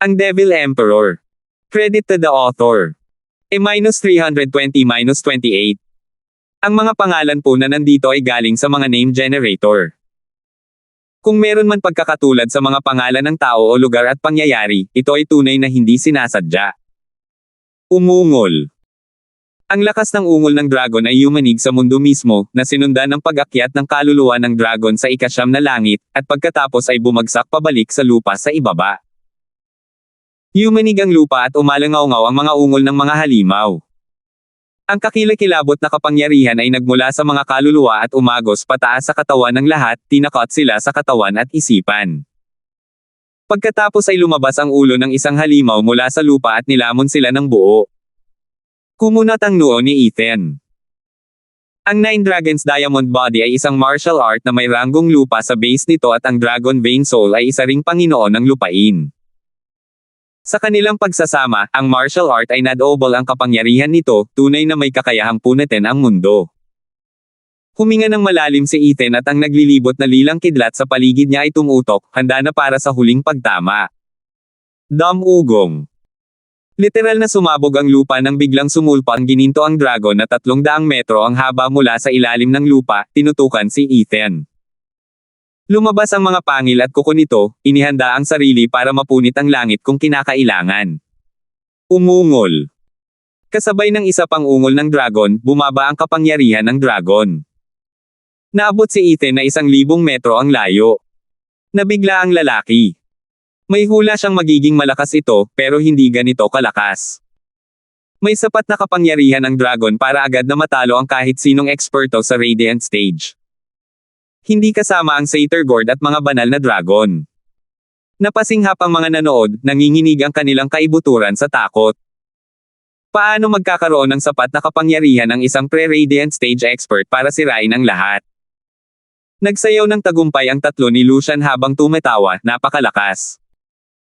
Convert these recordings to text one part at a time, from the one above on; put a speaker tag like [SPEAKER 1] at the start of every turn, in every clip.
[SPEAKER 1] Ang Devil Emperor. Credit to the author. E-320-28. Ang mga pangalan po na nandito ay galing sa mga name generator. Kung meron man pagkakatulad sa mga pangalan ng tao o lugar at pangyayari, ito ay tunay na hindi sinasadya. Umungol. Ang lakas ng ungol ng dragon ay yumanig sa mundo mismo, na sinundan ng pag-akyat ng kaluluwa ng dragon sa ikasyam na langit, at pagkatapos ay bumagsak pabalik sa lupa sa ibaba. Yumanig ang lupa at umalangaw-ngaw ang mga ungol ng mga halimaw. Ang kakilakilabot na kapangyarihan ay nagmula sa mga kaluluwa at umagos pataas sa katawan ng lahat, tinakot sila sa katawan at isipan. Pagkatapos ay lumabas ang ulo ng isang halimaw mula sa lupa at nilamon sila ng buo. Kumunat ang noo ni Ethan. Ang Nine Dragons Diamond Body ay isang martial art na may ranggong lupa sa base nito at ang Dragon Vein Soul ay isa ring Panginoon ng lupain. Sa kanilang pagsasama, ang martial art ay nadobol ang kapangyarihan nito, tunay na may kakayahang punatin ang mundo. Huminga ng malalim si Ethan at ang naglilibot na lilang kidlat sa paligid niya ay tumutok, handa na para sa huling pagtama. Damugong. Literal na sumabog ang lupa nang biglang sumulpa ang gininto ang dragon na 300 metro ang haba mula sa ilalim ng lupa, tinutukan si Ethan. Lumabas ang mga pangil at kuko nito, inihanda ang sarili para mapunit ang langit kung kinakailangan. Umungol. Kasabay ng isa pang ungol ng dragon, bumaba ang kapangyarihan ng dragon. Naabot si Ethan na 1,000 metro ang layo. Nabigla ang lalaki. May hula siyang magiging malakas ito, pero hindi ganito kalakas. May sapat na kapangyarihan ng dragon para agad na matalo ang kahit sinong eksperto sa Radiant Stage. Hindi kasama ang Satyr Gord at mga banal na dragon. Napasinghap ang mga nanood, nanginginig ang kanilang kaibuturan sa takot. Paano magkakaroon ng sapat na kapangyarihan ang isang pre-Radiant Stage expert para sirain ang lahat? Nagsayaw ng tagumpay ang tatlo ni Lucian habang tumatawa, napakalakas.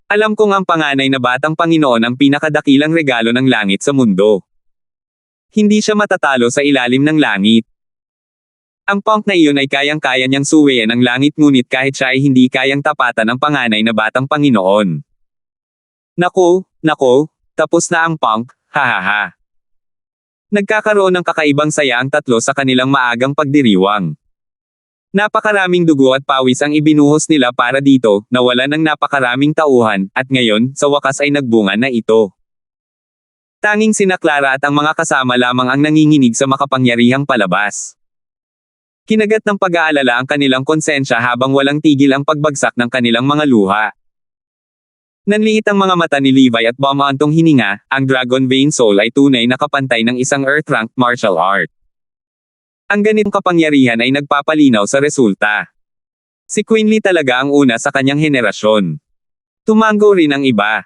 [SPEAKER 1] Alam kong ang panganay na batang Panginoon ang pinakadakilang regalo ng langit sa mundo. Hindi siya matatalo sa ilalim ng langit. Ang punk na iyon ay kayang-kaya niyang suwayin ang langit ngunit kahit siya ay hindi kayang tapatan ang panganay na batang Panginoon. Naku, tapos na ang punk, hahaha. Nagkakaroon ng kakaibang saya ang tatlo sa kanilang maagang pagdiriwang. Napakaraming dugo at pawis ang ibinuhos nila para dito, nawalan ng napakaraming tauhan, at ngayon, sa wakas ay nagbunga na ito. Tanging sina Clara at ang mga kasama lamang ang nanginginig sa makapangyarihang palabas. Kinagat ng pag-aalala ang kanilang konsensya habang walang tigil ang pagbagsak ng kanilang mga luha. Nanliit ang mga mata ni Levi at bumaantong hininga, ang Dragon Vein Soul ay tunay na kapantay ng isang Earth-ranked martial art. Ang ganitong kapangyarihan ay nagpapalinaw sa resulta. Si Quinley talaga ang una sa kanyang henerasyon. Tumango rin ang iba.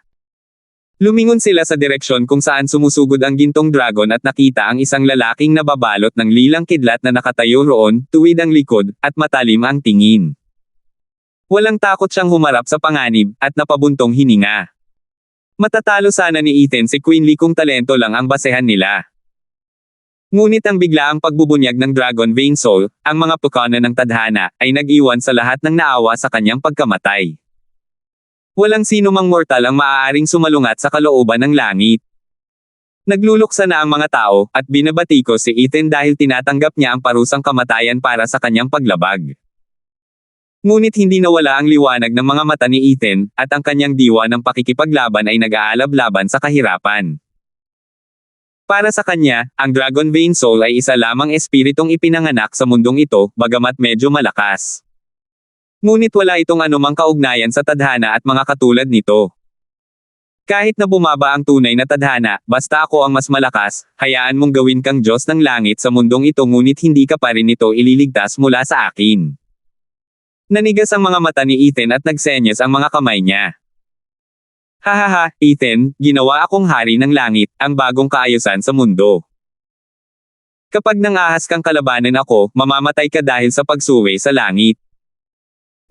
[SPEAKER 1] Lumingon sila sa direksyon kung saan sumusugod ang gintong dragon at nakita ang isang lalaking nababalot ng lilang kidlat na nakatayo roon, tuwid ang likod, at matalim ang tingin. Walang takot siyang humarap sa panganib, at napabuntong hininga. Matatalo sana ni Ethan si Quinley kung talento lang ang basehan nila. Ngunit ang biglaang pagbubunyag ng Dragon Vein Soul, ang mga pukana ng tadhana, ay nag-iwan sa lahat ng naawa sa kanyang pagkamatay. Walang sino mang mortal ang maaaring sumalungat sa kalooban ng langit. Nagluluksa na ang mga tao, at binabatiko si Ethan dahil tinatanggap niya ang parusang kamatayan para sa kanyang paglabag. Ngunit hindi nawala ang liwanag ng mga mata ni Ethan, at ang kanyang diwa ng pakikipaglaban ay nag-aalab-laban sa kahirapan. Para sa kanya, ang Dragon Vein Soul ay isa lamang espiritong ipinanganak sa mundong ito, bagamat medyo malakas. Ngunit wala itong anumang kaugnayan sa tadhana at mga katulad nito. Kahit na bumaba ang tunay na tadhana, basta ako ang mas malakas, hayaan mong gawin kang Diyos ng langit sa mundong ito ngunit hindi ka pa rin ito ililigtas mula sa akin. Nanigas ang mga mata ni Ethan at nagsenyas ang mga kamay niya. Hahaha, Ethan, ginawa akong hari ng langit, ang bagong kaayusan sa mundo. Kapag nangahas kang kalabanan ako, mamamatay ka dahil sa pagsuway sa langit.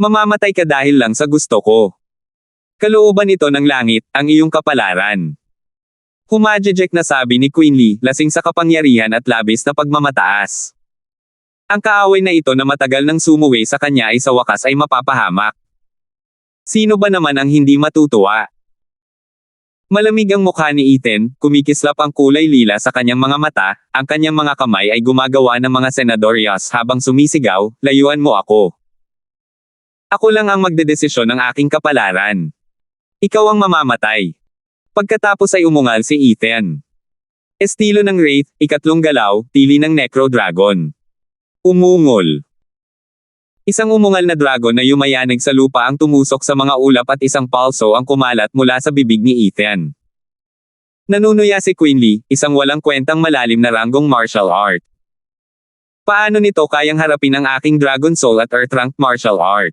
[SPEAKER 1] Mamamatay ka dahil lang sa gusto ko. Kalooban ito ng langit, ang iyong kapalaran. Humajejek na sabi ni Quinley, lasing sa kapangyarihan at labis na pagmamataas. Ang kaaway na ito na matagal nang sumuway sa kanya ay sa wakas ay mapapahamak. Sino ba naman ang hindi matutuwa? Malamig ang mukha ni Ethan, kumikislap ang kulay lila sa kanyang mga mata, ang kanyang mga kamay ay gumagawa ng mga senadorias habang sumisigaw, layuan mo ako. Ako lang ang magdedesisyon ng aking kapalaran. Ikaw ang mamamatay. Pagkatapos ay umungal si Ethan. Estilo ng Wraith, ikatlong galaw, tili ng Necro Dragon. Umungol. Isang umungal na dragon na yumayanig sa lupa ang tumusok sa mga ulap at isang palso ang kumalat mula sa bibig ni Ethan. Nanunuya si Quinley, isang walang kwentang malalim na ranggong martial art. Paano nito kayang harapin ang aking Dragon Soul at Earth Rank martial art?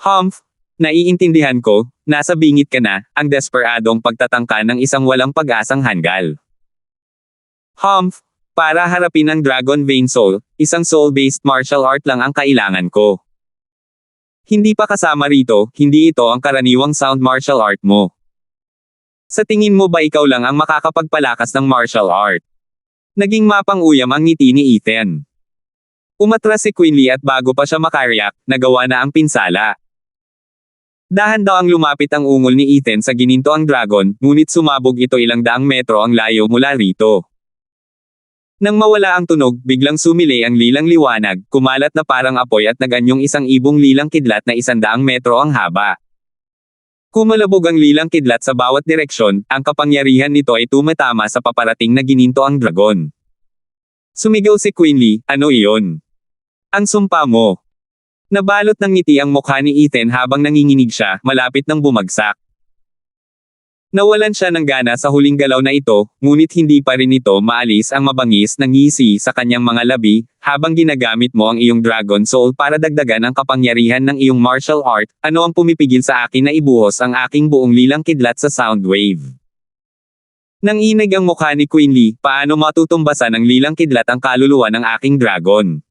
[SPEAKER 1] Humph, naiintindihan ko, nasa bingit ka na, ang desperadong pagtatangka ng isang walang pag-asang hanggal. Humph, para harapin ang Dragon Vein Soul, isang soul-based martial art lang ang kailangan ko. Hindi pa kasama rito, hindi ito ang karaniwang sound martial art mo. Sa tingin mo ba ikaw lang ang makakapagpalakas ng martial art? Naging mapang-uyam ang ngiti ni Ethan. Umatras si Quinley at bago pa siya makariyak, nagawa na ang pinsala. Dahan daw ang lumapit ang ungol ni Ethan sa gininto ang dragon, ngunit sumabog ito ilang daang metro ang layo mula rito. Nang mawala ang tunog, biglang sumilay ang lilang liwanag, kumalat na parang apoy at naganyong isang ibong lilang kidlat na 100 metro ang haba. Kumalabog ang lilang kidlat sa bawat direksyon, ang kapangyarihan nito ay tumatama sa paparating na gininto ang dragon. Sumigaw si Quinley, ano iyon? Ang sumpa mo. Nabalot ng ngiti ang mukha ni Ethan habang nanginginig siya, malapit nang bumagsak. Nawalan siya ng gana sa huling galaw na ito, ngunit hindi pa rin ito maalis ang mabangis na ngisi sa kanyang mga labi, habang ginagamit mo ang iyong Dragon Soul para dagdagan ang kapangyarihan ng iyong martial art, ano ang pumipigil sa akin na ibuhos ang aking buong lilang kidlat sa sound wave? Nanginig ang mukha ni Quinley, paano matutumbasan ng lilang kidlat ang kaluluwa ng aking dragon?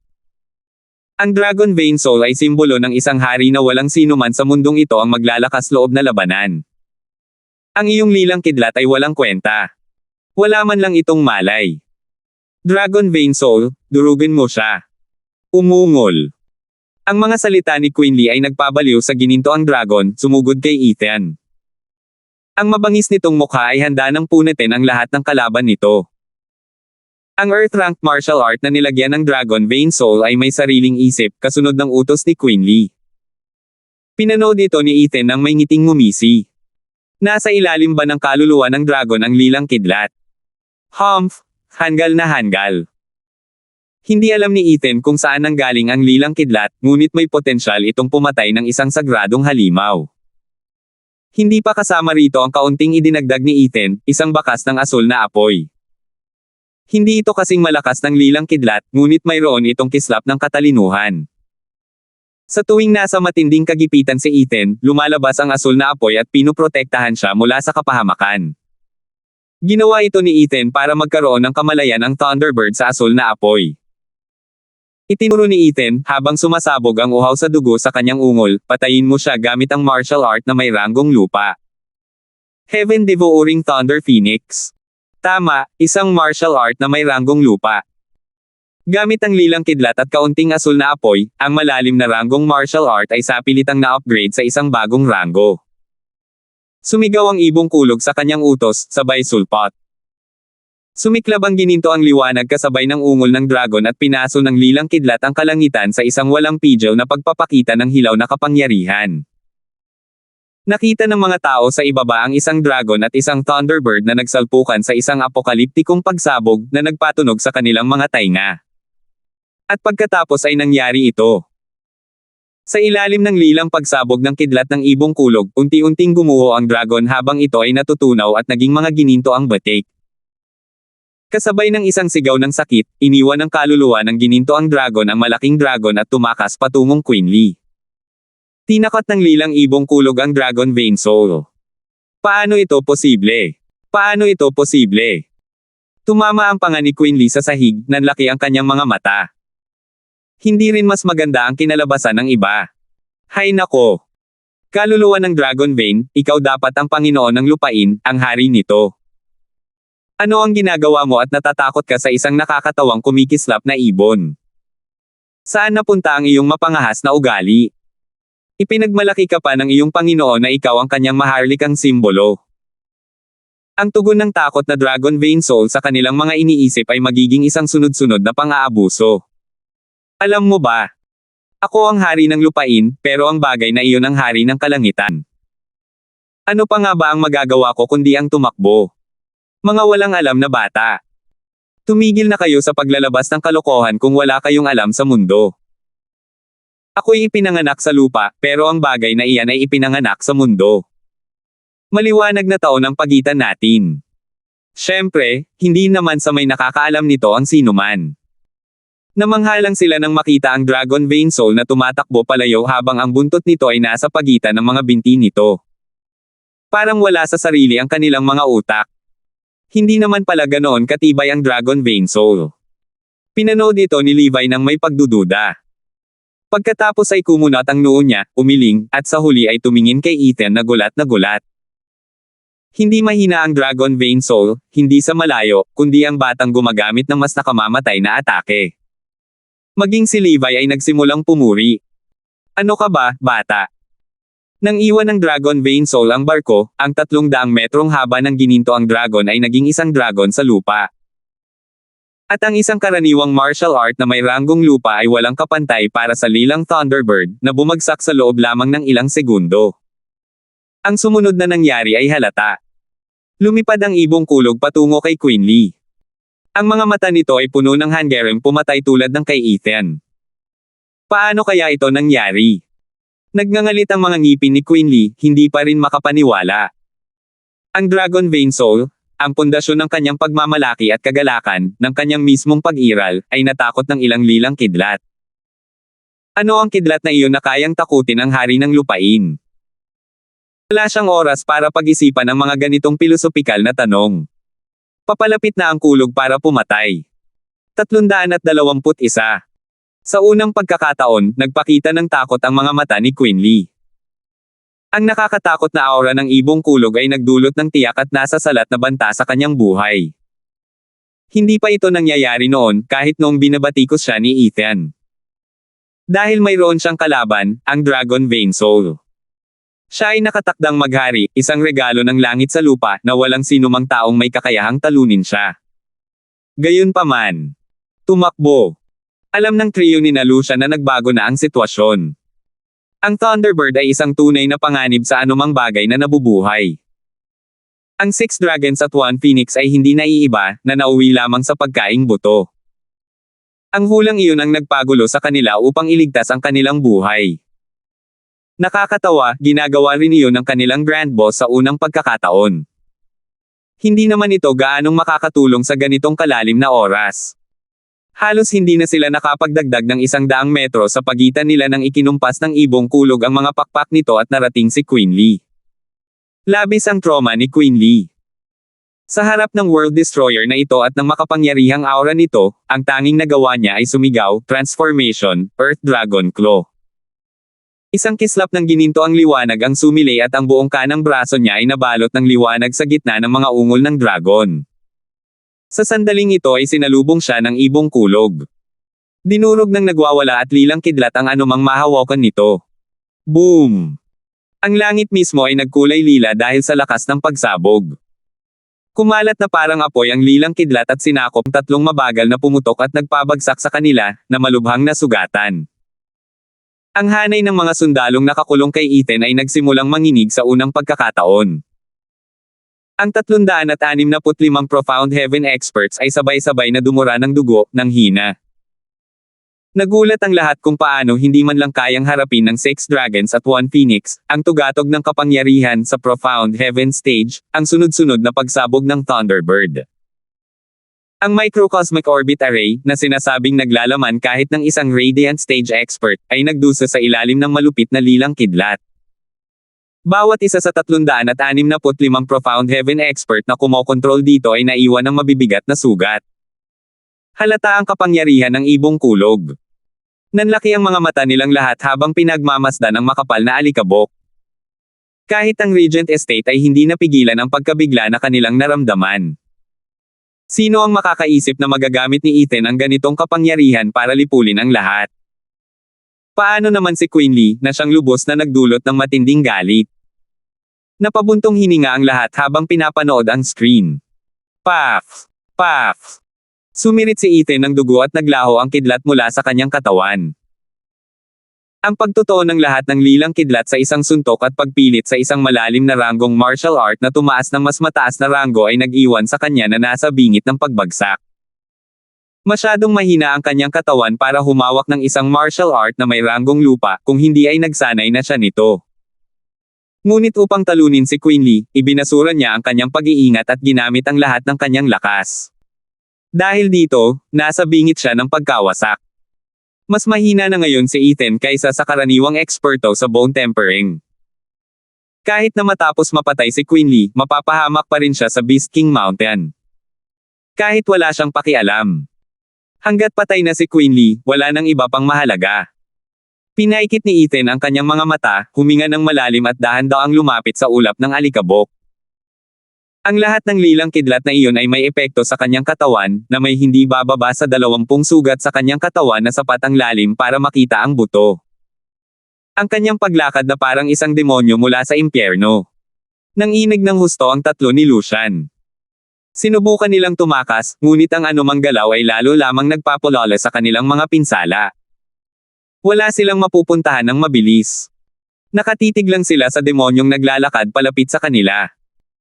[SPEAKER 1] Ang Dragon Vein Soul ay simbolo ng isang hari na walang sinuman sa mundong ito ang maglalakas loob na labanan. Ang iyong lilang kidlat ay walang kwenta. Wala man lang itong malay. Dragon Vein Soul, durugin mo siya. Umungol. Ang mga salita ni Quinley ay nagpabaliw sa gininto ang dragon, sumugod kay Ethan. Ang mabangis nitong mukha ay handa nang punitin ang lahat ng kalaban nito. Ang Earth Rank martial art na nilagyan ng Dragon Vein Soul ay may sariling isip, kasunod ng utos ni Quinley. Pinanood ito ni Ethan nang may ngiting ngumisi. Nasa ilalim ba ng kaluluwa ng dragon ang lilang kidlat? Humph, hanggal na hanggal. Hindi alam ni Ethan kung saan nanggaling ang lilang kidlat, ngunit may potensyal itong pumatay ng isang sagradong halimaw. Hindi pa kasama rito ang kaunting idinagdag ni Ethan, isang bakas ng asul na apoy. Hindi ito kasing malakas ng lilang kidlat, ngunit mayroon itong kislap ng katalinuhan. Sa tuwing nasa matinding kagipitan si Ethan, lumalabas ang asul na apoy at pinuprotektahan siya mula sa kapahamakan. Ginawa ito ni Ethan para magkaroon ng kamalayan ang Thunderbird sa asul na apoy. Itinuro ni Ethan, habang sumasabog ang uhaw sa dugo sa kanyang ungol, patayin mo siya gamit ang martial art na may ranggong lupa. Heaven Devouring Thunder Phoenix. Tama, isang martial art na may ranggong lupa. Gamit ang lilang kidlat at kaunting asul na apoy, ang malalim na ranggong martial art ay sapilitang na-upgrade sa isang bagong ranggo. Sumigaw ang ibong kulog sa kanyang utos, sabay sulpot. Sumiklab ang gininto ang liwanag kasabay ng ungol ng dragon at pinaso ng lilang kidlat ang kalangitan sa isang walang pidyaw na pagpapakita ng hilaw na kapangyarihan. Nakita ng mga tao sa ibaba ang isang dragon at isang Thunderbird na nagsalpukan sa isang apokaliptikong pagsabog na nagpatunog sa kanilang mga tainga. At pagkatapos ay nangyari ito. Sa ilalim ng lilang pagsabog ng kidlat ng ibong kulog, unti-unting gumuho ang dragon habang ito ay natutunaw at naging mga gininto ang batik. Kasabay ng isang sigaw ng sakit, iniwan ng kaluluwa ng gininto ang dragon ang malaking dragon at tumakas patungong Quinley. Tinakot ng lilang ibong kulog ang Dragon Vein Soul. Paano ito posible? Paano ito posible? Tumama ang panga ni Quinley sa sahig, nanlaki ang kanyang mga mata. Hindi rin mas maganda ang kinalabasan ng iba. Hay nako! Kaluluwa ng Dragon Vein, ikaw dapat ang Panginoon ng lupain, ang hari nito. Ano ang ginagawa mo at natatakot ka sa isang nakakatawang kumikislap na ibon? Saan napunta ang iyong mapangahas na ugali? Ipinagmalaki ka pa ng iyong Panginoon na ikaw ang kanyang maharlikang simbolo. Ang tugon ng takot na Dragon Vein Soul sa kanilang mga iniisip ay magiging isang sunod-sunod na pang-aabuso. Alam mo ba? Ako ang hari ng lupain, pero ang bagay na iyon ang hari ng kalangitan. Ano pa nga ba ang magagawa ko kundi ang tumakbo? Mga walang alam na bata. Tumigil na kayo sa paglalabas ng kalokohan kung wala kayong alam sa mundo. Ako'y ipinanganak sa lupa, pero ang bagay na iyan ay ipinanganak sa mundo. Maliwanag na taon ang pagitan natin. Siyempre, hindi naman sa may nakakaalam nito ang sinuman. Namanghalang sila nang makita ang Dragon Vein Soul na tumatakbo palayo habang ang buntot nito ay nasa pagitan ng mga binti nito. Parang wala sa sarili ang kanilang mga utak. Hindi naman pala ganoon katibay ang Dragon Vein Soul. Pinanood ito ni Levi nang may pagdududa. Pagkatapos ay kumunat ang noo niya, umiling, at sa huli ay tumingin kay Ethan na gulat na gulat. Hindi mahina ang Dragon Vein Soul, hindi sa malayo, kundi ang batang gumagamit ng mas nakamamatay na atake. Maging si Levi ay nagsimulang pumuri. Ano ka ba, bata? Nang iwan ng Dragon Vein Soul ang barko, ang 300 metrong haba ng gininto ang dragon ay naging isang dragon sa lupa. At ang isang karaniwang martial art na may ranggong lupa ay walang kapantay para sa lilang Thunderbird na bumagsak sa loob lamang ng ilang segundo. Ang sumunod na nangyari ay halata. Lumipad ang ibong kulog patungo kay Quinley. Ang mga mata nito ay puno ng hanggaring pumatay tulad ng kay Ethan. Paano kaya ito nangyari? Nagngangalit ang mga ngipin ni Quinley, hindi pa rin makapaniwala. Ang Dragon Vein Soul, ang pundasyon ng kanyang pagmamalaki at kagalakan, ng kanyang mismong pag-iral, ay natakot ng ilang lilang kidlat. Ano ang kidlat na iyon na kayang takutin ang hari ng lupain? Wala siyang oras para pag-isipan ang mga ganitong pilosopikal na tanong. Papalapit na ang kulog para pumatay. 321. Sa unang pagkakataon, nagpakita ng takot ang mga mata ni Quinley. Ang nakakatakot na aura ng ibong kulog ay nagdulot ng tiyak at nasa salat na banta sa kanyang buhay. Hindi pa ito nangyayari noon, kahit noong binabatikos siya ni Ethan. Dahil mayroon siyang kalaban, ang Dragon Vein Soul. Siya ay nakatakdang maghari, isang regalo ng langit sa lupa na walang sinumang taong may kakayahang talunin siya. Gayunpaman, tumakbo. Alam ng trio ni Lucian na nagbago na ang sitwasyon. Ang Thunderbird ay isang tunay na panganib sa anumang bagay na nabubuhay. Ang 6 Dragons at 1 Phoenix ay hindi naiiba, na nauwi lamang sa pagkaing buto. Ang hulang iyon ang nagpagulo sa kanila upang iligtas ang kanilang buhay. Nakakatawa, ginagawa rin iyon ng kanilang Grand Boss sa unang pagkakataon. Hindi naman ito gaanong makakatulong sa ganitong kalalim na oras. Halos hindi na sila nakapagdagdag ng 100 metro sa pagitan nila nang ikinumpas ng ibong kulog ang mga pakpak nito at narating si Quinley. Labis ang trauma ni Quinley. Sa harap ng World Destroyer na ito at ng makapangyarihang aura nito, ang tanging nagawa niya ay sumigaw, Transformation, Earth Dragon Claw. Isang kislap ng gininto ang liwanag ang sumilay at ang buong kanang braso niya ay nabalot ng liwanag sa gitna ng mga ungol ng dragon. Sa sandaling ito ay sinalubong siya ng ibong kulog. Dinurog ng nagwawala at lilang kidlat ang anumang mahawakan nito. Boom! Ang langit mismo ay nagkulay lila dahil sa lakas ng pagsabog. Kumalat na parang apoy ang lilang kidlat at sinakop 3 mabagal na pumutok at nagpabagsak sa kanila, na malubhang nasugatan. Ang hanay ng mga sundalong nakakulong kay Ethan ay nagsimulang manginig sa unang pagkakataon. Ang 365 Profound Heaven experts ay sabay-sabay na dumura ng dugo, ng hina. Nagulat ang lahat kung paano hindi man lang kayang harapin ng 6 Dragons at 1 Phoenix, ang tugatog ng kapangyarihan sa Profound Heaven stage, ang sunod-sunod na pagsabog ng Thunderbird. Ang Microcosmic Orbit Array, na sinasabing naglalaman kahit ng isang Radiant Stage expert, ay nagdusa sa ilalim ng malupit na lilang kidlat. Bawat isa sa 365 Profound Heaven expert na kumokontrol dito ay naiwan ng mabibigat na sugat. Halata ang kapangyarihan ng ibong kulog. Nanlaki ang mga mata nilang lahat habang pinagmamasdan ang makapal na alikabok. Kahit ang Regent Estate ay hindi napigilan ang pagkabigla na kanilang naramdaman. Sino ang makakaisip na magagamit ni Ethan ang ganitong kapangyarihan para lipulin ang lahat? Paano naman si Quinley, na siyang lubos na nagdulot ng matinding galit? Napabuntong hininga ang lahat habang pinapanood ang screen. Paf! Paf! Sumirit si Ethan ng dugo at naglaho ang kidlat mula sa kanyang katawan. Ang pagtotoo ng lahat ng lilang kidlat sa isang suntok at pagpilit sa isang malalim na ranggong martial art na tumaas ng mas mataas na ranggo ay nag-iwan sa kanya na nasa bingit ng pagbagsak. Masyadong mahina ang kanyang katawan para humawak ng isang martial art na may ranggong lupa kung hindi ay nagsanay na siya nito. Ngunit upang talunin si Quinley, ibinasura niya ang kanyang pag-iingat at ginamit ang lahat ng kanyang lakas. Dahil dito, nasa bingit siya ng pagkawasak. Mas mahina na ngayon si Ethan kaysa sa karaniwang eksperto sa bone tempering. Kahit na matapos mapatay si Quinley, mapapahamak pa rin siya sa Beast King Mountain. Kahit wala siyang pakialam. Hanggat patay na si Quinley, wala nang iba pang mahalaga. Pinaikit ni Ethan ang kanyang mga mata, huminga ng malalim at dahan-daang lumapit sa ulap ng alikabok. Ang lahat ng lilang kidlat na iyon ay may epekto sa kanyang katawan, na may hindi bababa sa 20 sugat sa kanyang katawan na sapat ang lalim para makita ang buto. Ang kanyang paglakad na parang isang demonyo mula sa impyerno. Nanginig ng husto ang tatlo ni Lucian. Sinubukan nilang tumakas, ngunit ang anumang galaw ay lalo lamang nagpapalala sa kanilang mga pinsala. Wala silang mapupuntahan ng mabilis. Nakatitig lang sila sa demonyong naglalakad palapit sa kanila.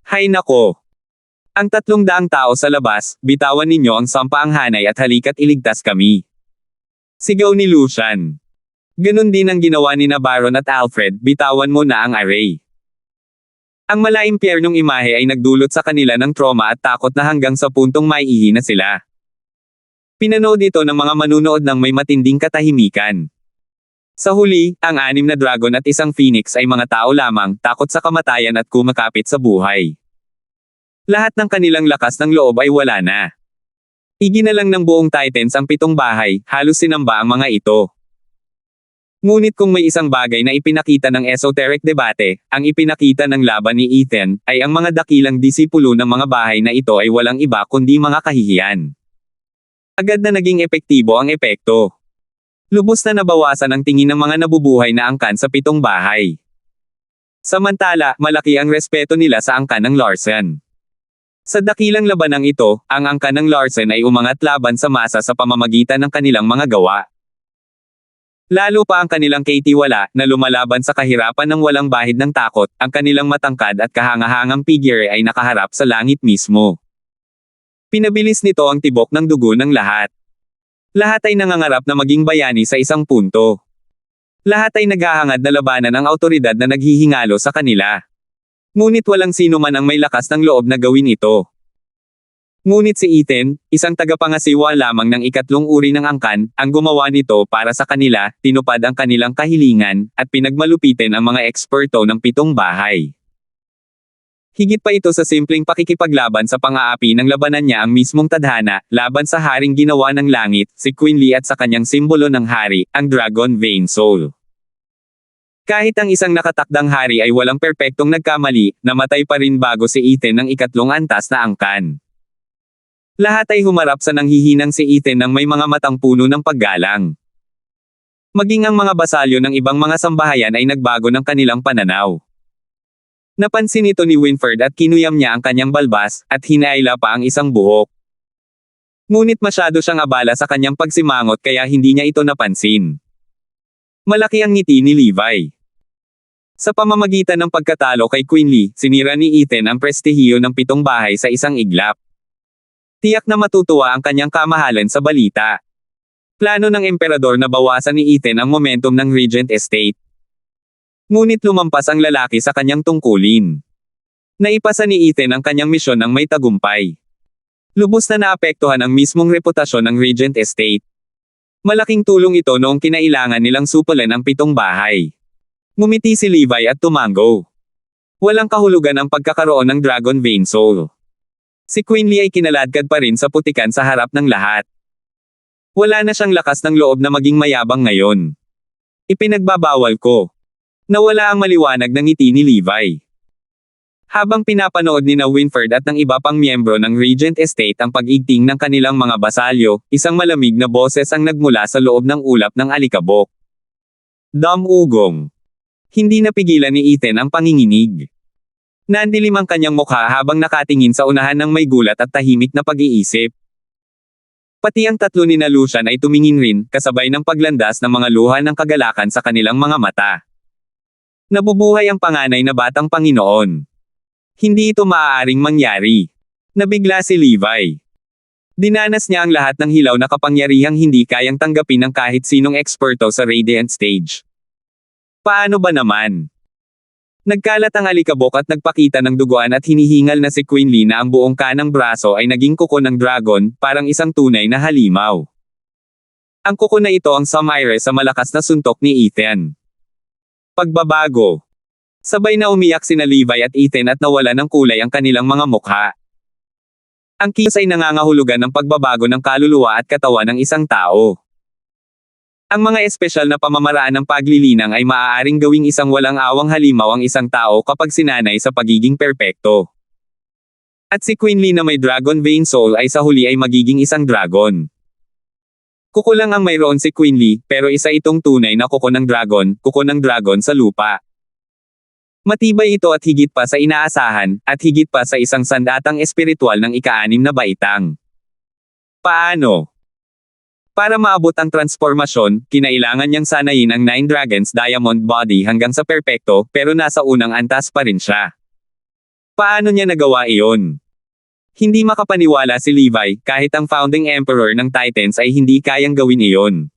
[SPEAKER 1] Hay nako! Ang 300 tao sa labas, bitawan ninyo ang sampaang hanay at halika't iligtas kami. Sigaw ni Lucian. Ganun din ang ginawa ni Baron at Alfred, bitawan mo na ang array. Ang malaimpyernong imahe ay nagdulot sa kanila ng trauma at takot na hanggang sa puntong maiihi na sila. Pinanood ito ng mga manunood ng may matinding katahimikan. Sa huli, ang 6 na dragon at isang phoenix ay mga tao lamang, takot sa kamatayan at kumakapit sa buhay. Lahat ng kanilang lakas ng loob ay wala na. Iginalang ng buong Titans ang 7 bahay, halos sinamba ang mga ito. Ngunit kung may isang bagay na ipinakita ng esoteric debate, ang ipinakita ng laban ni Ethan, ay ang mga dakilang disipulo ng mga bahay na ito ay walang iba kundi mga kahihiyan. Agad na naging epektibo ang epekto. Lubos na nabawasan ang tingin ng mga nabubuhay na angkan sa 7 bahay. Samantala, malaki ang respeto nila sa angkan ng Larsen. Sa dakilang labanang ito, ang angkan ng Larsen ay umangat laban sa masa sa pamamagitan ng kanilang mga gawa. Lalo pa ang kanilang kaitiwala, na lumalaban sa kahirapan ng walang bahid ng takot, ang kanilang matangkad at kahangahangang figure ay nakaharap sa langit mismo. Pinabilis nito ang tibok ng dugo ng lahat. Lahat ay nangangarap na maging bayani sa isang punto. Lahat ay naghahangad na labanan ang autoridad na naghihingalo sa kanila. Ngunit walang sino man ang may lakas ng loob na gawin ito. Ngunit si Ethan, isang tagapangasiwa lamang ng 3 uri ng angkan, ang gumawa nito para sa kanila, tinupad ang kanilang kahilingan, at pinagmalupitin ang mga eksperto ng 7 bahay. Higit pa ito sa simpleng pakikipaglaban sa pang-aapi ng labanan niya ang mismong tadhana, laban sa haring ginawa ng langit, si Quinley at sa kanyang simbolo ng hari, ang Dragon Vein Soul. Kahit ang isang nakatakdang hari ay walang perpektong nagkamali, namatay pa rin bago si Ethan ng 3 antas na angkan. Lahat ay humarap sa nanghihinang si Ethan ng may mga matang puno ng paggalang. Maging ang mga basalyo ng ibang mga sambahayan ay nagbago ng kanilang pananaw. Napansin ito ni Winford at kinuyam niya ang kanyang balbas, at hinaila pa ang isang buhok. Ngunit masyado siyang abala sa kanyang pagsimangot kaya hindi niya ito napansin. Malaki ang ngiti ni Levi. Sa pamamagitan ng pagkatalo kay Quinley, sinira ni Ethan ang prestihiyo ng 7 bahay sa isang iglap. Tiyak na matutuwa ang kanyang kamahalan sa balita. Plano ng emperador na bawasan ni Ethan ang momentum ng Regent Estate. Ngunit lumampas ang lalaki sa kanyang tungkulin. Naipasa ni Ethan ang kanyang misyon ng may tagumpay. Lubos na naapektuhan ang mismong reputasyon ng Regent Estate. Malaking tulong ito noong kinailangan nilang supulan ang 7 bahay. Ngumiti si Levi at tumango. Walang kahulugan ang pagkakaroon ng Dragon Vein Soul. Si Quinley ay kinaladkad pa rin sa putikan sa harap ng lahat. Wala na siyang lakas ng loob na maging mayabang ngayon. Ipinagbabawal ko. Nawala ang maliwanag ng ngiti ni Levi. Habang pinapanood ni Winford at ng iba pang miyembro ng Regent Estate ang pag-igting ng kanilang mga basalyo, isang malamig na boses ang nagmula sa loob ng ulap ng alikabok. Ugong. Hindi napigilan ni Ethan ang panginginig. Nandilim ang kanyang mukha habang nakatingin sa unahan ng may gulat at tahimik na pag-iisip. Pati ang tatlo ni na Lucian ay tumingin rin, kasabay ng paglandas ng mga luha ng kagalakan sa kanilang mga mata. Nabubuhay ang panganay na batang Panginoon. Hindi ito maaaring mangyari. Nabigla si Levi. Dinanas niya ang lahat ng hilaw na kapangyarihang hindi kayang tanggapin ng kahit sinong eksperto sa Radiant Stage. Paano ba naman? Nagkalat ang alikabok at nagpakita ng duguan at hinihingal na si Quinley na ang buong kanang braso ay naging kuko ng dragon, parang isang tunay na halimaw. Ang kuko na ito ang sumire sa malakas na suntok ni Ethan. Pagbabago. Sabay na umiyak sina Levi at Ethan at nawala ng kulay ang kanilang mga mukha. Ang kilos ay nangangahulugan ng pagbabago ng kaluluwa at katawan ng isang tao. Ang mga espesyal na pamamaraan ng paglilinang ay maaaring gawing isang walang awang halimaw ang isang tao kapag sinanay sa pagiging perpekto. At si Quinley na may dragon vein soul ay sa huli ay magiging isang dragon. Kuko lang ang mayroon si Quinley, pero isa itong tunay na kuko ng dragon sa lupa. Matibay ito at higit pa sa inaasahan, at higit pa sa isang sandatang espiritual ng ika-6 na baitang. Paano? Para maabot ang transformasyon, kinailangan niyang sanayin ang 9 Dragons Diamond Body hanggang sa perpekto, pero nasa unang antas pa rin siya. Paano niya nagawa iyon? Hindi makapaniwala si Levi, kahit ang founding emperor ng Titans ay hindi kayang gawin iyon.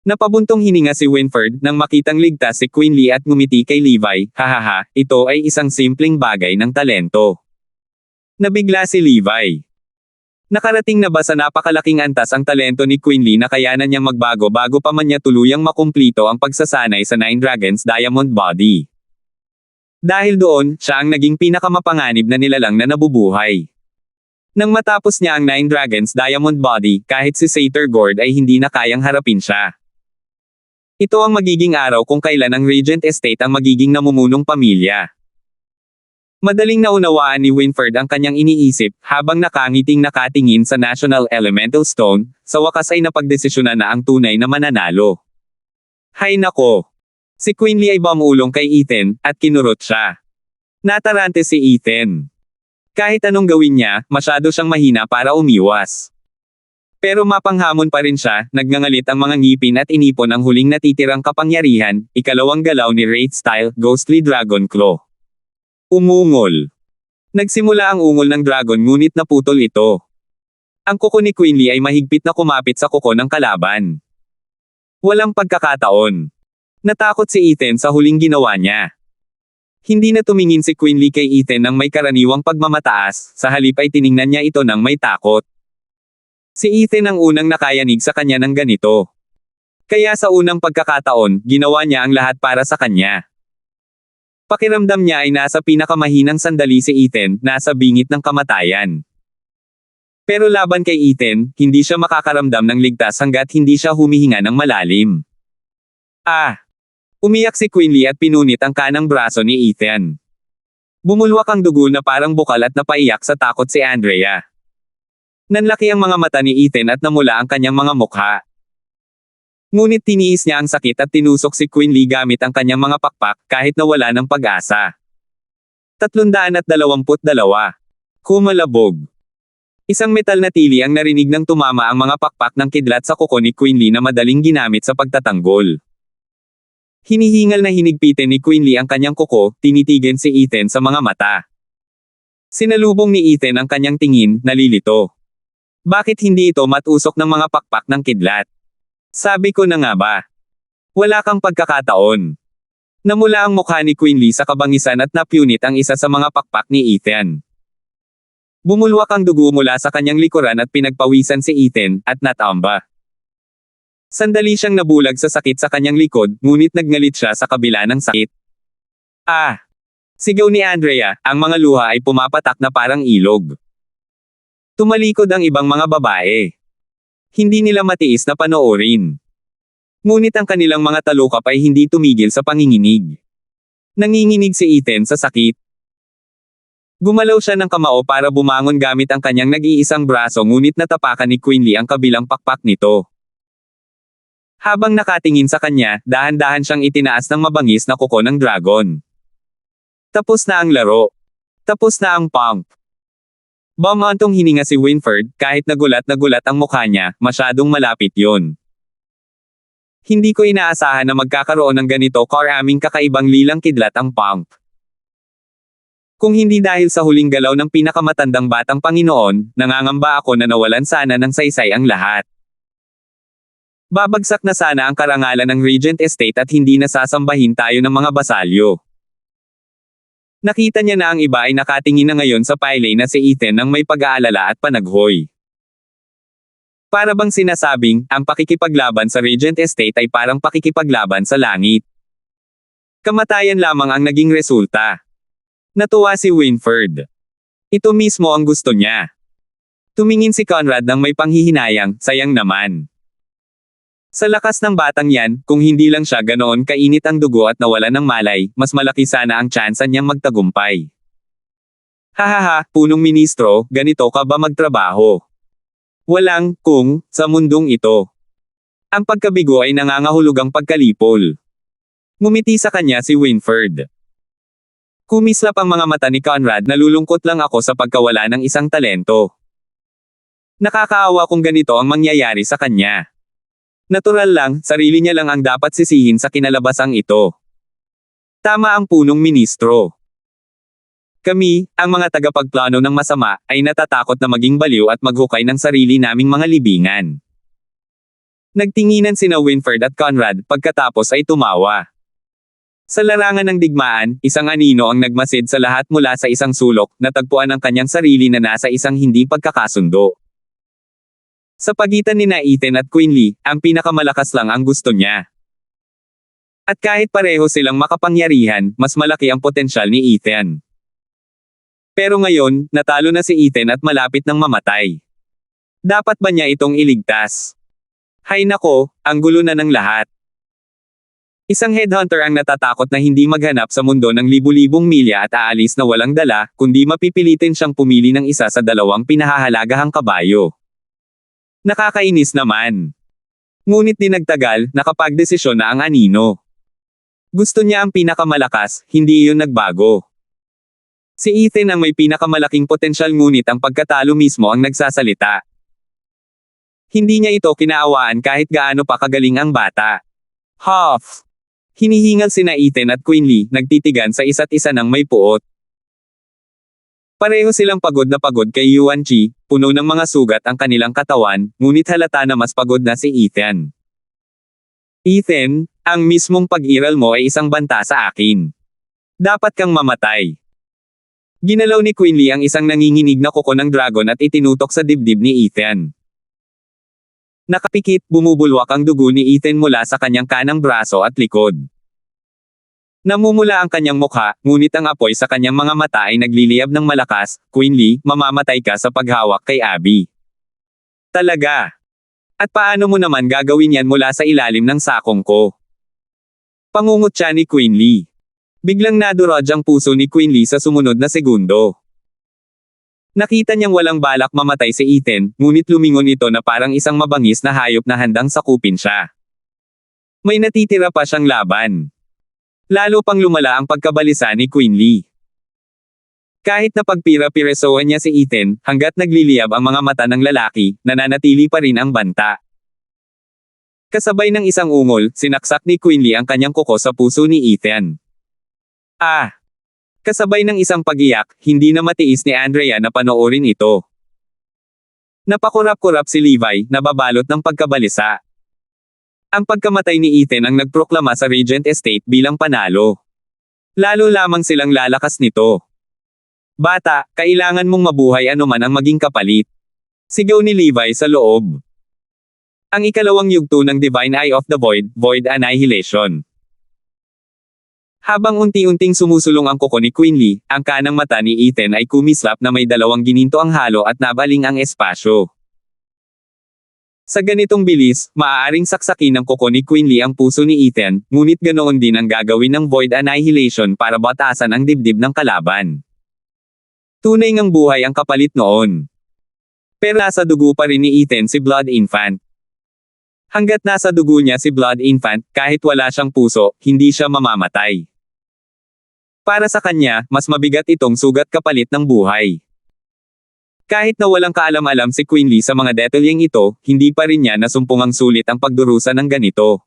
[SPEAKER 1] Napabuntong hininga si Winford nang makitang ligtas si Quinley at ngumiti kay Levi, hahaha, ito ay isang simpleng bagay ng talento. Nabigla si Levi. Nakarating na ba sa napakalaking antas ang talento ni Quinley na kayanan niyang magbago bago pa man niya tuluyang makumplito ang pagsasanay sa 9 Dragons Diamond Body? Dahil doon, siya ang naging pinakamapanganib na nilalang na nabubuhay. Nang matapos niya ang 9 Dragons Diamond Body, kahit si Satyr Gord ay hindi na kayang harapin siya. Ito ang magiging araw kung kailan ang Regent Estate ang magiging namumunong pamilya. Madaling naunawaan ni Winford ang kanyang iniisip, habang nakangiting nakatingin sa National Elemental Stone, sa wakas ay napagdesisyonan na ang tunay na mananalo. Hay nako! Si Quinley ay bumulong kay Ethan, at kinurot siya. Natarante si Ethan. Kahit anong gawin niya, masyado siyang mahina para umiwas. Pero mapanghamon pa rin siya, nagngangalit ang mga ngipin at inipon ang huling natitirang kapangyarihan, ikalawang galaw ni Wraith Style, Ghostly Dragon Claw. Umungol. Nagsimula ang ungol ng dragon ngunit naputol ito. Ang kuko ni Quinley ay mahigpit na kumapit sa kuko ng kalaban. Walang pagkakataon. Natakot si Ethan sa huling ginawa niya. Hindi na tumingin si Quinley kay Ethan ng may karaniwang pagmamataas, sa halip ay tiningnan niya ito ng may takot. Si Ethan ang unang nakayanig sa kanya ng ganito. Kaya sa unang pagkakataon, ginawa niya ang lahat para sa kanya. Pakiramdam niya ay nasa pinakamahinang sandali si Ethan, nasa bingit ng kamatayan. Pero laban kay Ethan, hindi siya makakaramdam ng ligtas hanggat hindi siya humihinga ng malalim. Umiyak si Quinley at pinunit ang kanang braso ni Ethan. Bumulwak ang dugo na parang bukal at napaiyak sa takot si Andrea. Nanlaki ang mga mata ni Ethan at namula ang kanyang mga mukha. Ngunit tiniis niya ang sakit at tinusok si Quinley gamit ang kanyang mga pakpak, kahit na wala ng pag-asa. 322. Kumalabog. Isang metal na tili ang narinig ng tumama ang mga pakpak ng kidlat sa kuko ni Quinley na madaling ginamit sa pagtatanggol. Hinihingal na hinigpitin ni Quinley ang kanyang kuko, tinitigan si Ethan sa mga mata. Sinalubong ni Ethan ang kanyang tingin, nalilito. Bakit hindi ito matusok ng mga pakpak ng kidlat? Sabi ko na nga ba? Wala kang pagkakataon. Namula ang mukha ni Quinley sa kabangisan at napunit ang isa sa mga pakpak ni Ethan. Bumulwak ang dugo mula sa kanyang likuran at pinagpawisan si Ethan, at natamba. Sandali siyang nabulag sa sakit sa kanyang likod, ngunit nagngalit siya sa kabila ng sakit. Sigaw ni Andrea, ang mga luha ay pumapatak na parang ilog. Tumalikod ang ibang mga babae. Hindi nila matiis na panoorin. Ngunit ang kanilang mga talukap ay hindi tumigil sa panginginig. Nanginginig si Ethan sa sakit. Gumalaw siya ng kamao para bumangon gamit ang kanyang nag-iisang braso ngunit natapakan ni Quinley ang kabilang pakpak nito. Habang nakatingin sa kanya, dahan-dahan siyang itinaas ng mabangis na kuko ng dragon. Tapos na ang laro. Tapos na ang pump. Bumantong hininga si Winford, kahit nagulat ang mukha niya, masyadong malapit yon. Hindi ko inaasahan na magkakaroon ng ganito karaming kakaibang lilang kidlat ang pump. Kung hindi dahil sa huling galaw ng pinakamatandang batang Panginoon, nangangamba ako na nawalan sana ng saysay ang lahat. Babagsak na sana ang karangalan ng Regent Estate at hindi na sasambahin tayo ng mga basalyo. Nakita niya na ang iba ay nakatingin na ngayon sa pile na si Ethan nang may pag-aalala at panaghoy. Para bang sinasabing, ang pakikipaglaban sa Regent Estate ay parang pakikipaglaban sa langit. Kamatayan lamang ang naging resulta. Natuwa si Winford. Ito mismo ang gusto niya. Tumingin si Conrad nang may panghihinayang, sayang naman. Sa lakas ng batang yan, kung hindi lang siya ganoon kainit ang dugo at nawalan ng malay, mas malaki sana ang tsansa niyang magtagumpay. Hahaha, punong ministro, ganito ka ba magtrabaho? Walang, kung, sa mundong ito. Ang pagkabigo ay nangangahulugang pagkalipol. Ngumiti sa kanya si Winford. Kumislap ang mga mata ni Conrad, nalulungkot lang ako sa pagkawala ng isang talento. Nakakaawa kung ganito ang mangyayari sa kanya. Natural lang, sarili niya lang ang dapat sisihin sa kinalabasang ito. Tama ang punong ministro. Kami, ang mga tagapagplano ng masama, ay natatakot na maging baliw at maghukay ng sarili naming mga libingan. Nagtinginan sina Winford at Conrad, pagkatapos ay tumawa. Sa larangan ng digmaan, isang anino ang nagmasid sa lahat mula sa isang sulok, natagpuan ang kanyang sarili na nasa isang hindi pagkakasundo. Sa pagitan ni Ethan at Quinley, ang pinakamalakas lang ang gusto niya. At kahit pareho silang makapangyarihan, mas malaki ang potensyal ni Ethan. Pero ngayon, natalo na si Ethan at malapit ng mamatay. Dapat ba niya itong iligtas? Hay nako, ang gulo na ng lahat. Isang headhunter ang natatakot na hindi maghanap sa mundo ng libu-libong milya at aalis na walang dala, kundi mapipilitin siyang pumili ng isa sa dalawang pinahahalagahang kabayo. Nakakainis naman. Ngunit di nagtagal, nakapagdesisyon na ang anino. Gusto niya ang pinakamalakas, hindi iyon nagbago. Si Ethan ang may pinakamalaking potensyal ngunit ang pagkatalo mismo ang nagsasalita. Hindi niya ito kinaawaan kahit gaano pa kagaling ang bata. Huff! Hinihingal sina Ethan at Quinley, nagtitigan sa isa't isa ng may puot. Pareho silang pagod na pagod kay Yuan Chi, puno ng mga sugat ang kanilang katawan, ngunit halata na mas pagod na si Ethan. Ethan, ang mismong pag-iral mo ay isang banta sa akin. Dapat kang mamatay. Ginalaw ni Quinley ang isang nanginginig na kuko ng dragon at itinutok sa dibdib ni Ethan. Nakapikit, bumubulwak ang dugo ni Ethan mula sa kanyang kanang braso at likod. Namumula ang kanyang mukha, ngunit ang apoy sa kanyang mga mata ay nagliliyab ng malakas. Quinley, mamamatay ka sa paghawak kay Abby. Talaga? At paano mo naman gagawin yan mula sa ilalim ng sakong ko? Pangungot siya ni Quinley. Biglang nadurog ang puso ni Quinley sa sumunod na segundo. Nakita niyang walang balak mamatay si Ethan, ngunit lumingon ito na parang isang mabangis na hayop na handang sakupin siya. May natitira pa siyang laban. Lalo pang lumala ang pagkabalisa ni Quinley. Kahit na pagpira-piresoan niya si Ethan, hanggat nagliliyab ang mga mata ng lalaki, nananatili pa rin ang banta. Kasabay ng isang ungol, sinaksak ni Quinley ang kanyang kuko sa puso ni Ethan. Ah! Kasabay ng isang pag-iyak, hindi na matiis ni Andrea na panoorin ito. Napakurap-kurap si Levi, nababalot ng pagkabalisa. Ang pagkamatay ni Ethan ang nagproklama sa Regent Estate bilang panalo. Lalo lamang silang lalakas nito. Bata, kailangan mong mabuhay anuman ang maging kapalit. Sigaw ni Levi sa loob. Ang ikalawang yugto ng Divine Eye of the Void, Void Annihilation. Habang unti-unting sumusulong ang kuko ni Quinley, ang kanang mata ni Ethan ay kumislap na may dalawang gininto ang halo at nabaling ang espasyo. Sa ganitong bilis, maaaring saksakin ng kuko ni Quinley ang puso ni Ethan, ngunit ganoon din ang gagawin ng Void Annihilation para batasan ang dibdib ng kalaban. Tunay ngang buhay ang kapalit noon. Pero nasa dugo pa rin ni Ethan si Blood Infant. Hanggat nasa dugo niya si Blood Infant, kahit wala siyang puso, hindi siya mamamatay. Para sa kanya, mas mabigat itong sugat kapalit ng buhay. Kahit na walang kaalam-alam si Quinley sa mga detalyeng ito, hindi pa rin niya nasumpungang sulit ang pagdurusa ng ganito.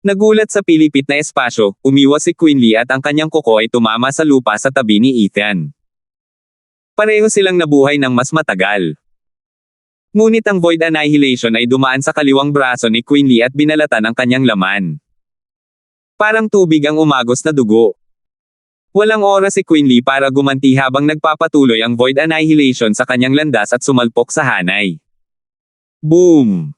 [SPEAKER 1] Nagulat sa pilipit na espasyo, umiwas si Quinley at ang kanyang kuko ay tumama sa lupa sa tabi ni Ethan. Pareho silang nabuhay ng mas matagal. Ngunit ang Void Annihilation ay dumaan sa kaliwang braso ni Quinley at binalatan ang kanyang laman. Parang tubig ang umagos na dugo. Walang oras si Quinley para gumanti habang nagpapatuloy ang Void Annihilation sa kanyang landas at sumalpok sa hanay. Boom!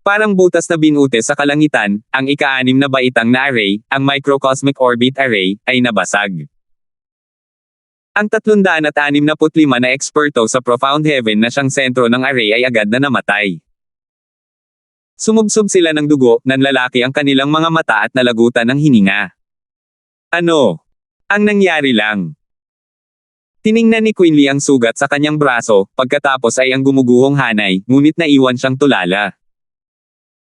[SPEAKER 1] Parang butas na binute sa kalangitan, ang ika-6 na baitang na array, ang Microcosmic Orbit Array, ay nabasag. Ang 365 na eksperto sa Profound Heaven na siyang sentro ng array ay agad na namatay. Sumubsob sila ng dugo, nanlalaki ang kanilang mga mata at nalagutan ng hininga. Ano ang nangyari lang? Tiningnan ni Quinley ang sugat sa kanyang braso, pagkatapos ay ang gumuguhong hanay, ngunit naiwan siyang tulala.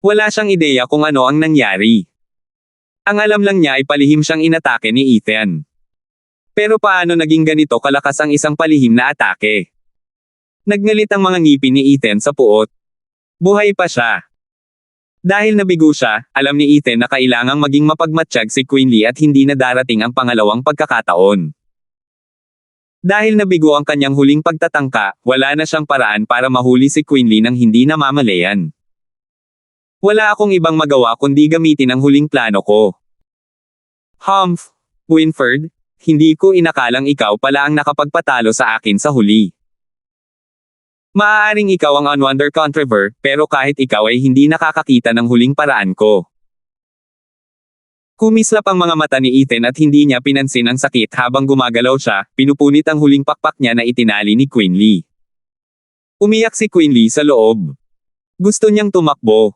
[SPEAKER 1] Wala siyang ideya kung ano ang nangyari. Ang alam lang niya ay palihim siyang inatake ni Ethan. Pero paano naging ganito kalakas ang isang palihim na atake? Nagngalit ang mga ngipin ni Ethan sa puot. Buhay pa siya. Dahil nabigo siya, alam ni Ethan na kailangang maging mapagmatsyag si Quinley at hindi na darating ang pangalawang pagkakataon. Dahil nabigo ang kanyang huling pagtatangka, wala na siyang paraan para mahuli si Quinley nang hindi namamalayan. Wala akong ibang magawa kundi gamitin ang huling plano ko. Humph, Winford, hindi ko inakalang ikaw pala ang nakapagpatalo sa akin sa huli. Maaaring ikaw ang unwonder contriver, pero kahit ikaw ay hindi nakakakita ng huling paraan ko. Kumislap ang mga mata ni Ethan at hindi niya pinansin ang sakit habang gumagalaw siya, pinupunit ang huling pakpak niya na itinali ni Quinley. Umiyak si Quinley sa loob. Gusto niyang tumakbo.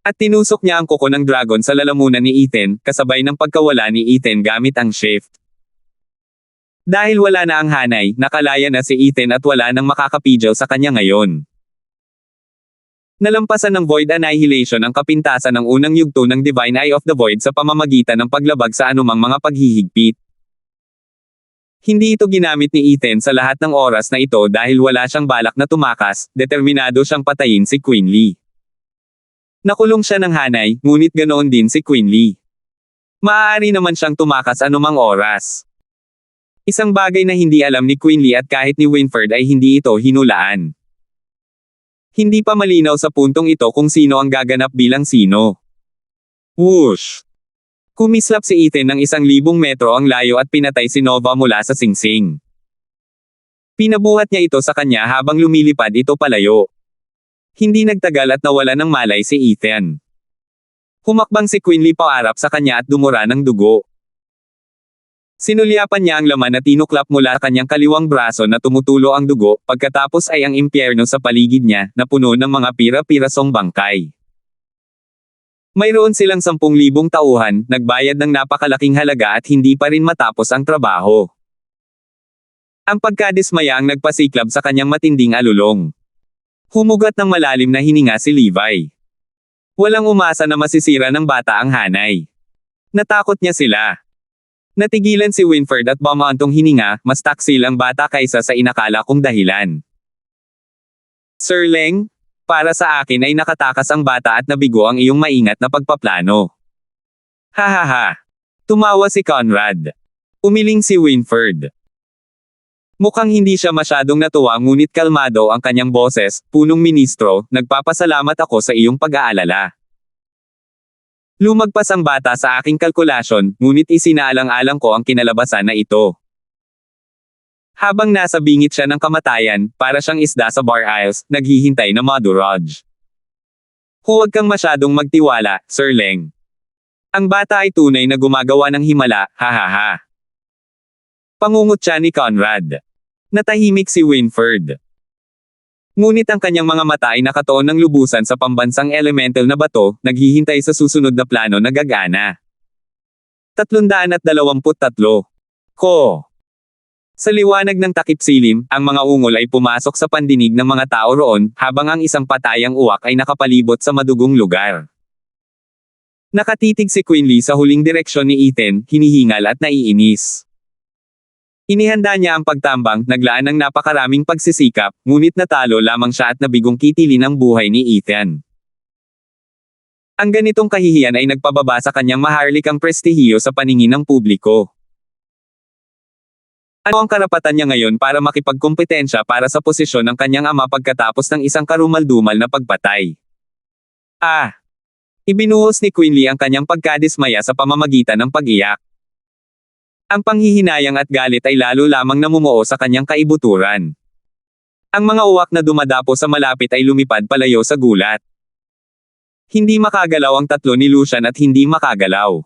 [SPEAKER 1] At tinusok niya ang kuko ng dragon sa lalamunan ni Ethan, kasabay ng pagkawala ni Ethan gamit ang shift. Dahil wala na ang hanay, nakalaya na si Ethan at wala nang makakapidyaw sa kanya ngayon. Nalampasan ng Void Annihilation ang kapintasan ng unang yugto ng Divine Eye of the Void sa pamamagitan ng paglabag sa anumang mga paghihigpit. Hindi ito ginamit ni Ethan sa lahat ng oras na ito dahil wala siyang balak na tumakas, determinado siyang patayin si Quinley. Nakulong siya ng hanay, ngunit ganoon din si Quinley. Maaari naman siyang tumakas anumang oras. Isang bagay na hindi alam ni Quinley at kahit ni Winford ay hindi ito hinulaan. Hindi pa malinaw sa puntong ito kung sino ang gaganap bilang sino. Whoosh! Kumislap si Ethan ng 1,000 metro ang layo at pinatay si Nova mula sa singsing. Pinabuhat niya ito sa kanya habang lumilipad ito palayo. Hindi nagtagal at nawala ng malay si Ethan. Humakbang si Quinley paarap sa kanya at dumura ng dugo. Sinulyapan niya ang laman at tinuklap mula kanyang kaliwang braso na tumutulo ang dugo, pagkatapos ay ang impyerno sa paligid niya, na puno ng mga pira-pirasong bangkay. Mayroon silang 10,000 tauhan, nagbayad ng napakalaking halaga at hindi pa rin matapos ang trabaho. Ang pagkadismaya ang nagpasiklab sa kanyang matinding alulong. Humugat ng malalim na hininga si Levi. Walang umasa na masisira ng bata ang hanay. Natakot niya sila. Natigilan si Winford at bumantong hininga, mas taksil ang bata kaysa sa inakala kong dahilan. Sir Leng, para sa akin ay nakatakas ang bata at nabigo ang iyong maingat na pagpaplano. Hahaha. Tumawa si Conrad. Umiling si Winford. Mukhang hindi siya masyadong natuwa ngunit kalmado ang kanyang boses, punong ministro, nagpapasalamat ako sa iyong pag-aalala. Lumagpas ang bata sa aking kalkulasyon, ngunit isinaalang-alang ko ang kinalabasan na ito. Habang nasa bingit siya ng kamatayan, para siyang isda sa Bar Isles, naghihintay na madurage. Huwag kang masyadong magtiwala, Sir Leng. Ang bata ay tunay na gumagawa ng himala, hahaha. Pangungot siya ni Conrad. Natahimik si Winford. Ngunit ang kanyang mga mata ay nakatuon ng lubusan sa pambansang elemental na bato, naghihintay sa susunod na plano na gagana. 323. Ko. Sa liwanag ng takip silim, ang mga ungol ay pumasok sa pandinig ng mga tao roon, habang ang isang patayang uwak ay nakapalibot sa madugong lugar. Nakatitig si Quinley sa huling direksyon ni Ethan, hinihingal at naiinis. Inihanda niya ang pagtambang, naglaan ng napakaraming pagsisikap, ngunit natalo lamang siya at nabigong kitilin ang buhay ni Ethan. Ang ganitong kahihiyan ay nagpababa sa kanyang maharlikang prestihiyo sa paningin ng publiko. Ano ang karapatan niya ngayon para makipagkompetensya para sa posisyon ng kanyang ama pagkatapos ng isang karumal-dumal na pagpatay? Ibinuhos ni Quinley ang kanyang pagkadismaya sa pamamagitan ng pag-iyak. Ang panghihinayang at galit ay lalo lamang namumuo sa kanyang kaibuturan. Ang mga uwak na dumadapo sa malapit ay lumipad palayo sa gulat. Hindi makagalaw ang tatlo ni Lucian at hindi makagalaw.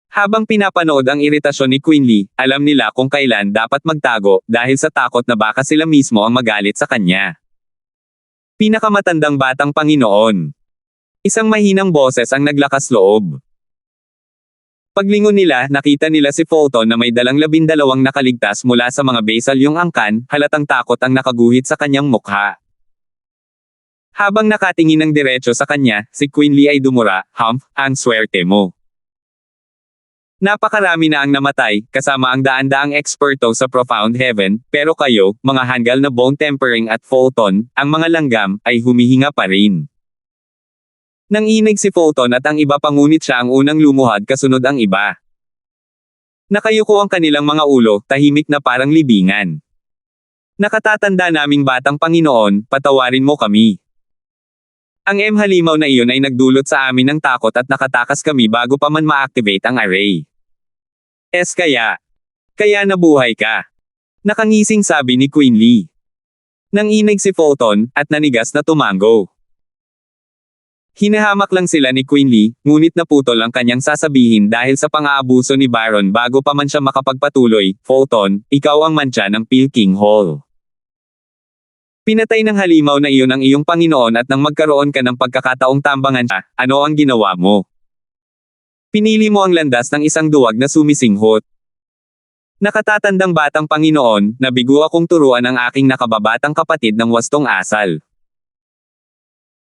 [SPEAKER 1] Habang pinapanood ang iritasyon ni Quinley, alam nila kung kailan dapat magtago, dahil sa takot na baka sila mismo ang magalit sa kanya. Pinakamatandang batang Panginoon. Isang mahinang boses ang naglakas loob. Paglingon nila, nakita nila si Fulton na may dalang 12 nakaligtas mula sa mga basalyong angkan, halatang takot ang nakaguhit sa kanyang mukha. Habang nakatingin ng diretso sa kanya, si Quinley ay dumura, "Humph, ang swerte mo. Napakarami na ang namatay, kasama ang daan-daang eksperto sa Profound Heaven, pero kayo, mga hanggal na Bone Tempering at Fulton, ang mga langgam, ay humihinga pa rin." Nanginig si Fulton at ang iba pa ngunit siya ang unang lumuhad kasunod ang iba. Nakayuko ang kanilang mga ulo, tahimik na parang libingan. "Nakatatanda naming batang Panginoon, patawarin mo kami. Ang halimaw na iyon ay nagdulot sa amin ng takot at nakatakas kami bago pa man ma-activate ang array. Kaya nabuhay ka." Nakangising sabi ni Quinley. Nanginig si Fulton, at nanigas na tumango. Hinahamak lang sila ni Quinley, ngunit naputol ang kanyang sasabihin dahil sa pang-aabuso ni Baron bago pa man siya makapagpatuloy. "Fulton, ikaw ang mantsa ng Pilking Hall. Pinatay ng halimaw na iyon ang iyong Panginoon at nang magkaroon ka ng pagkakataong tambangan siya, ano ang ginawa mo? Pinili mo ang landas ng isang duwag na sumisinghot. Nakatatandang batang Panginoon, nabigo akong turuan ang aking nakababatang kapatid ng wastong asal.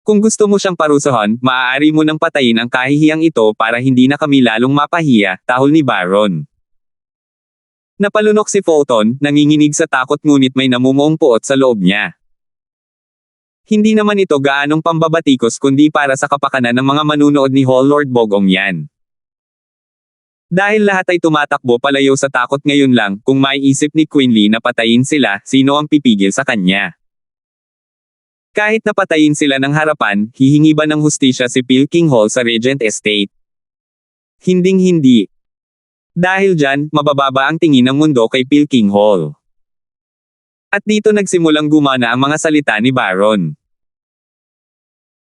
[SPEAKER 1] Kung gusto mo siyang parusahan, maaari mo nang patayin ang kahihiyang ito para hindi na kami lalong mapahiya," tahol ni Baron. Napalunok si Fulton, nanginginig sa takot ngunit may namumuong puot sa loob niya. Hindi naman ito gaanong pambabatikos kundi para sa kapakanan ng mga manunood ni Hall Lord Bogong yan. Dahil lahat ay tumatakbo palayo sa takot ngayon lang, kung maiisip ni Quinley na patayin sila, sino ang pipigil sa kanya? Kahit napatayin sila ng harapan, hihingi ba ng hustisya si Pilking Hall sa Regent Estate? Hinding-hindi. Dahil dyan, mabababa ang tingin ng mundo kay Pilking Hall. At dito nagsimulang gumana ang mga salita ni Baron.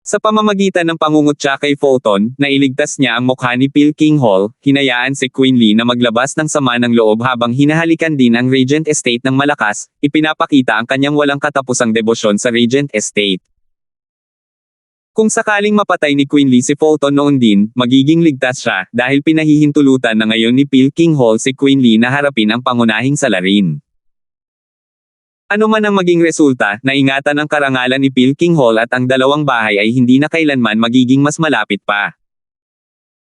[SPEAKER 1] Sa pamamagitan ng pangungutya kay Fulton, nailigtas niya ang mukha ni Pilking Hall, hinayaan si Quinley na maglabas ng sama ng loob habang hinahalikan din ang Regent Estate ng malakas, ipinapakita ang kanyang walang katapusang debosyon sa Regent Estate. Kung sakaling mapatay ni Quinley si Fulton noon din, magiging ligtas siya, dahil pinahihintulutan na ngayon ni Pilking Hall si Quinley na harapin ang pangunahing salarin. Ano man ang maging resulta, naingatan ang karangalan ni Pilking Hall at ang dalawang bahay ay hindi na kailanman magiging mas malapit pa.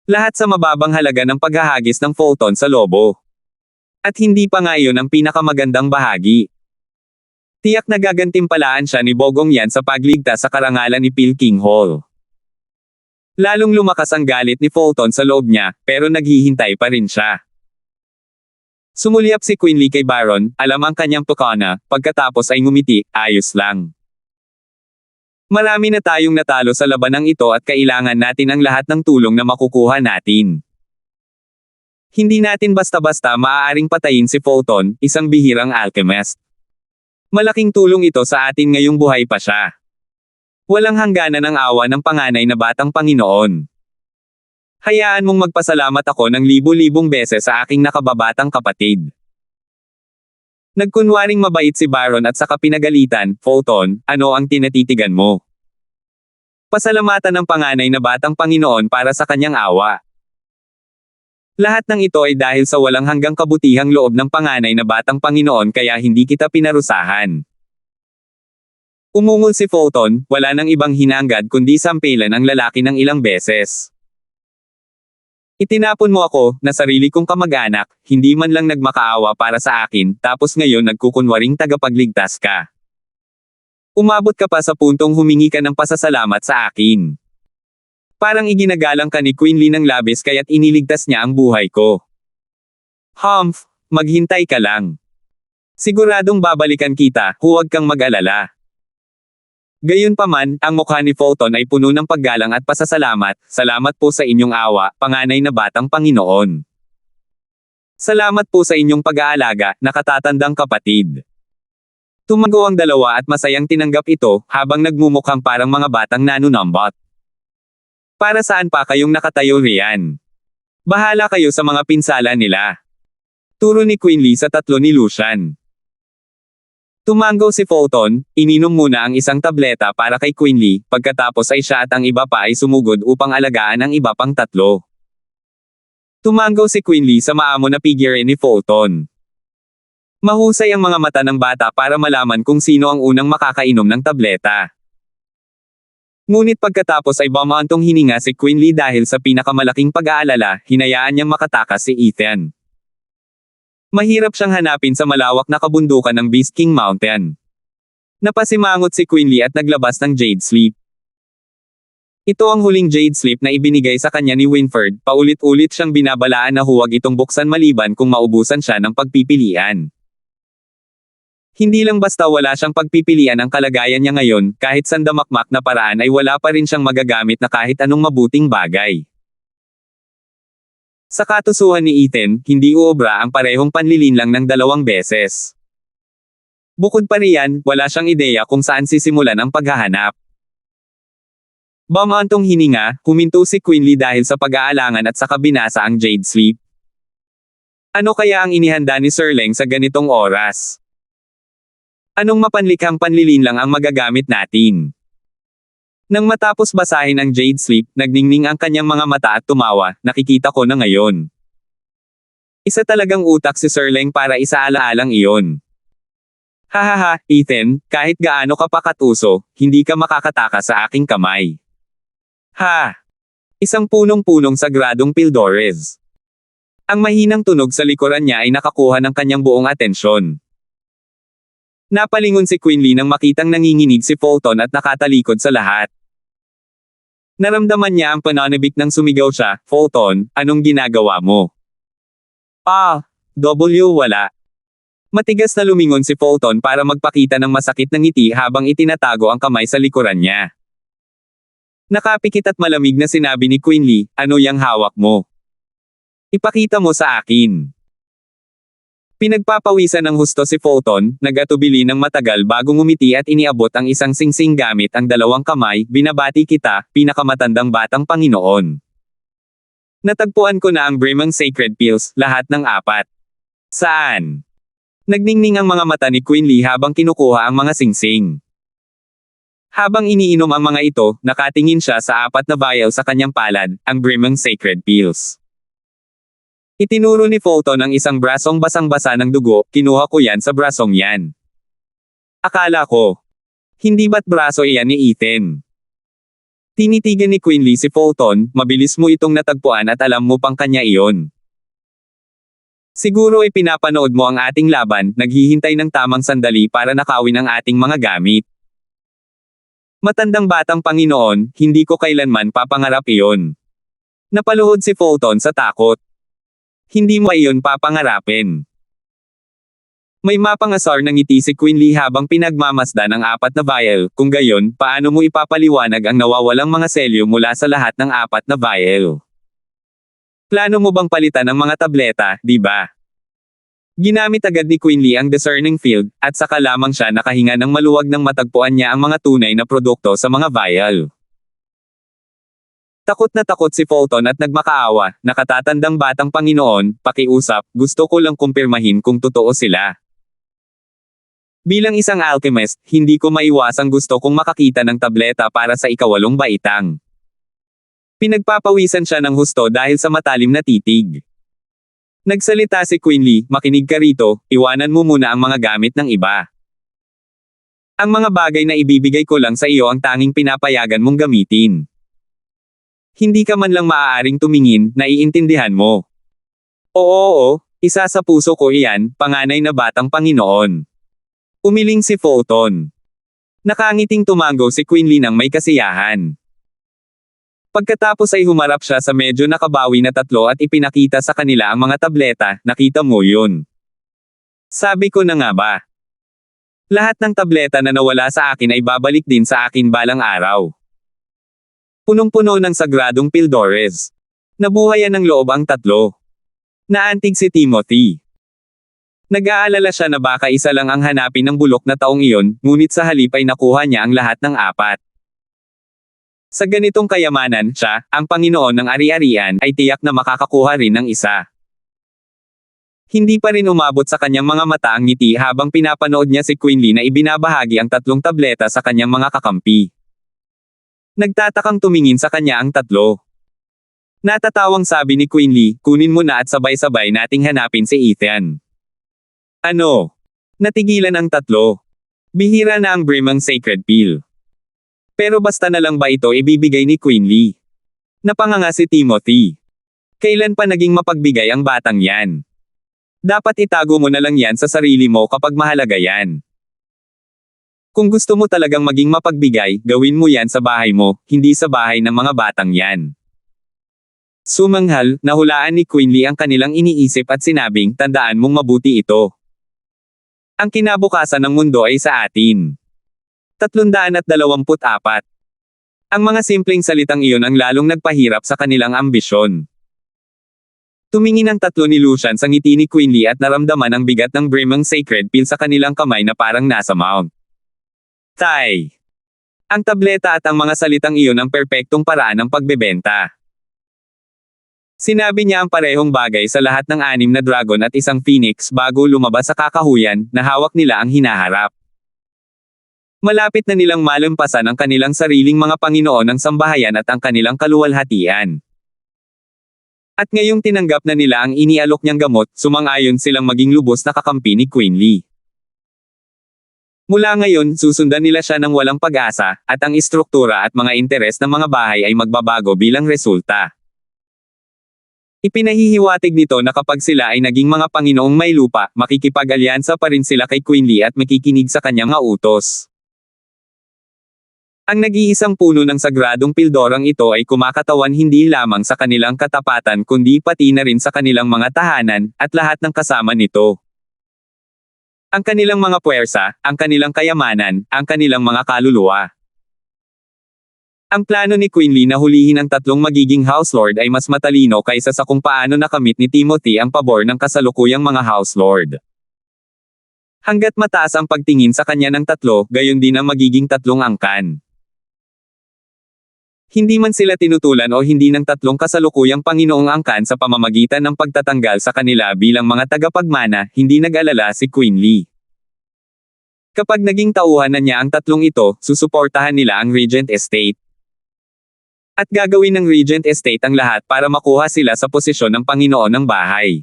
[SPEAKER 1] Lahat sa mababang halaga ng paghahagis ng Fulton sa lobo. At hindi pa nga iyon ang pinakamagandang bahagi. Tiyak na gagantimpalaan siya ni Bogong yan sa pagligtas sa karangalan ni Pilking Hall. Lalong lumakas ang galit ni Fulton sa loob niya, pero naghihintay pa rin siya. Sumulyap si Quinley kay Baron, alam ang kanyang tukana, pagkatapos ay ngumiti, "Ayos lang. Marami na tayong natalo sa labanang ito at kailangan natin ang lahat ng tulong na makukuha natin. Hindi natin basta-basta maaaring patayin si Fulton, isang bihirang alchemist. Malaking tulong ito sa atin ngayong buhay pa siya. Walang hangganan ang awa ng panganay na batang Panginoon. Hayaan mong magpasalamat ako ng libo-libong beses sa aking nakababatang kapatid." Nagkunwaring mabait si Baron at saka pinagalitan, "Fulton, ano ang tinatitigan mo? Pasalamatan ng panganay na batang Panginoon para sa kanyang awa. Lahat ng ito ay dahil sa walang hanggang kabutihang loob ng panganay na batang Panginoon kaya hindi kita pinarusahan." Umungol si Fulton, wala nang ibang hinanggad kundi sampilan ang lalaki ng ilang beses. Itinapon mo ako, na sarili kong kamag-anak, hindi man lang nagmakaawa para sa akin, tapos ngayon nagkukunwaring tagapagligtas ka. Umabot ka pa sa puntong humingi ka ng pasasalamat sa akin. Parang iginagalang ka ni Queen Lee ng labis kaya't iniligtas niya ang buhay ko. Humph, maghintay ka lang. Siguradong babalikan kita, huwag kang mag-alala. Gayunpaman, ang mukha ni Fulton ay puno ng paggalang at pasasalamat. Salamat po sa inyong awa, panganay na batang Panginoon. Salamat po sa inyong pag-aalaga, nakatatandang kapatid. Tumago ang dalawa at masayang tinanggap ito, habang nagmumukhang parang mga batang nanunumbot. Para saan pa kayong nakatayo riyan? Bahala kayo sa mga pinsala nila. Turo ni Queen Lee sa tatlo ni Lucian. Tumango si Fulton, ininom muna ang isang tableta para kay Queen Lee, pagkatapos ay siya at ang iba pa ay sumugod upang alagaan ang iba pang tatlo. Tumango si Queen Lee sa maamo na figure ni Fulton. Mahusay ang mga mata ng bata para malaman kung sino ang unang makakainom ng tableta. Ngunit pagkatapos ay bumantong hininga si Queen Lee dahil sa pinakamalaking pag-aalala, hinayaan niyang makatakas si Ethan. Mahirap siyang hanapin sa malawak na kabundukan ng Beast King Mountain. Napasimangot si Queen Lee at naglabas ng Jade Sleep. Ito ang huling Jade Sleep na ibinigay sa kanya ni Winford, paulit-ulit siyang binabalaan na huwag itong buksan maliban kung maubusan siya ng pagpipilian. Hindi lang basta wala siyang pagpipilian ang kalagayan niya ngayon, kahit sandamakmak na paraan ay wala pa rin siyang magagamit na kahit anong mabuting bagay. Sa katusuhan ni Ethan, hindi uobra ang parehong panlilinlang ng 2 beses. Bukod pa riyan, wala siyang ideya kung saan sisimulan ang paghahanap. Bumantong hininga, huminto si Queen Lee dahil sa pag-aalangan at saka binasa ang Jade Sleep. Ano kaya ang inihanda ni Sir Leng sa ganitong oras? Anong mapanlikhang panlilinlang ang magagamit natin? Nang matapos basahin ang Jade Sleep, nagningning ang kanyang mga mata at tumawa, nakikita ko na ngayon. Isa talagang utak si Sir Leng para isaala-alang iyon. Hahaha, Ethan, kahit gaano ka pa katuso, hindi ka makakataka sa aking kamay. Ha! Isang punong-punong sagradong Pildores. Ang mahinang tunog sa likuran niya ay nakakuha ng kanyang buong atensyon. Napalingon si Queen Lee nang makitang nanginginig si Fulton at nakatalikod sa lahat. Naramdaman niya ang pananabik nang sumigaw siya, Fulton, anong ginagawa mo? Wala. Matigas na lumingon si Fulton para magpakita ng masakit na ngiti habang itinatago ang kamay sa likuran niya. Nakapikit at malamig na sinabi ni Queen Lee, ano yang hawak mo? Ipakita mo sa akin. Pinagpapawisan ng husto si Fulton, nag-atubili ng matagal bago ngumiti at iniabot ang isang singsing gamit ang 2 kamay, binabati kita, pinakamatandang batang Panginoon. Natagpuan ko na ang Brimang Sacred Pills, lahat ng 4. Saan? Nagningning ang mga mata ni Queen Lee habang kinukuha ang mga singsing. Habang iniinom ang mga ito, nakatingin siya sa 4 na vial sa kanyang palad, ang Brimang Sacred Pills. Itinuro ni Fulton ang isang brasong basang-basa ng dugo, kinuha ko yan sa brasong yan. Akala ko. Hindi ba't braso iyan ni Ethan? Tinitigan ni Queen Lee si Fulton, mabilis mo itong natagpuan at alam mo pang kanya iyon. Siguro ay pinapanood mo ang ating laban, naghihintay ng tamang sandali para nakawin ang ating mga gamit. Matandang batang Panginoon, hindi ko kailanman papangarap iyon. Napaluhod si Fulton sa takot. Hindi mo iyon papangarapin. May mapangasar na ngiti si Queen Lee habang pinagmamasdan ang 4 na vial, kung gayon, paano mo ipapaliwanag ang nawawalang mga selyo mula sa lahat ng 4 na vial? Plano mo bang palitan ang mga tableta, di ba? Ginamit agad ni Queen Lee ang discerning field, at saka lamang siya nakahinga ng maluwag nang matagpuan niya ang mga tunay na produkto sa mga vial. Takot na takot si Fulton at nagmakaawa, nakatatandang batang Panginoon, pakiusap, gusto ko lang kumpirmahin kung totoo sila. Bilang isang alchemist, hindi ko maiwasang gusto kong makakita ng tableta para sa 8 baitang. Pinagpapawisan siya ng husto dahil sa matalim na titig. Nagsalita si Queen Lee, makinig ka rito, iwanan mo muna ang mga gamit ng iba. Ang mga bagay na ibibigay ko lang sa iyo ang tanging pinapayagan mong gamitin. Hindi ka man lang maaaring tumingin, naiintindihan mo. Oo, isa sa puso ko iyan, panganay na batang Panginoon. Umiling si Fulton. Nakangiting tumango si Quinley ng may kasiyahan. Pagkatapos ay humarap siya sa medyo nakabawi na tatlo at ipinakita sa kanila ang mga tableta, nakita mo yun. Sabi ko na nga ba? Lahat ng tableta na nawala sa akin ay babalik din sa akin balang araw. Punong-puno ng sagradong Pildores. Nabuhayan ng loob ang tatlo. Naantig si Timothy. Nag-aalala siya na baka isa lang ang hanapin ng bulok na taong iyon, ngunit sa halip ay nakuha niya ang lahat ng apat. Sa ganitong kayamanan, siya, ang Panginoon ng ari-arian, ay tiyak na makakakuha rin ng isa. Hindi pa rin umabot sa kanyang mga mata ang ngiti habang pinapanood niya si Quinley na ibinabahagi ang tatlong tableta sa kanyang mga kakampi. Nagtatakang tumingin sa kanya ang tatlo. Natatawang sabi ni Quinley, kunin mo na at sabay-sabay nating hanapin si Ethan. Ano? Natigilan ang tatlo. Bihira na ang Brimang Sacred Pill. Pero basta na lang ba ito ibibigay ni Quinley? Napanganga si Timothy. Kailan pa naging mapagbigay ang batang yan? Dapat itago mo na lang yan sa sarili mo kapag mahalaga yan. Kung gusto mo talagang maging mapagbigay, gawin mo yan sa bahay mo, hindi sa bahay ng mga batang yan. Sumanghal, nahulaan ni Quinley ang kanilang iniisip at sinabing, tandaan mong mabuti ito. Ang kinabukasan ng mundo ay sa atin. 324. Ang mga simpleng salitang iyon ang lalong nagpahirap sa kanilang ambisyon. Tumingin ang tatlo ni Lucian sa ngiti ni Quinley at naramdaman ang bigat ng Brimang Sacred Pill sa kanilang kamay na parang nasa mount. Tay. Ang tableta at ang mga salitang iyon ang perpektong paraan ng pagbebenta. Sinabi niya ang parehong bagay sa lahat ng 6 na dragon at isang phoenix bago lumabas sa kakahuyan, na hawak nila ang hinaharap. Malapit na nilang malampasan ang kanilang sariling mga Panginoon ng sambahayan at ang kanilang kaluwalhatian. At ngayong tinanggap na nila ang inialok niyang gamot, sumang-ayon silang maging lubos na kakampi ni Quinley. Mula ngayon, susundan nila siya ng walang pag-asa, at ang istruktura at mga interes ng mga bahay ay magbabago bilang resulta. Ipinahihiwatig nito na kapag sila ay naging mga Panginoong may lupa, makikipag-alyansa pa rin sila kay Quinley at makikinig sa kanyang mga utos. Ang nag-iisang puno ng sagradong pildorang ito ay kumakatawan hindi lamang sa kanilang katapatan kundi pati na rin sa kanilang mga tahanan, at lahat ng kasama nito. Ang kanilang mga puwersa, ang kanilang kayamanan, ang kanilang mga kaluluwa. Ang plano ni Quinley na hulihin ang tatlong magiging House Lord ay mas matalino kaysa sa kung paano nakamit ni Timothy ang pabor ng kasalukuyang mga House Lord. Hanggat mataas ang pagtingin sa kanya ng tatlo, gayon din ang magiging tatlong angkan. Hindi man sila tinutulan o hindi ng tatlong kasalukuyang Panginoong angkan sa pamamagitan ng pagtatanggal sa kanila bilang mga tagapagmana, hindi nag-alala si Quinley. Kapag naging tauhan na niya ang tatlong ito, susuportahan nila ang Regent Estate. At gagawin ng Regent Estate ang lahat para makuha sila sa posisyon ng Panginoon ng bahay.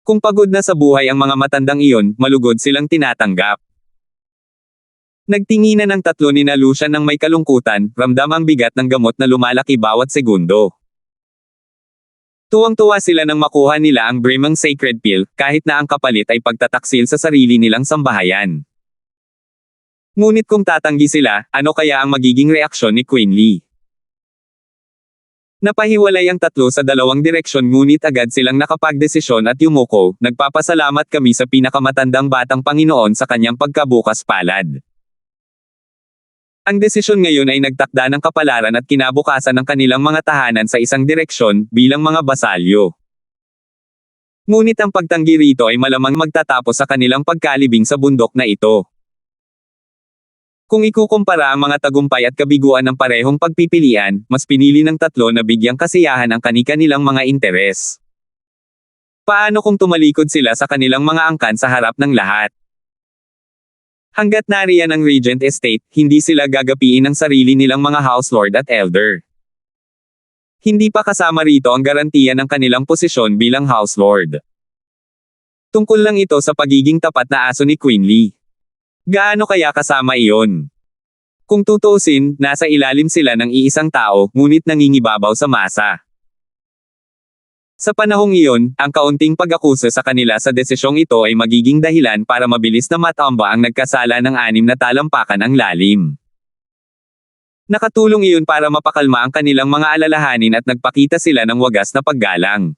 [SPEAKER 1] Kung pagod na sa buhay ang mga matandang iyon, malugod silang tinatanggap. Nagtinginan ang tatlo ni Lucian ng may kalungkutan, ramdam ang bigat ng gamot na lumalaki bawat segundo. Tuwang-tuwa sila nang makuha nila ang Brimang Sacred Pill, kahit na ang kapalit ay pagtataksil sa sarili nilang sambahayan. Ngunit kung tatanggi sila, ano kaya ang magiging reaksyon ni Quinley? Napahiwalay ang tatlo sa dalawang direksyon ngunit agad silang nakapagdesisyon at yumuko, nagpapasalamat kami sa pinakamatandang batang Panginoon sa kanyang pagkabukas palad. Ang desisyon ngayon ay nagtakda ng kapalaran at kinabukasan ng kanilang mga tahanan sa isang direksyon, bilang mga basalyo. Ngunit ang pagtanggi rito ay malamang magtatapos sa kanilang pagkalibing sa bundok na ito. Kung ikukumpara ang mga tagumpay at kabiguan ng parehong pagpipilian, mas pinili ng tatlo na bigyang kasiyahan ang kani-kanilang mga interes. Paano kung tumalikod sila sa kanilang mga angkan sa harap ng lahat? Hanggat nariyan ang Regent Estate, hindi sila gagapiin ang sarili nilang mga House Lord at Elder. Hindi pa kasama rito ang garantiya ng kanilang posisyon bilang House Lord. Tungkol lang ito sa pagiging tapat na aso ni Quinley. Gaano kaya kasama iyon? Kung tutuusin, nasa ilalim sila ng iisang tao, ngunit nangingibabaw sa masa. Sa panahong iyon, ang kaunting pag-akusa sa kanila sa desisyong ito ay magiging dahilan para mabilis na matamba ang nagkasala ng 6 na talampakan ang lalim. Nakatulong iyon para mapakalma ang kanilang mga alalahanin at nagpakita sila ng wagas na paggalang.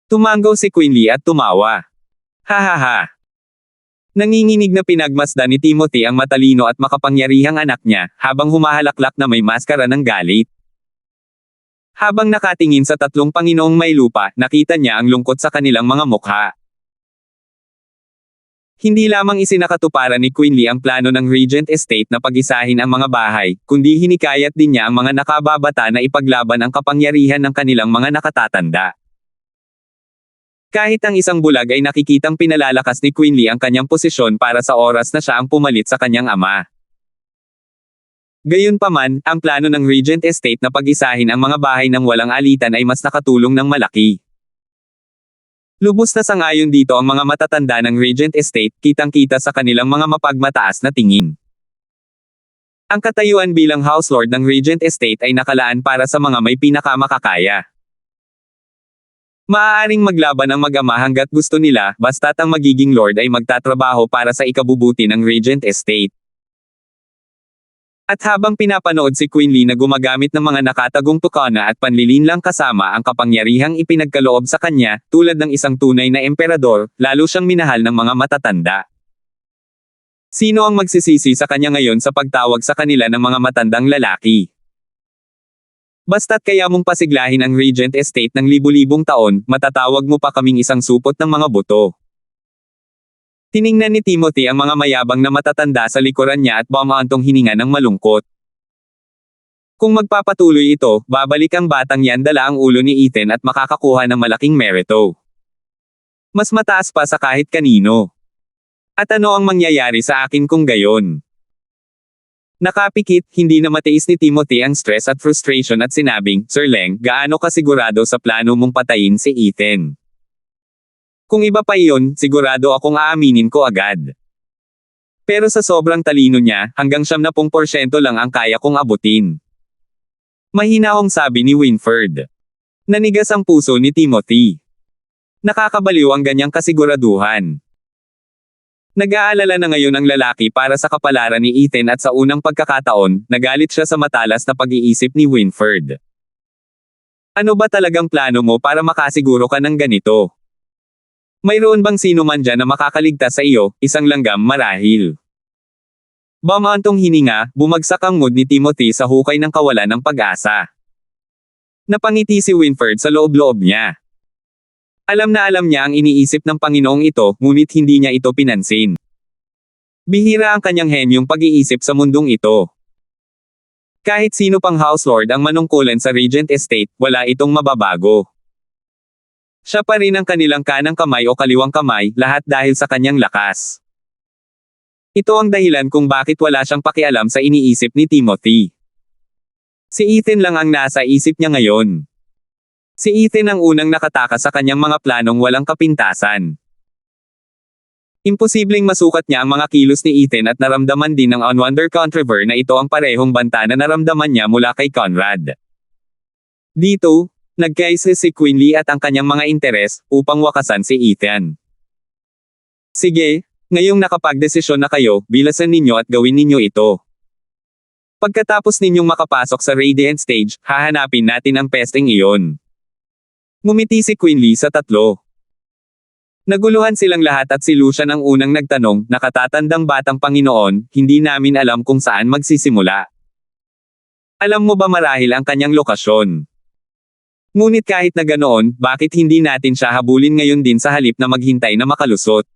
[SPEAKER 1] Tumango si Quinley at tumawa. Hahaha. Nanginginig na pinagmasdan ni Timothy ang matalino at makapangyarihang anak niya, habang humahalaklak na may maskara ng galit. Habang nakatingin sa 3 Panginoong may lupa, nakita niya ang lungkot sa kanilang mga mukha. Hindi lamang isinakatuparan ni Quinley ang plano ng Regent Estate na pag-isahin ang mga bahay, kundi hinikayat din niya ang mga nakababata na ipaglaban ang kapangyarihan ng kanilang mga nakatatanda. Kahit ang isang bulag ay nakikitang pinalalakas ni Quinley ang kanyang posisyon para sa oras na siya ang pumalit sa kanyang ama. Gayunpaman, ang plano ng Regent Estate na pag-isahin ang mga bahay ng walang alitan ay mas nakatulong ng malaki. Lubos na sangayon dito ang mga matatanda ng Regent Estate, kitang-kita sa kanilang mga mapagmataas na tingin. Ang katayuan bilang House Lord ng Regent Estate ay nakalaan para sa mga may pinakamakakaya. Maaaring maglaban ang mag-ama hanggat gusto nila, basta't ang magiging Lord ay magtatrabaho para sa ikabubuti ng Regent Estate. At habang pinapanood si Quinley na gumagamit ng mga nakatagong tukana at panlilinlang kasama ang kapangyarihang ipinagkaloob sa kanya, tulad ng isang tunay na emperador, lalo siyang minahal ng mga matatanda. Sino ang magsisisi sa kanya ngayon sa pagtawag sa kanila ng mga matandang lalaki? Basta't kaya mong pasiglahin ang Regent Estate ng libu-libong taon, matatawag mo pa kaming isang supot ng mga buto. Tiningnan ni Timothy ang mga mayabang na matatanda sa likuran niya at bumaantong hininga ng malungkot. Kung magpapatuloy ito, babalik ang batang yan dala ang ulo ni Ethan at makakakuha ng malaking merito. Mas mataas pa sa kahit kanino. At ano ang mangyayari sa akin kung gayon? Nakapikit, hindi na matiis ni Timothy ang stress at frustration at sinabing, Sir Leng, gaano ka sigurado sa plano mong patayin si Ethan? Kung iba pa iyon, sigurado akong aaminin ko agad. Pero sa sobrang talino niya, hanggang 70% lang ang kaya kong abutin. Mahinahong sabi ni Winford. Nanigas ang puso ni Timothy. Nakakabaliw ang ganyang kasiguraduhan. Nag-aalala na ngayon ang lalaki para sa kapalaran ni Ethan at sa unang pagkakataon, nagalit siya sa matalas na pag-iisip ni Winford. Ano ba talagang plano mo para makasiguro ka ng ganito? Mayroon bang sino man dyan na makakaligtas sa iyo, isang langgam marahil? Bamaantong hininga, bumagsak ang mood ni Timothy sa hukay ng kawalan ng pag-asa. Napangiti si Winford sa loob-loob niya. Alam na alam niya ang iniisip ng Panginoong ito, ngunit hindi niya ito pinansin. Bihira ang kanyang henyong pag-iisip sa mundong ito. Kahit sino pang House Lord ang manungkulan sa Regent Estate, wala itong mababago. Siya pa rin ang kanilang kanang kamay o kaliwang kamay, lahat dahil sa kanyang lakas. Ito ang dahilan kung bakit wala siyang pakialam sa iniisip ni Timothy. Si Ethan lang ang nasa isip niya ngayon. Si Ethan ang unang nakatakas sa kanyang mga planong walang kapintasan. Imposibleng masukat niya ang mga kilos ni Ethan at naramdaman din ng Unwonder Controver na ito ang parehong banta na naramdaman niya mula kay Conrad. Dito, nagkaisa si Quinley at ang kanyang mga interes upang wakasan si Ethan. Sige, ngayong nakapagdesisyon na kayo, bilasan ninyo at gawin ninyo ito. Pagkatapos ninyong makapasok sa Radiant Stage, hahanapin natin ang pesting iyon. Ngumiti si Quinley sa 3. Naguluhan silang lahat at si Lucian ang unang nagtanong, nakatatandang batang Panginoon, hindi namin alam kung saan magsisimula. Alam mo ba marahil ang kanyang lokasyon? Ngunit kahit na ganoon, bakit hindi natin siya habulin ngayon din sa halip na maghintay na makalusot?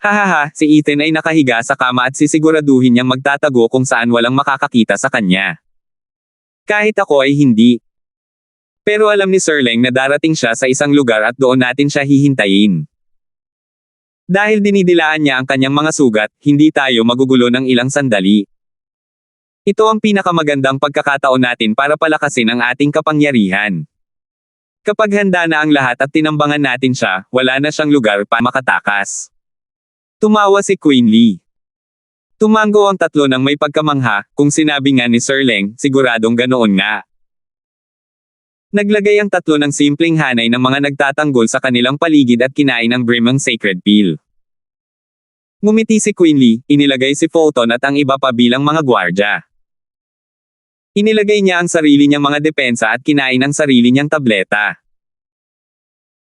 [SPEAKER 1] Hahaha, si Ethan ay nakahiga sa kama at sisiguraduhin niyang magtatago kung saan walang makakakita sa kanya. Kahit ako ay hindi. Pero alam ni Sir Leng na darating siya sa isang lugar at doon natin siya hihintayin. Dahil dinidilaan niya ang kanyang mga sugat, hindi tayo magugulo ng ilang sandali. Ito ang pinakamagandang pagkakataon natin para palakasin ang ating kapangyarihan. Kapag handa na ang lahat at tinambangan natin siya, wala na siyang lugar pa makatakas. Tumawa si Quinley. Tumango ang tatlo ng may pagkamangha, kung sinabi nga ni Sir Leng, siguradong ganoon nga. Naglagay ang tatlo ng simpleng hanay ng mga nagtatanggol sa kanilang paligid at kinain ang Brimang Sacred Peel. Ngumiti si Quinley, inilagay si Fulton at ang iba pa bilang mga gwardya. Inilagay niya ang sarili niyang mga depensa at kinain ang sarili niyang tableta.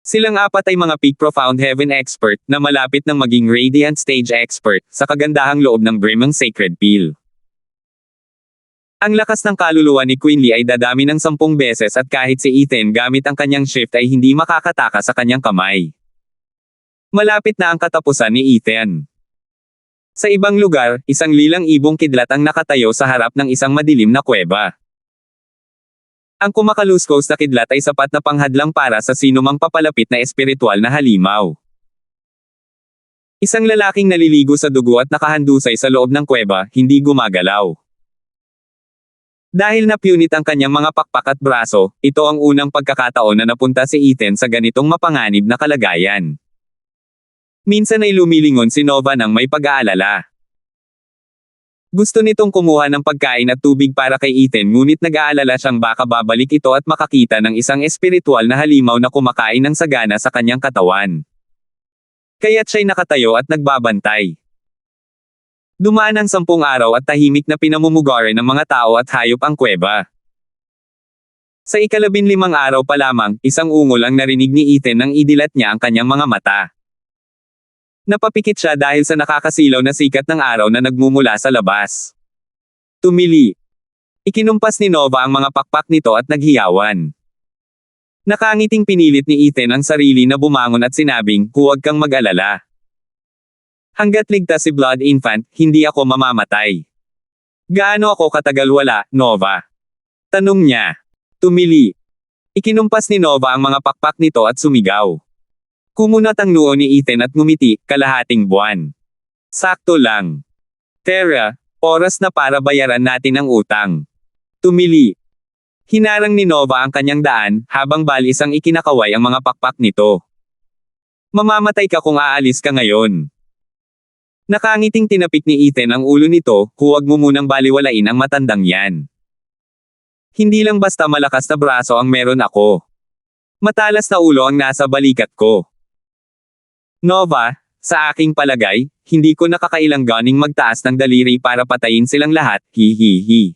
[SPEAKER 1] Silang apat ay mga peak profound heaven expert na malapit ng maging radiant stage expert sa kagandahang loob ng Brimang Sacred Peel. Ang lakas ng kaluluwa ni Quinley ay dadami ng 10 beses at kahit si Ethan gamit ang kanyang shift ay hindi makakataka sa kanyang kamay. Malapit na ang katapusan ni Ethan. Sa ibang lugar, isang lilang ibong kidlat ang nakatayo sa harap ng isang madilim na kuweba. Ang kumakaluskos na kidlat ay sapat na panghadlang para sa sinumang papalapit na espiritual na halimaw. Isang lalaking naliligo sa dugo at nakahandusay sa loob ng kuweba, hindi gumagalaw. Dahil napunit ang kanyang mga pakpak at braso, ito ang unang pagkakataon na napunta si Ethan sa ganitong mapanganib na kalagayan. Minsan ay lumilingon si Nova nang may pag-aalala. Gusto nitong kumuha ng pagkain at tubig para kay Ethan ngunit nag-aalala siyang baka babalik ito at makakita ng isang espiritual na halimaw na kumakain ng sagana sa kanyang katawan. Kaya't siya'y nakatayo at nagbabantay. Dumaan ang 10 araw at tahimik na pinamumugaran ng mga tao at hayop ang kuweba. Sa ika-15 araw pa lamang, isang ungol ang narinig ni Ethan nang idilat niya ang kanyang mga mata. Napapikit siya dahil sa nakakasilaw na sikat ng araw na nagmumula sa labas. Tumili. Ikinumpas ni Nova ang mga pakpak nito at naghiyawan. Nakangiting pinilit ni Ethan ang sarili na bumangon at sinabing, huwag kang mag-alala. Hanggat ligtas si Blood Infant, hindi ako mamamatay. Gaano ako katagal wala, Nova? Tanong niya. Tumili. Ikinumpas ni Nova ang mga pakpak nito at sumigaw. Kumunat ang noo ni Ethan at ngumiti, kalahating buwan. Sakto lang. Tara, oras na para bayaran natin ang utang. Tumili. Hinarang ni Nova ang kanyang daan, habang balis ang ikinakaway ang mga pakpak nito. Mamamatay ka kung aalis ka ngayon. Nakangiting tinapik ni Ethan ang ulo nito, huwag mo munang baliwalain ang matandang yan. Hindi lang basta malakas na braso ang meron ako. Matalas na ulo ang nasa balikat ko. Nova, sa aking palagay, hindi ko nakakailang ganing magtaas ng daliri para patayin silang lahat, hihihi.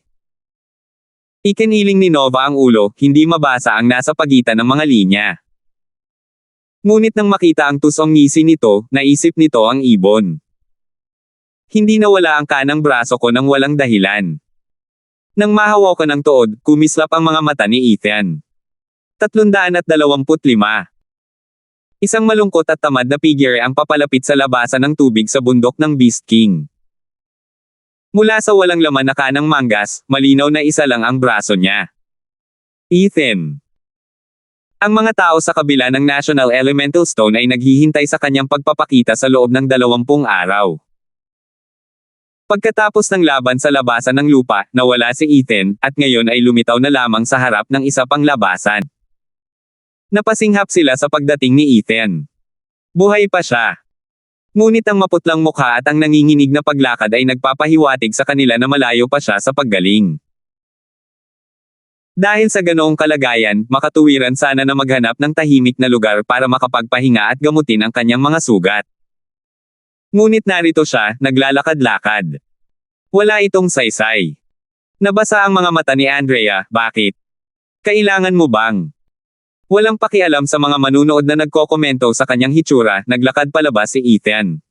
[SPEAKER 1] Ikiniling ni Nova ang ulo, hindi mabasa ang nasa pagitan ng mga linya. Ngunit nang makita ang tusong ngisi nito, naisip nito ang ibon. Hindi nawala ang kanang braso ko nang walang dahilan. Nang mahawakan ng tuod, kumislap ang mga mata ni Ethan. 325. Isang malungkot at tamad na figure ang papalapit sa labasan ng tubig sa bundok ng Beast King. Mula sa walang laman na kanang manggas, malinaw na isa lang ang braso niya. Ethan. Ang mga tao sa kabila ng National Elemental Stone ay naghihintay sa kanyang pagpapakita sa loob ng 20 araw. Pagkatapos ng laban sa labasan ng lupa, nawala si Ethan, at ngayon ay lumitaw na lamang sa harap ng isa pang labasan. Napasinghap sila sa pagdating ni Ethan. Buhay pa siya. Ngunit ang maputlang mukha at ang nanginginig na paglakad ay nagpapahiwatig sa kanila na malayo pa siya sa paggaling. Dahil sa ganoong kalagayan, makatuwiran sana na maghanap ng tahimik na lugar para makapagpahinga at gamutin ang kanyang mga sugat. Ngunit narito siya, naglalakad-lakad. Wala itong saysay. Nabasa ang mga mata ni Andrea, bakit? Kailangan mo bang? Walang pakialam sa mga manunood na nagkokomento sa kanyang hitsura, naglakad palabas si Ethan.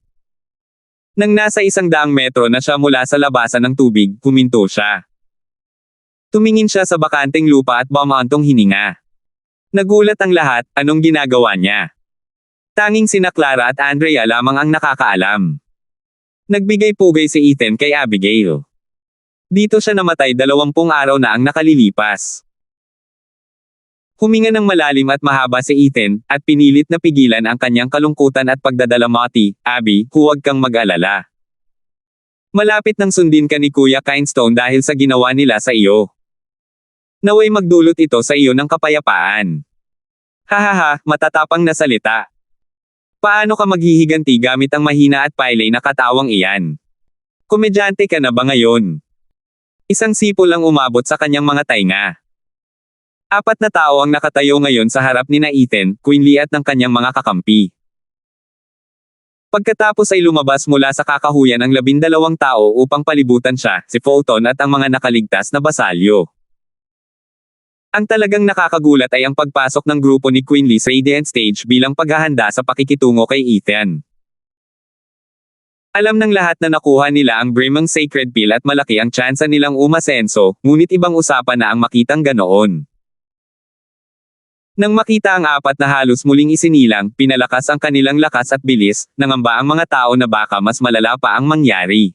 [SPEAKER 1] Nang nasa 100 metro na siya mula sa labasan ng tubig, huminto siya. Tumingin siya sa bakanteng lupa at bumaantong hininga. Nagulat ang lahat, anong ginagawa niya? Tanging sina Clara at Andrea lamang ang nakakaalam. Nagbigay-pugay si Ethan kay Abigail. Dito siya namatay 20 araw na ang nakalilipas. Huminga ng malalim at mahaba si Ethan, at pinilit na pigilan ang kanyang kalungkutan at pagdadalamati, Abby, huwag kang mag-alala. Malapit nang sundin ka ni Kuya Kindstone dahil sa ginawa nila sa iyo. Naway magdulot ito sa iyo ng kapayapaan. Hahaha, matatapang na salita. Paano ka maghihiganti gamit ang mahina at pailay na katawang iyan? Komedyante ka na ba ngayon? Isang sipol ang umabot sa kanyang mga tainga. Apat na tao ang nakatayo ngayon sa harap ni Ethan, Quinley at ng kanyang mga kakampi. Pagkatapos ay lumabas mula sa kakahuyan ang 12 tao upang palibutan siya, si Fulton at ang mga nakaligtas na basalyo. Ang talagang nakakagulat ay ang pagpasok ng grupo ni Quinley sa Radiant Stage bilang paghahanda sa pakikitungo kay Ethan. Alam ng lahat na nakuha nila ang Brimang Sacred Pill at malaki ang tsansa nilang umasenso, ngunit ibang usapan na ang makitang ganoon. Nang makita ang apat na halos muling isinilang, pinalakas ang kanilang lakas at bilis, nangamba ang mga tao na baka mas malala pa ang mangyari.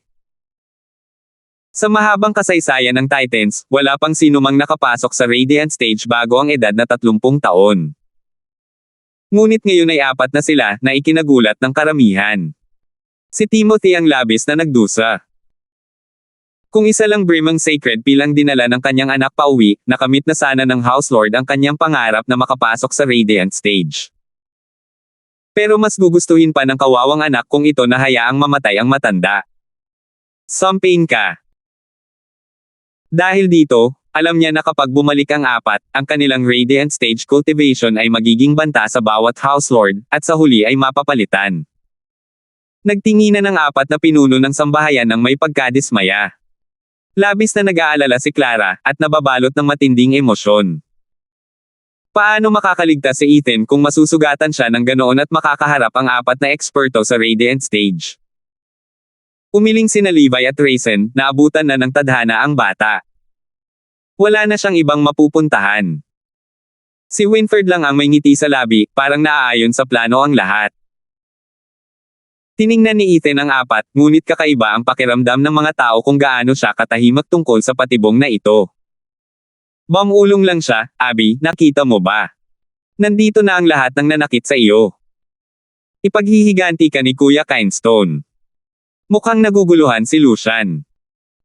[SPEAKER 1] Sa mahabang kasaysayan ng Titans, wala pang sinumang nakapasok sa Radiant Stage bago ang edad na 30 taon. Ngunit ngayon ay apat na sila, na ikinagulat ng karamihan. Si Timothy ang labis na nagdusa. Kung isa lang Brimang Sacred Pill ang dinala ng kanyang anak pauwi, nakamit na sana ng House Lord ang kanyang pangarap na makapasok sa Radiant Stage. Pero mas gugustuhin pa ng kawawang anak kung ito na hayaang mamatay ang matanda. Sampain ka. Dahil dito, alam niya na kapag bumalik ang apat, ang kanilang Radiant Stage cultivation ay magiging banta sa bawat House Lord, at sa huli ay mapapalitan. Nagtinginan ng apat na pinuno ng sambahayan ng may pagkadismaya. Labis na nag-aalala si Clara, at nababalot ng matinding emosyon. Paano makakaligtas si Ethan kung masusugatan siya ng ganoon at makakaharap ang apat na eksperto sa Radiant Stage? Umiling sina Levi at Raisin, naabutan na ng tadhana ang bata. Wala na siyang ibang mapupuntahan. Si Winfred lang ang may ngiti sa labi, parang naaayon sa plano ang lahat. Tiningnan ni Ethan ang apat, ngunit kakaiba ang pakiramdam ng mga tao kung gaano siya katahimik tungkol sa patibong na ito. Bamulong lang siya, Abby, nakita mo ba? Nandito na ang lahat ng nanakit sa iyo. Ipaghihiganti ka ni Kuya Kindstone. Mukhang naguguluhan si Lucian.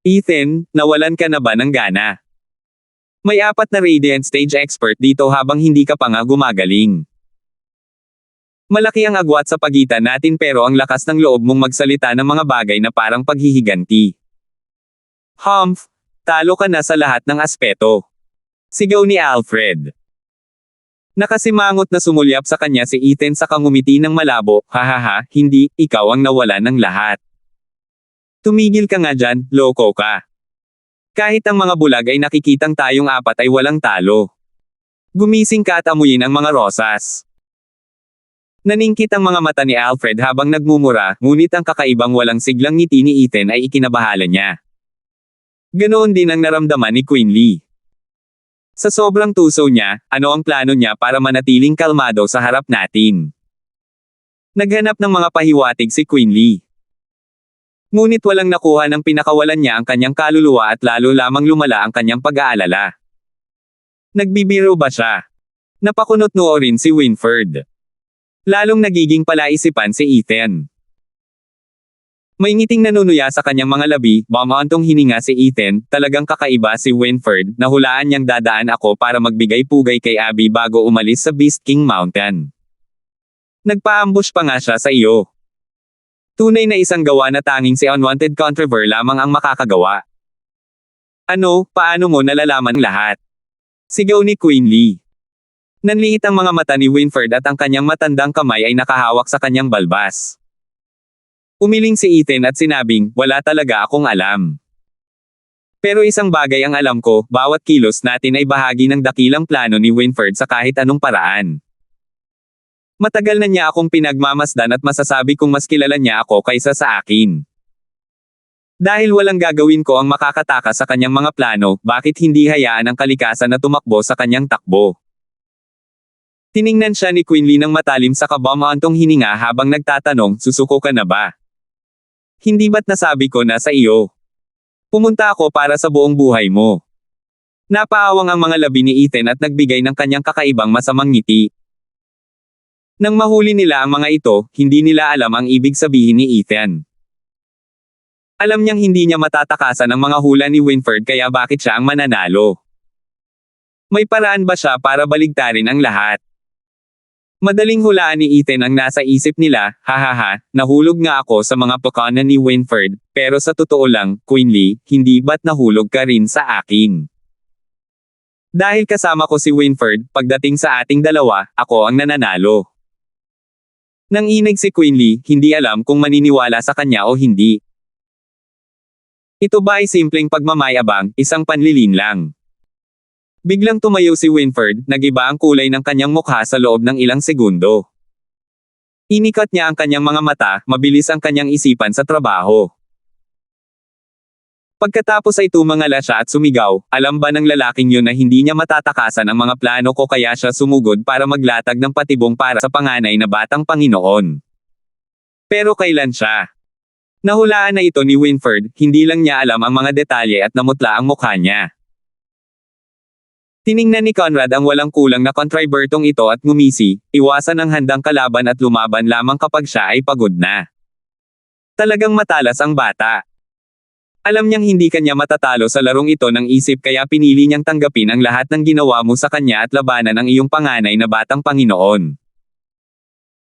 [SPEAKER 1] Ethan, nawalan ka na ba ng gana? May apat na Radiant Stage expert dito habang hindi ka pa nga gumagaling. Malaki ang agwat sa pagitan natin pero ang lakas ng loob mong magsalita ng mga bagay na parang paghihiganti. Humph, talo ka na sa lahat ng aspeto. Sigaw ni Alfred. Nakasimangot na sumulyap sa kanya si Ethan sa ngumiti ng malabo, hahaha, hindi, ikaw ang nawalan ng lahat. Tumigil ka nga dyan, loko ka. Kahit ang mga bulag ay nakikitang tayong apat ay walang talo. Gumising ka at amuyin ang mga rosas. Naningkit ang mga mata ni Alfred habang nagmumura, ngunit ang kakaibang walang siglang ngiti ni Ethan ay ikinabahala niya. Ganoon din ang naramdaman ni Quinley. Sa sobrang tuso niya, ano ang plano niya para manatiling kalmado sa harap natin? Naghanap ng mga pahiwatig si Quinley. Ngunit walang nakuha ng pinakawalan niya ang kanyang kaluluwa at lalo lamang lumala ang kanyang pag-aalala. Nagbibiro ba siya? Napakunot-noo rin si Winfred. Lalong nagiging palaisipan si Ethan. May ngiting nanunuya sa kanyang mga labi, bumantong hininga si Ethan, talagang kakaiba si Winfred, nahulaan niyang dadaan ako para magbigay pugay kay Abby bago umalis sa Beast King Mountain. Nagpa-ambush pa nga siya sa iyo. Tunay na isang gawa na tanging si Unwanted Controver lamang ang makakagawa. Ano, paano mo nalalaman lahat? Sigaw ni Quinley. Nanliit ang mga mata ni Winfred at ang kanyang matandang kamay ay nakahawak sa kanyang balbas. Umiling si Ethan at sinabing, wala talaga akong alam. Pero isang bagay ang alam ko, bawat kilos natin ay bahagi ng dakilang plano ni Winfred sa kahit anong paraan. Matagal na niya akong pinagmamasdan at masasabi kong mas kilala niya ako kaysa sa akin. Dahil walang gagawin ko ang makakatakas sa kanyang mga plano, bakit hindi hayaan ang kalikasan na tumakbo sa kanyang takbo? Tiningnan siya ni Quinley ng matalim sa kabamantong hininga habang nagtatanong, susuko ka na ba? Hindi ba't nasabi ko na sa iyo? Pumunta ako para sa buong buhay mo. Napaawang ang mga labi ni Ethan at nagbigay ng kanyang kakaibang masamang ngiti. Nang mahuli nila ang mga ito, hindi nila alam ang ibig sabihin ni Ethan. Alam niyang hindi niya matatakasan ang mga hula ni Winfred kaya bakit siya ang mananalo? May paraan ba siya para baligtarin ang lahat? Madaling hulaan ni Ethan ang nasa isip nila, hahaha, nahulog nga ako sa mga pakana ni Winford, pero sa totoo lang, Quinley, hindi ba't nahulog ka rin sa akin? Dahil kasama ko si Winford, pagdating sa ating dalawa, ako ang nananalo. Nanginig si Quinley, hindi alam kung maniniwala sa kanya o hindi. Ito ba ay simpleng pagmamayabang, isang panlilin lang? Biglang tumayo si Winford, nagiba ang kulay ng kanyang mukha sa loob ng ilang segundo. Inikat niya ang kanyang mga mata, mabilis ang kanyang isipan sa trabaho. Pagkatapos ay tumangala siya at sumigaw, alam ba ng lalaking yun na hindi niya matatakasan ang mga plano ko kaya siya sumugod para maglatag ng patibong para sa panganay na batang Panginoon. Pero kailan siya? Nahulaan na ito ni Winford, hindi lang niya alam ang mga detalye at namutla ang mukha niya. Tiningnan ni Conrad ang walang kulang na kontribertong ito at ngumisi, iwasan ang handang kalaban at lumaban lamang kapag siya ay pagod na. Talagang matalas ang bata. Alam niyang hindi kanya matatalo sa larong ito ng isip kaya pinili niyang tanggapin ang lahat ng ginawa mo sa kanya at labanan ang iyong panganay na batang Panginoon.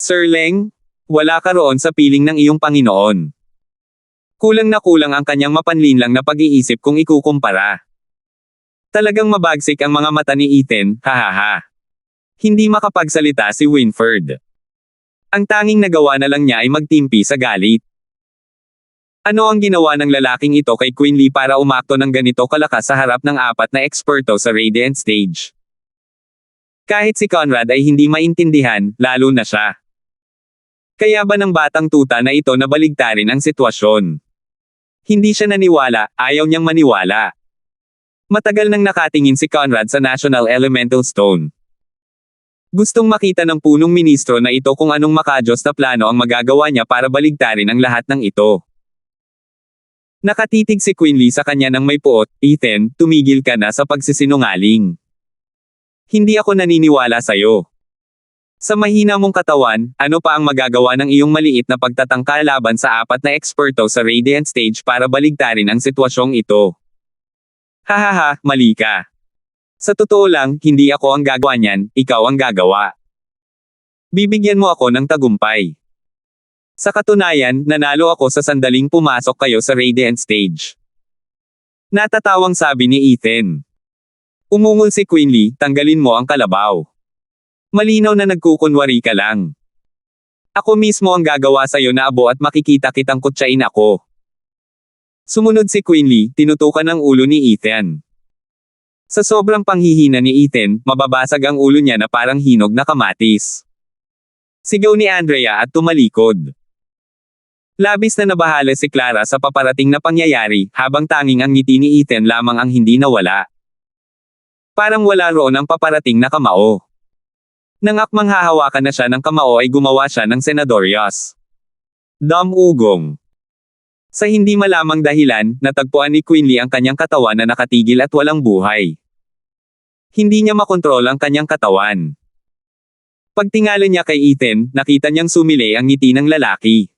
[SPEAKER 1] Sir Leng, wala ka roon sa piling ng iyong Panginoon. Kulang na kulang ang kanyang mapanlinlang na pag-iisip kung ikukumpara. Talagang mabagsik ang mga mata ni Ethan, hahaha. Hindi makapagsalita si Winford. Ang tanging nagawa na lang niya ay magtimpi sa galit. Ano ang ginawa ng lalaking ito kay Quinley para umakto ng ganito kalakas sa harap ng apat na eksperto sa Radiant Stage? Kahit si Conrad ay hindi maintindihan, lalo na siya. Kaya ba ng batang tuta na ito nabaligtarin ang sitwasyon? Hindi siya naniwala, ayaw niyang maniwala. Matagal nang nakatingin si Conrad sa National Elemental Stone. Gustong makita ng punong ministro na ito kung anong makajos na plano ang magagawa niya para baligtarin ang lahat ng ito. Nakatitig si Quinley sa kanya ng may puot, Ethan, tumigil ka na sa pagsisinungaling. Hindi ako naniniwala sa'yo. Sa mahina mong katawan, ano pa ang magagawa ng iyong maliit na pagtatangka laban sa apat na eksperto sa Radiant Stage para baligtarin ang sitwasyong ito? Hahaha, mali ka. Sa totoo lang, hindi ako ang gagawa niyan, ikaw ang gagawa. Bibigyan mo ako ng tagumpay. Sa katunayan, nanalo ako sa sandaling pumasok kayo sa Radiant Stage. Natatawang sabi ni Ethan. Umungol si Quinley, tanggalin mo ang kalabaw. Malinaw na nagkukunwari ka lang. Ako mismo ang gagawa sa'yo na abo at makikita kitang kutsain ako. Sumunod si Quinley, tinutukan ang ulo ni Ethan. Sa sobrang panghihina ni Ethan, mababasag ang ulo niya na parang hinog na kamatis. Sigaw ni Andrea at tumalikod. Labis na nabahala si Clara sa paparating na pangyayari, habang tanging ang ngiti ni Ethan lamang ang hindi nawala. Parang wala roon ang paparating na kamao. Nang akmang hahawakan na siya ng kamao ay gumawa siya ng senadorios. Ugong. Sa hindi malamang dahilan, natagpuan ni Quinley ang kanyang katawan na nakatigil at walang buhay. Hindi niya makontrol ang kanyang katawan. Pagtingala niya kay Ethan, nakita niyang sumili ang ngiti ng lalaki.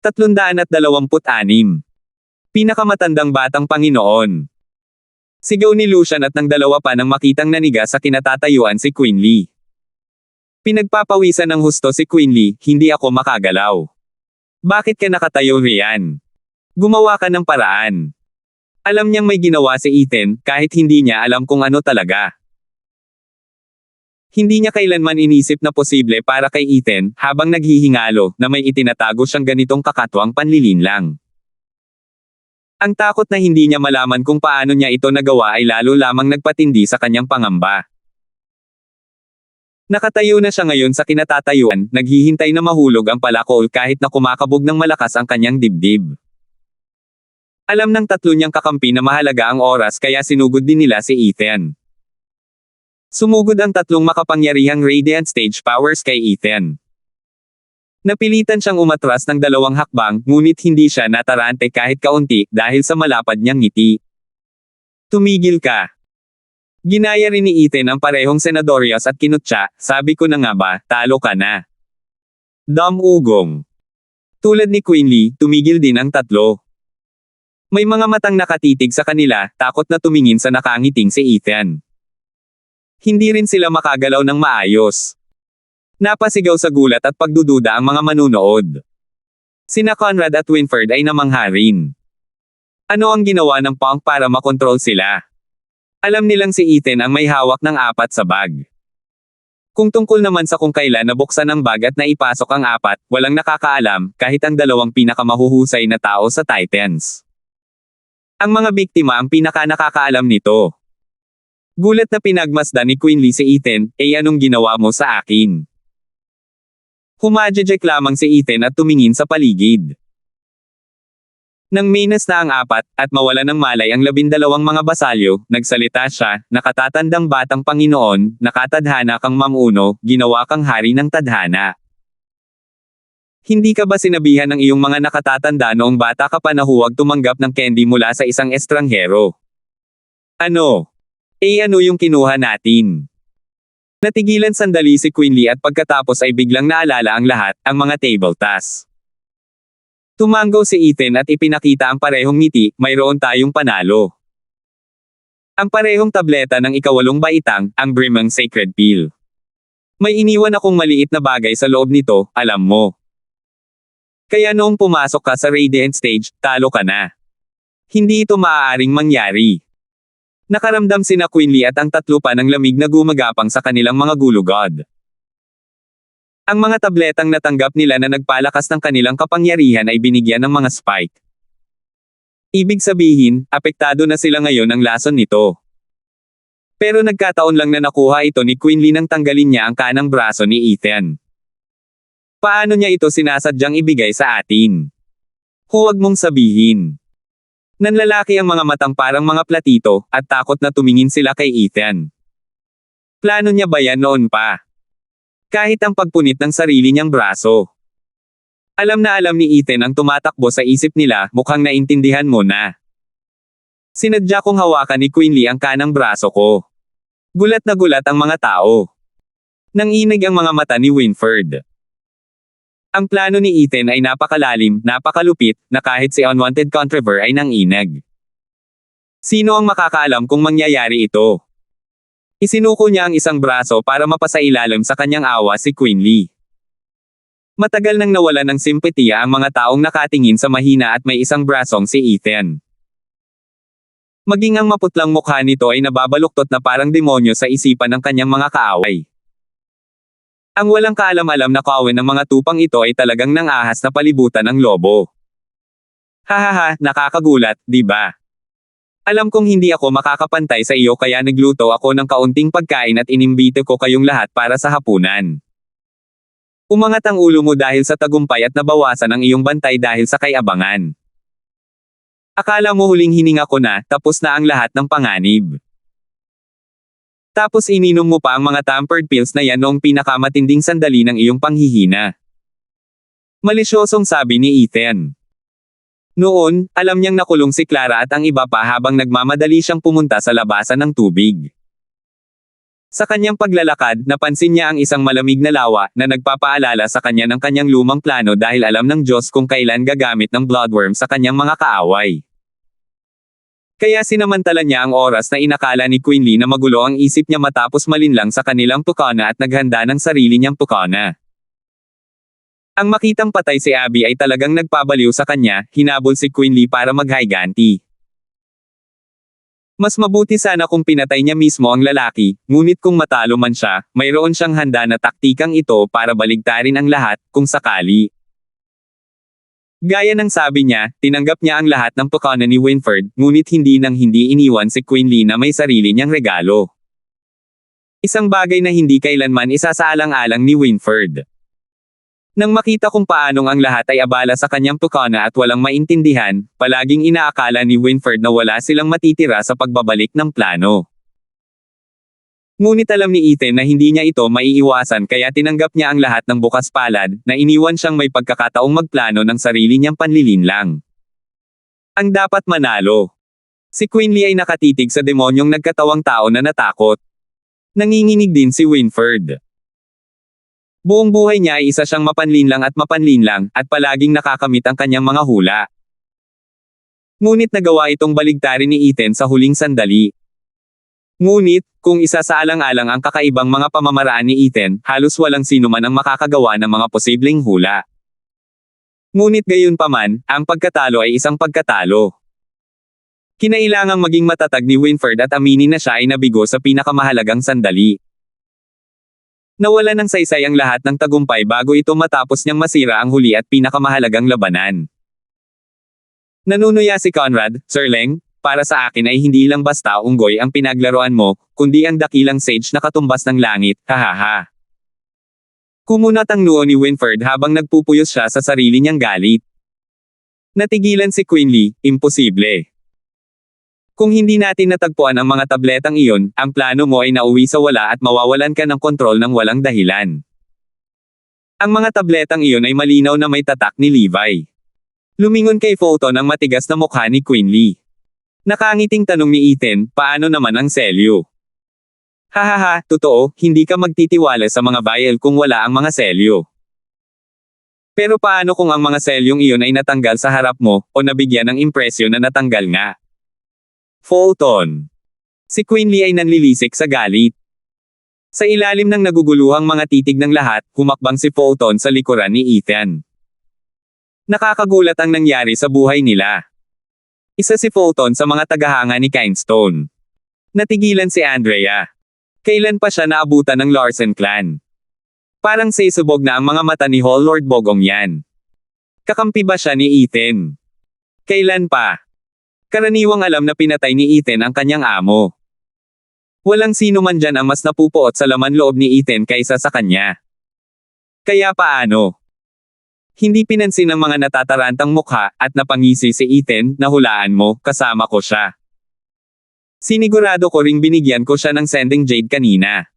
[SPEAKER 1] 326. Pinakamatandang batang Panginoon. Sigaw ni Lucian at ng dalawa pa nang makitang naniga sa kinatatayuan si Quinley. Pinagpapawisan ng husto si Quinley, hindi ako makagalaw. Bakit ka nakatayo riyan? Gumawa ka ng paraan. Alam niyang may ginawa si Ethan, kahit hindi niya alam kung ano talaga. Hindi niya kailanman inisip na posible para kay Ethan, habang naghihingalo, na may itinatago siyang ganitong kakatwang panlilinlang. Ang takot na hindi niya malaman kung paano niya ito nagawa ay lalo lamang nagpatindi sa kanyang pangamba. Nakatayo na siya ngayon sa kinatatayuan, naghihintay na mahulog ang palakol kahit na kumakabog ng malakas ang kanyang dibdib. Alam ng tatlo niyang kakampi na mahalaga ang oras kaya sinugod din nila si Ethan. Sumugod ang tatlong makapangyarihang Radiant Stage powers kay Ethan. Napilitan siyang umatras ng 2 hakbang, ngunit hindi siya natarante kahit kaunti dahil sa malapad niyang ngiti. Tumigil ka. Ginaya rin ni Ethan ang parehong senadorios at kinutya, sabi ko na nga ba, talo ka na. Ugong. Tulad ni Quinley, tumigil din ang tatlo. May mga matang nakatitig sa kanila, takot na tumingin sa nakangiting si Ethan. Hindi rin sila makagalaw ng maayos. Napasigaw sa gulat at pagdududa ang mga manunood. Sina Conrad at Winfred ay namangha rin. Ano ang ginawa ng punk para makontrol sila? Alam nilang si Ethan ang may hawak ng 4 sa bag. Kung tungkol naman sa kung kailan nabuksan ang bag at naipasok ang 4, walang nakakaalam, kahit ang 2 pinakamahuhusay na tao sa Titans. Ang mga biktima ang pinaka-nakakaalam nito. Gulat na pinagmasdan ni Quinley si Ethan, anong ginawa mo sa akin? Humajejek lamang si Ethan at tumingin sa paligid. Nang minas na ang 4, at mawala ng malay ang 12 mga basalyo, nagsalita siya, nakatatandang batang Panginoon, nakatadhana kang mamuno, ginawa kang hari ng tadhana. Hindi ka ba sinabihan ng iyong mga nakatatanda noong bata ka pa na huwag tumanggap ng candy mula sa isang estranghero? Ano? Ano yung kinuha natin? Natigilan sandali si Quinley at pagkatapos ay biglang naalala ang lahat, ang mga table tasks. Tumango si Ethan at ipinakita ang parehong ngiti, mayroon tayong panalo. Ang parehong tableta ng ika-8 baitang, ang Brimang Sacred Peel. May iniwan akong maliit na bagay sa loob nito, alam mo. Kaya noong pumasok ka sa Radiant Stage, talo ka na. Hindi ito maaaring mangyari. Nakaramdam sina Quinley at ang 3 pa ng lamig na gumagapang sa kanilang mga gulugod. Ang mga tabletang natanggap nila na nagpalakas ng kanilang kapangyarihan ay binigyan ng mga spike. Ibig sabihin, apektado na sila ngayon ng lason nito. Pero nagkataon lang na nakuha ito ni Quinley nang tanggalin niya ang kanang braso ni Ethan. Paano niya ito sinasadyang ibigay sa atin? Huwag mong sabihin. Nanlalaki ang mga matang parang mga platito, at takot na tumingin sila kay Ethan. Plano niya ba yan noon pa? Kahit ang pagpunit ng sarili niyang braso. Alam na alam ni Ethan ang tumatakbo sa isip nila, mukhang naintindihan mo na. Sinadya kong hawakan ni Quinley ang kanang braso ko. Gulat na gulat ang mga tao. Nanginig ang mga mata ni Winfred. Ang plano ni Ethan ay napakalalim, napakalupit, na kahit si Unwanted Controver ay nanginag. Sino ang makakaalam kung mangyayari ito? Isinuko niya ang isang braso para mapasailalim sa kanyang awa si Quinley. Matagal nang nawala ng simpatiya ang mga taong nakatingin sa mahina at may isang brasong si Ethan. Maging ang maputlang mukha nito ay nababaluktot na parang demonyo sa isipan ng kanyang mga kaaway. Ang walang kaalam-alam na kawin ng mga tupang ito ay talagang nang-ahas na palibutan ng lobo. Hahaha, nakakagulat, di ba? Alam kong hindi ako makakapantay sa iyo kaya nagluto ako ng kaunting pagkain at inimbite ko kayong lahat para sa hapunan. Umangat ang ulo mo dahil sa tagumpay at nabawasan ang iyong bantay dahil sa kay-abangan. Akala mo huling hininga ko na, tapos na ang lahat ng panganib. Tapos ininom mo pa ang mga tampered pills na yan noong pinakamatinding sandali ng iyong panghihina. Malisyosong sabi ni Ethan. Noon, alam niyang nakulong si Clara at ang iba pa habang nagmamadali siyang pumunta sa labasan ng tubig. Sa kanyang paglalakad, napansin niya ang isang malamig na lawa na nagpapaalala sa kanya ng kanyang lumang plano dahil alam ng Diyos kung kailan gagamit ng bloodworm sa kanyang mga kaaway. Kaya sinamantala niya ang oras na inakala ni Quinley na magulo ang isip niya matapos malinlang sa kanilang tukana at naghanda ng sarili niyang tukana. Ang makitang patay si Abby ay talagang nagpabaliw sa kanya, hinabol si Quinley para mag-higanti. Mas mabuti sana kung pinatay niya mismo ang lalaki, ngunit kung matalo man siya, mayroon siyang handa na taktikang ito para baligtarin ang lahat, kung sakali. Gaya ng sabi niya, tinanggap niya ang lahat ng tukana ni Winfred, ngunit hindi iniwan si Quinley na may sarili niyang regalo. Isang bagay na hindi kailanman isasaalang-alang ni Winfred. Nang makita kung paanong ang lahat ay abala sa kanyang tukana at walang maintindihan, palaging inaakala ni Winfred na wala silang matitira sa pagbabalik ng plano. Ngunit alam ni Ethan na hindi niya ito maiiwasan kaya tinanggap niya ang lahat ng bukas palad, na iniwan siyang may pagkakataong magplano ng sarili niyang panlilinlang. Ang dapat manalo. Si Quinley ay nakatitig sa demonyong nagkatawang tao na natakot. Nanginginig din si Winfred. Buong buhay niya ay isa siyang mapanlinlang at palaging nakakamit ang kanyang mga hula. Ngunit nagawa itong baligtarin ni Ethan sa huling sandali. Ngunit, kung isasaalang-alang ang kakaibang mga pamamaraan ni Ethan, halos walang sino man ang makakagawa ng mga posibleng hula. Ngunit gayunpaman, ang pagkatalo ay isang pagkatalo. Kinailangang maging matatag ni Winford at aminin na siya ay nabigo sa pinakamahalagang sandali. Nawala ng saysay ang lahat ng tagumpay bago ito matapos niyang masira ang huli at pinakamahalagang labanan. Nanunuya si Conrad, Sir Leng, para sa akin ay hindi lang basta unggoy ang pinaglaruan mo, kundi ang dakilang sage na katumbas ng langit, hahaha. Kumunat ang noo ni Winford habang nagpupuyos siya sa sarili niyang galit. Natigilan si Quinley, imposible. Kung hindi natin natagpuan ang mga tabletang iyon, ang plano mo ay nauwi sa wala at mawawalan ka ng kontrol ng walang dahilan. Ang mga tabletang iyon ay malinaw na may tatak ni Levi. Lumingon kay Fulton ang matigas na mukha ni Quinley. Nakangiting tanong ni Ethan, paano naman ang selyo? Hahaha, totoo, hindi ka magtitiwala sa mga vial kung wala ang mga selyo. Pero paano kung ang mga selyong iyon ay natanggal sa harap mo, o nabigyan ng impresyon na natanggal nga? Fulton. Si Quinley ay nanlilisik sa galit. Sa ilalim ng naguguluhang mga titig ng lahat, humakbang si Fulton sa likuran ni Ethan. Nakakagulat ang nangyari sa buhay nila. Isa si Fulton sa mga tagahanga ni Kindstone. Natigilan si Andrea. Kailan pa siya naabutan ng Larsen clan? Parang sisubog na ang mga mata ni Hall Lord Bogong yan. Kakampi ba siya ni Ethan? Kailan pa? Karaniwang alam na pinatay ni Ethan ang kanyang amo. Walang sino man dyan ang mas napupuot sa laman loob ni Ethan kaysa sa kanya. Kaya paano? Hindi pinansin ng mga natatarantang mukha, at napangisi si Ethan, na hulaan mo, kasama ko siya. Sinigurado ko ring binigyan ko siya ng sending jade kanina.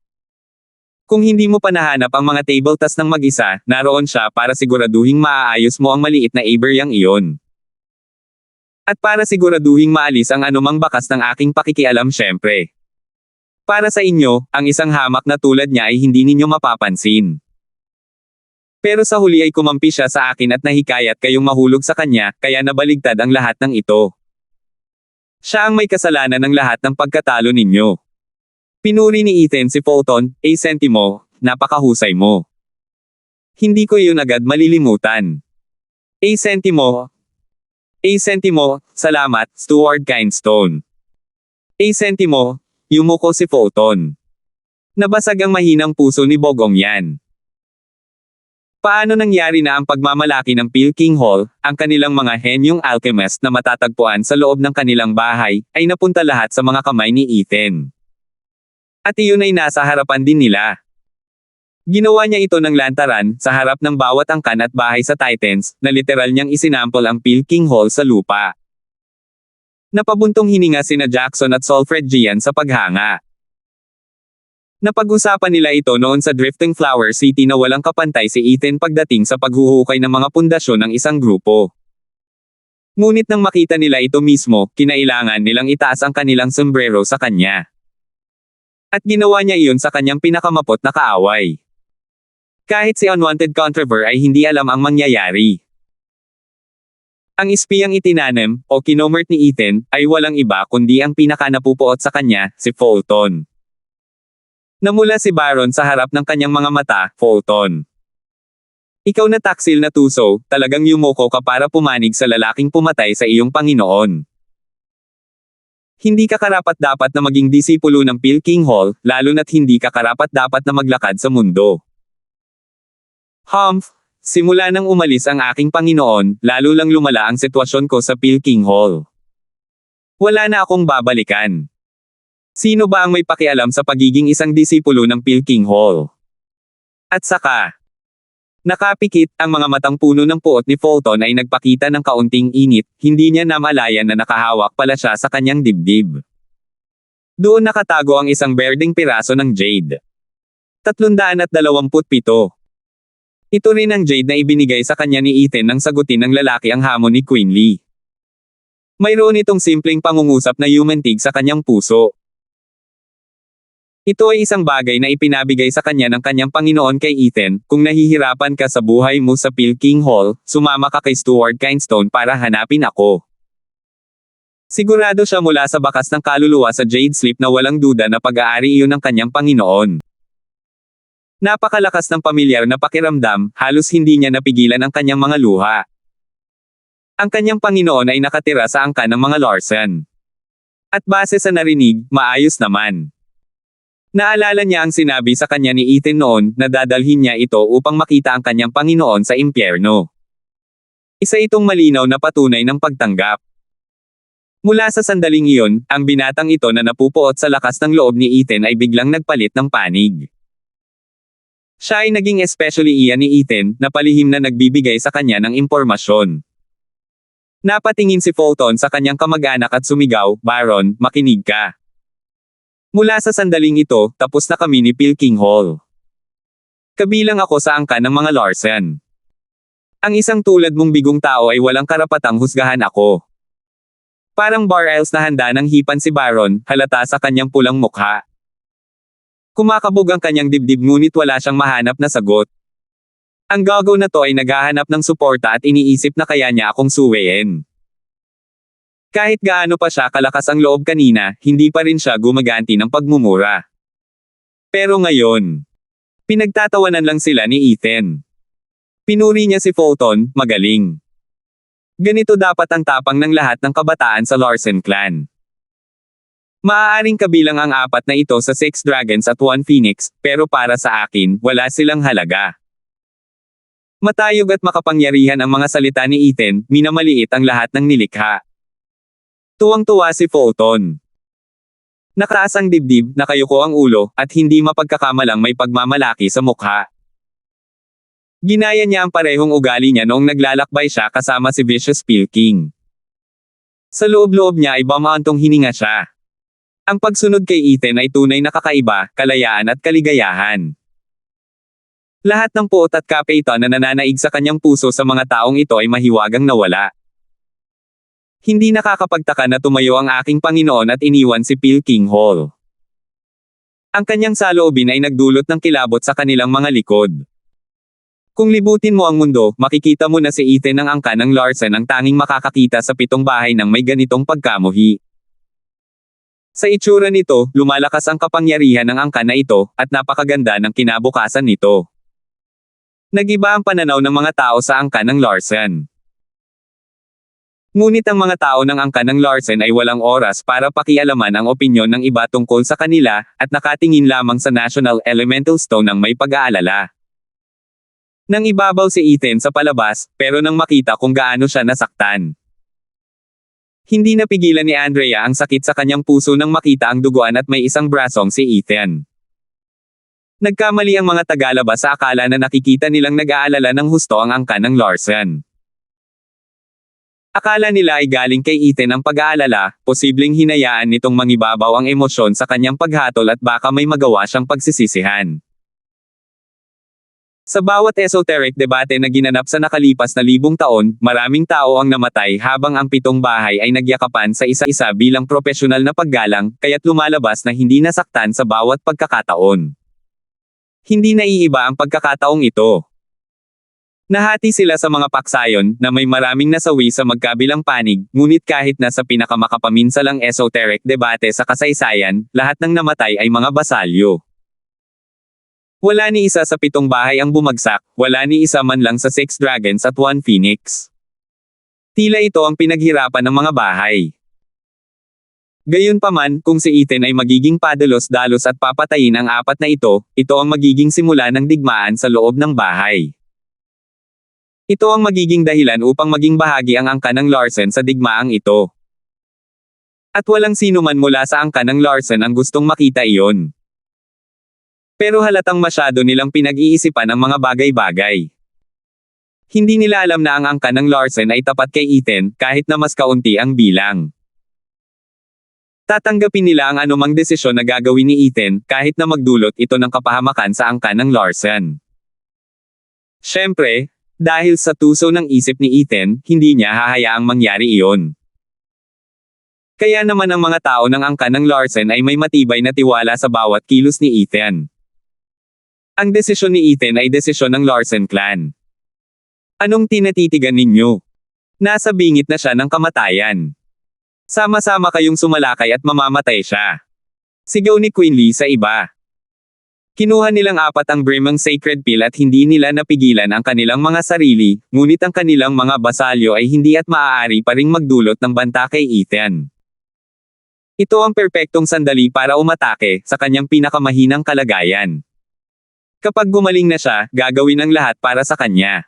[SPEAKER 1] Kung hindi mo pa nahanap ang mga table tas ng mag-isa, naroon siya para siguraduhing maaayos mo ang maliit na aberyang iyon. At para siguraduhing maalis ang anumang bakas ng aking pakikialam syempre. Para sa inyo, ang isang hamak na tulad niya ay hindi ninyo mapapansin. Pero sa huli ay kumampi siya sa akin at nahikayat kayong mahulog sa kanya, kaya nabaligtad ang lahat ng ito. Siya ang may kasalanan ng lahat ng pagkatalo ninyo. Pinuri ni Ethan si Fulton, sentimo, napakahusay mo. Hindi ko yun agad malilimutan. Sentimo, salamat, Stuart Kindstone. Sentimo, yumuko si Fulton. Nabasag ang mahinang puso ni Bogong yan. Paano nangyari na ang pagmamalaki ng Pilking Hall, ang kanilang mga henyong alchemist na matatagpuan sa loob ng kanilang bahay, ay napunta lahat sa mga kamay ni Ethan. At iyon ay nasa harapan din nila. Ginawa niya ito ng lantaran, sa harap ng bawat angkan at bahay sa Titans, na literal niyang isinampol ang Pilking Hall sa lupa. Napabuntong hininga sina Jackson at Solfred Gian sa paghanga. Napag-usapan nila ito noon sa Drifting Flower City na walang kapantay si Ethan pagdating sa paghuhukay ng mga pundasyon ng isang grupo. Ngunit nang makita nila ito mismo, kinailangan nilang itaas ang kanilang sombrero sa kanya. At ginawa niya iyon sa kanyang pinakamapot na kaaway. Kahit si Unwanted Controver ay hindi alam ang mangyayari. Ang espiyang itinanim, o kinomert ni Ethan, ay walang iba kundi ang pinakanapupuot sa kanya, si Fulton. Namula si Baron sa harap ng kanyang mga mata, Fulton. Ikaw na taksil na tuso, talagang yumuko ka para pumanig sa lalaking pumatay sa iyong Panginoon. Hindi ka karapat-dapat na maging disipulo ng Pilking Hall, lalo na't hindi ka karapat-dapat na maglakad sa mundo. Humph, simula nang umalis ang aking Panginoon, lalo lang lumala ang sitwasyon ko sa Pilking Hall. Wala na akong babalikan. Sino ba ang may pakialam sa pagiging isang disipulo ng Pilking Hall? At saka, nakapikit, ang mga matang puno ng puot ni Fulton ay nagpakita ng kaunting init, hindi niya namalayan na nakahawak pala siya sa kanyang dibdib. Doon nakatago ang isang berdeng piraso ng jade. 327. Ito rin ang jade na ibinigay sa kanya ni Ethan nang sagutin ng lalaki ang hamon ni Quinley. Mayroon itong simpleng pangungusap na yumentig sa kanyang puso. Ito ay isang bagay na ipinabigay sa kanya ng kanyang Panginoon kay Ethan, kung nahihirapan ka sa buhay mo sa Pilking Hall, sumama ka kay Stuart Kindstone para hanapin ako. Sigurado siya mula sa bakas ng kaluluwa sa Jade Sleep na walang duda na pag-aari iyon ng kanyang Panginoon. Napakalakas ng pamilyar na pakiramdam, halos hindi niya napigilan ang kanyang mga luha. Ang kanyang Panginoon ay nakatira sa angkan ng mga Larsen. At base sa narinig, maayos naman. Naalala niya ang sinabi sa kanya ni Ethan noon na dadalhin niya ito upang makita ang kanyang Panginoon sa impyerno. Isa itong malinaw na patunay ng pagtanggap. Mula sa sandaling iyon, ang binatang ito na napupuot sa lakas ng loob ni Ethan ay biglang nagpalit ng panig. Siya ay naging especially iyan ni Ethan, na palihim na nagbibigay sa kanya ng impormasyon. Napatingin si Fulton sa kanyang kamag-anak at sumigaw, "Baron, makinig ka." Mula sa sandaling ito, tapos na kami ni Pilkinghall. Kabilang ako sa angkan ng mga Larsen. Ang isang tulad mong bigong tao ay walang karapatang husgahan ako. Parang Bar-Isles na handa ng hipan si Baron, halata sa kanyang pulang mukha. Kumakabog ang kanyang dibdib ngunit wala siyang mahanap na sagot. Ang gago na to ay naghahanap ng suporta at iniisip na kaya niya akong suwein. Kahit gaano pa siya kalakas ang loob kanina, hindi pa rin siya gumaganti ng pagmumura. Pero ngayon, pinagtatawanan lang sila ni Ethan. Pinuri niya si Fulton, magaling. Ganito dapat ang tapang ng lahat ng kabataan sa Larsen clan. Maaaring kabilang ang apat na ito sa 6 Dragons at 1 Phoenix, pero para sa akin, wala silang halaga. Matayog at makapangyarihan ang mga salita ni Ethan, minamaliit ang lahat ng nilikha. Tuwang-tuwa si Fulton. Nakataas ang dibdib, nakayuko ang ulo, at hindi mapagkakamalang may pagmamalaki sa mukha. Ginaya niya ang parehong ugali niya noong naglalakbay siya kasama si Vicious Pilking. Sa loob-loob niya ay bamaantong hininga siya. Ang pagsunod kay Ethan ay tunay na kakaiba, kalayaan at kaligayahan. Lahat ng puot at kapeitan na nananaig sa kanyang puso sa mga taong ito ay mahiwagang nawala. Hindi nakakapagtaka na tumayo ang aking Panginoon at iniwan si Pilkinghall. Ang kanyang saloobin ay nagdulot ng kilabot sa kanilang mga likod. Kung libutin mo ang mundo, makikita mo na si Ethan ng angkan ng Larsen ang tanging makakakita sa 7 bahay ng may ganitong pagkamuhi. Sa itsura nito, lumalakas ang kapangyarihan ng angkan na ito, at napakaganda ng kinabukasan nito. Nag-iba ang pananaw ng mga tao sa angkan ng Larsen. Ngunit ang mga tao ng angkan ng Larsen ay walang oras para pakialaman ang opinyon ng iba tungkol sa kanila, at nakatingin lamang sa National Elemental Stone ng may pag-aalala. Nang ibabaw si Ethan sa palabas, pero nang makita kung gaano siya nasaktan. Hindi napigilan ni Andrea ang sakit sa kanyang puso nang makita ang duguan at may isang brasong si Ethan. Nagkamali ang mga tagalabas sa akala na nakikita nilang nag-aalala ng husto ang angkan ng Larsen. Akala nila ay galing kay Ethan ang pag-aalala, posibleng hinayaan nitong mangibabaw ang emosyon sa kanyang paghatol at baka may magawa siyang pagsisisihan. Sa bawat esoteric debate na ginanap sa nakalipas na 1,000 taon, maraming tao ang namatay habang ang 7 bahay ay nagyakapan sa isa-isa bilang propesyonal na paggalang, kaya't lumalabas na hindi nasaktan sa bawat pagkakataon. Hindi naiiba ang pagkakataong ito. Nahati sila sa mga paksayon, na may maraming nasawi sa magkabilang panig, ngunit kahit na sa pinakamakapaminsalang esoteric debate sa kasaysayan, lahat ng namatay ay mga basalyo. Wala ni isa sa 7 bahay ang bumagsak, wala ni isa man lang sa 6 Dragons at 1 Phoenix. Tila ito ang pinaghirapan ng mga bahay. Gayunpaman, kung si Ethan ay magiging padalos-dalos at papatayin ang 4 na ito ang magiging simula ng digmaan sa loob ng bahay. Ito ang magiging dahilan upang maging bahagi ang angkan ng Larsen sa digmaang ito. At walang sino man mula sa angkan ng Larsen ang gustong makita iyon. Pero halatang masyado nilang pinag-iisipan ang mga bagay-bagay. Hindi nila alam na ang angkan ng Larsen ay tapat kay Ethan, kahit na mas kaunti ang bilang. Tatanggapin nila ang anumang desisyon na gagawin ni Ethan, kahit na magdulot ito ng kapahamakan sa angkan ng Larsen. Siyempre, dahil sa tuso ng isip ni Ethan, hindi niya hahayaang mangyari iyon. Kaya naman ang mga tao ng angkan ng Larsen ay may matibay na tiwala sa bawat kilos ni Ethan. Ang desisyon ni Ethan ay desisyon ng Larsen clan. Anong tinatitigan ninyo? Nasa bingit na siya ng kamatayan. Sama-sama kayong sumalakay at mamamatay siya. Sigaw ni Quinley sa iba. Kinuha nilang apat ang Brimang Sacred Pill at hindi nila napigilan ang kanilang mga sarili, ngunit ang kanilang mga basalyo ay hindi at maaari pa ring magdulot ng banta kay Ethan. Ito ang perpektong sandali para umatake sa kanyang pinakamahinang kalagayan. Kapag gumaling na siya, gagawin ang lahat para sa kanya.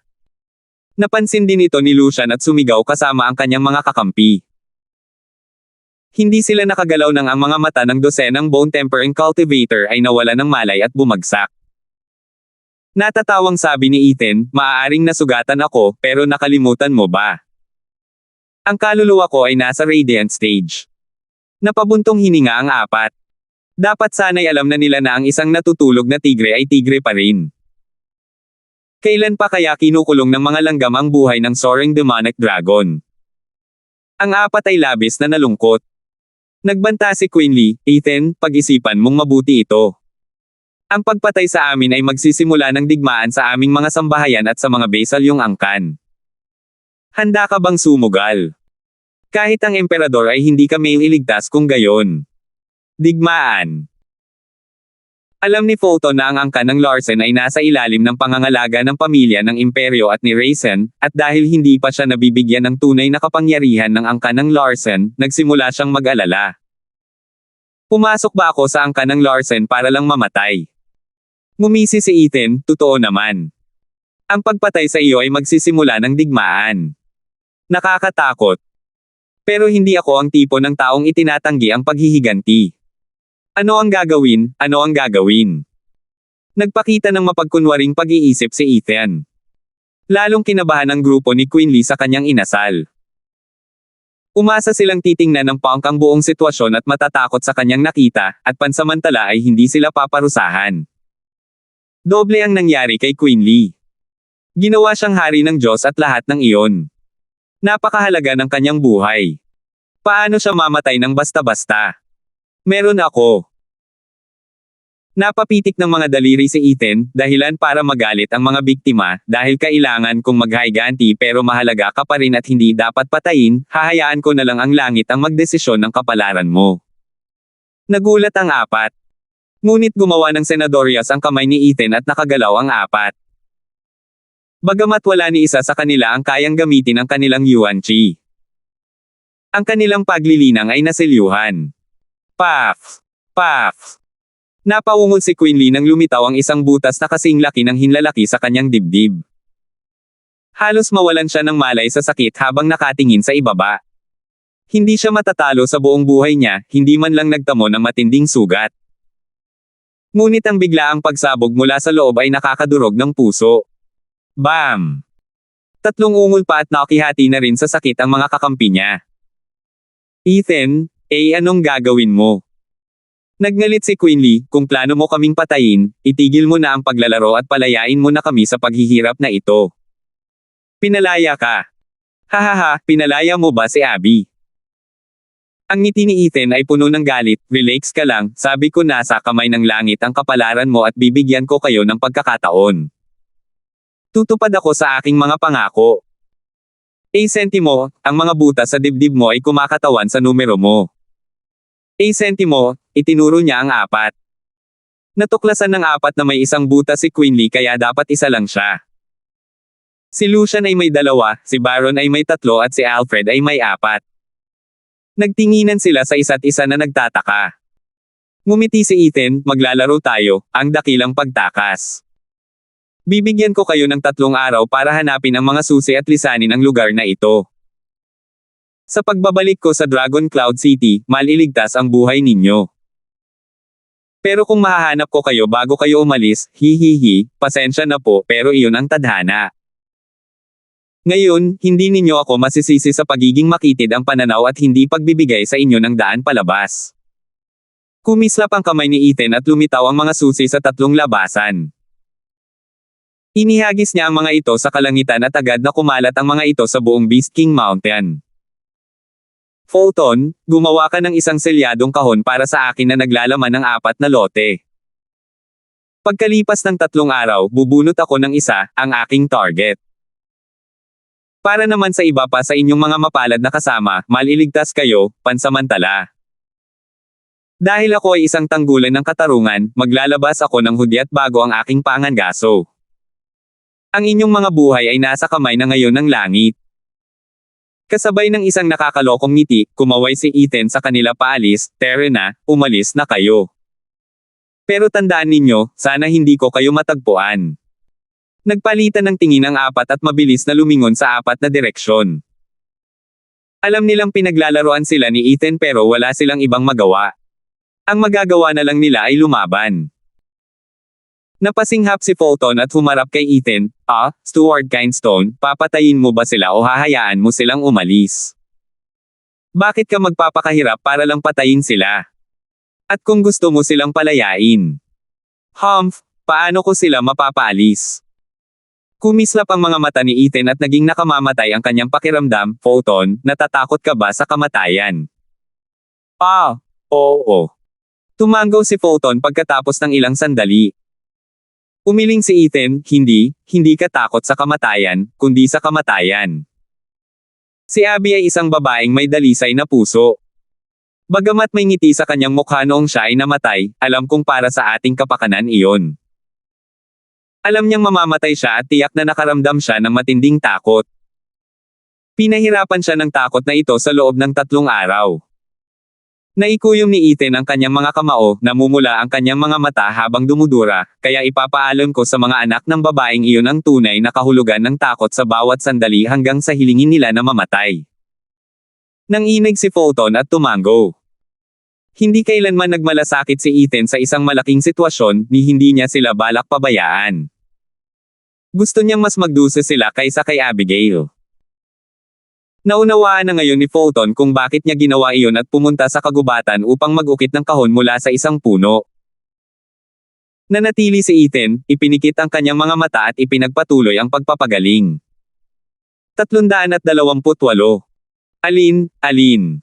[SPEAKER 1] Napansin din ito ni Lucian at sumigaw kasama ang kanyang mga kakampi. Hindi sila nakagalaw nang ang mga mata ng dosenang Bone Tempering Cultivator ay nawala ng malay at bumagsak. Natatawang sabi ni Ethan, maaaring nasugatan ako, pero nakalimutan mo ba? Ang kaluluwa ko ay nasa Radiant Stage. Napabuntong hininga ang apat. Dapat sana'y alam na nila na ang isang natutulog na tigre ay tigre pa rin. Kailan pa kaya kinukulong ng mga langgam ang buhay ng soaring demonic dragon? Ang apat ay labis na nalungkot. Nagbanta si Quinley, Ethan, pag-isipan mong mabuti ito. Ang pagpatay sa amin ay magsisimula ng digmaan sa aming mga sambahayan at sa mga basalyong angkan. Handa ka bang sumugal? Kahit ang emperador ay hindi kami iligtas kung gayon. Digmaan. Alam ni Fulton na ang angkan ng Larsen ay nasa ilalim ng pangangalaga ng pamilya ng imperyo at ni Raisin, at dahil hindi pa siya nabibigyan ng tunay na kapangyarihan ng angkan ng Larsen, nagsimula siyang mag-alala. Pumasok ba ako sa angkan ng Larsen para lang mamatay? Ngumisi si Ethan, totoo naman. Ang pagpatay sa iyo ay magsisimula ng digmaan. Nakakatakot. Pero hindi ako ang tipo ng taong itinatanggi ang paghihiganti. Ano ang gagawin? Ano ang gagawin? Nagpakita ng mapagkunwaring pag-iisip si Ethan. Lalong kinabahan ang grupo ni Quinley sa kanyang inasal. Umasa silang titingnan ng Punk ang buong sitwasyon at matatakot sa kanyang nakita, at pansamantala ay hindi sila paparusahan. Doble ang nangyari kay Quinley. Ginawa siyang hari ng Diyos at lahat ng iyon. Napakahalaga ng kanyang buhay. Paano siya mamatay ng basta-basta? Meron ako. Napapitik ng mga daliri si Ethan, dahilan para magalit ang mga biktima, dahil kailangan kong maghiganti pero mahalaga ka pa rin at hindi dapat patayin, hahayaan ko na lang ang langit ang magdesisyon ng kapalaran mo. Nagulat ang apat. Ngunit gumawa ng senadorias ang kamay ni Ethan at nakagalaw ang apat. Bagamat wala ni isa sa kanila ang kayang gamitin ang kanilang Yuan Chi. Ang kanilang paglilinang ay nasilyuhan. Paf! Paf! Napaungol si Quinley nang lumitaw ang isang butas na kasing laki ng hinlalaki sa kanyang dibdib. Halos mawalan siya ng malay sa sakit habang nakatingin sa ibaba. Hindi siya matatalo sa buong buhay niya, hindi man lang nagtamo ng matinding sugat. Ngunit ang biglaang pagsabog mula sa loob ay nakakadurog ng puso. Bam! Tatlong ungol pa at nakihati na rin sa sakit ang mga kakampi niya. Ethan, anong gagawin mo? Nagngalit si Quinley, kung plano mo kaming patayin, itigil mo na ang paglalaro at palayain mo na kami sa paghihirap na ito. Pinalaya ka. Hahaha, pinalaya mo ba si Abby? Ang ngiti ni Ethan ay puno ng galit, relax ka lang, sabi ko nasa kamay ng langit ang kapalaran mo at bibigyan ko kayo ng pagkakataon. Tutupad ako sa aking mga pangako. Sentimo, ang mga butas sa dibdib mo ay kumakatawan sa numero mo. Sentimo, itinuro niya ang apat. Natuklasan ng apat na may isang butas si Quinley kaya dapat isa lang siya. Si Lucian ay may dalawa, si Baron ay may tatlo at si Alfred ay may apat. Nagtinginan sila sa isa't isa na nagtataka. Ngumiti si Ethan, maglalaro tayo, ang dakilang pagtakas. Bibigyan ko kayo ng 3 araw para hanapin ang mga susi at lisanin ang lugar na ito. Sa pagbabalik ko sa Dragon Cloud City, maliligtas ang buhay ninyo. Pero kung mahahanap ko kayo bago kayo umalis, hihihi, pasensya na po, pero iyon ang tadhana. Ngayon, hindi ninyo ako masisisi sa pagiging makitid ang pananaw at hindi pagbibigay sa inyo ng daan palabas. Kumislap ang kamay ni Ethan at lumitaw ang mga susi sa 3 labasan. Inihagis niya ang mga ito sa kalangitan at agad na kumalat ang mga ito sa buong Beast King Mountain. Fulton, gumawa ka ng isang selyadong kahon para sa akin na naglalaman ng 4 na lote. Pagkalipas ng 3 araw, bubunot ako ng isa, ang aking target. Para naman sa iba pa sa inyong mga mapalad na kasama, maliligtas kayo, pansamantala. Dahil ako ay isang tanggulan ng katarungan, maglalabas ako ng hudyat bago ang aking pangangaso. Ang inyong mga buhay ay nasa kamay na ngayon ng langit. Kasabay ng isang nakakalokong ngiti, kumaway si Ethan sa kanila paalis, "Tara na, umalis na kayo. Pero tandaan ninyo, sana hindi ko kayo matagpuan." Nagpalitan ng tingin ang apat at mabilis na lumingon sa apat na direksyon. Alam nilang pinaglalaroan sila ni Ethan pero wala silang ibang magawa. Ang magagawa na lang nila ay lumaban. Napasinghap si Fulton at humarap kay Ethan, Stuart Kinestone, papatayin mo ba sila o hahayaan mo silang umalis? Bakit ka magpapakahirap para lang patayin sila? At kung gusto mo silang palayain? Paano ko sila mapapaalis? Kumislap ang mga mata ni Ethan at naging nakamamatay ang kanyang pakiramdam. Fulton, natatakot ka ba sa kamatayan? Oo. Tumango si Fulton pagkatapos ng ilang sandali. Umiling si Ethan, hindi ka takot sa kamatayan, kundi sa kamatayan. Si Abby ay isang babaeng may dalisay na puso. Bagamat may ngiti sa kanyang mukha noong siya ay namatay, alam kong para sa ating kapakanan iyon. Alam niyang mamamatay siya at tiyak na nakaramdam siya ng matinding takot. Pinahirapan siya ng takot na ito sa loob ng 3 araw. Naikuyom ni Ethan ang kanyang mga kamao, namumula ang kanyang mga mata habang dumudura, kaya ipapaalam ko sa mga anak ng babaeng iyon ang tunay na kahulugan ng takot sa bawat sandali hanggang sa hilingin nila na mamatay. Nanginig si Fulton at tumango. Hindi kailanman nagmalasakit si Ethan sa isang malaking sitwasyon, ni hindi niya sila balak pabayaan. Gusto niyang mas magdusa sila kaysa kay Abigail. Naunawaan na ngayon ni Fulton kung bakit niya ginawa iyon at pumunta sa kagubatan upang mag-ukit ng kahon mula sa isang puno. Nanatili si Ethan, ipinikit ang kanyang mga mata at ipinagpatuloy ang pagpapagaling. 328. Alin?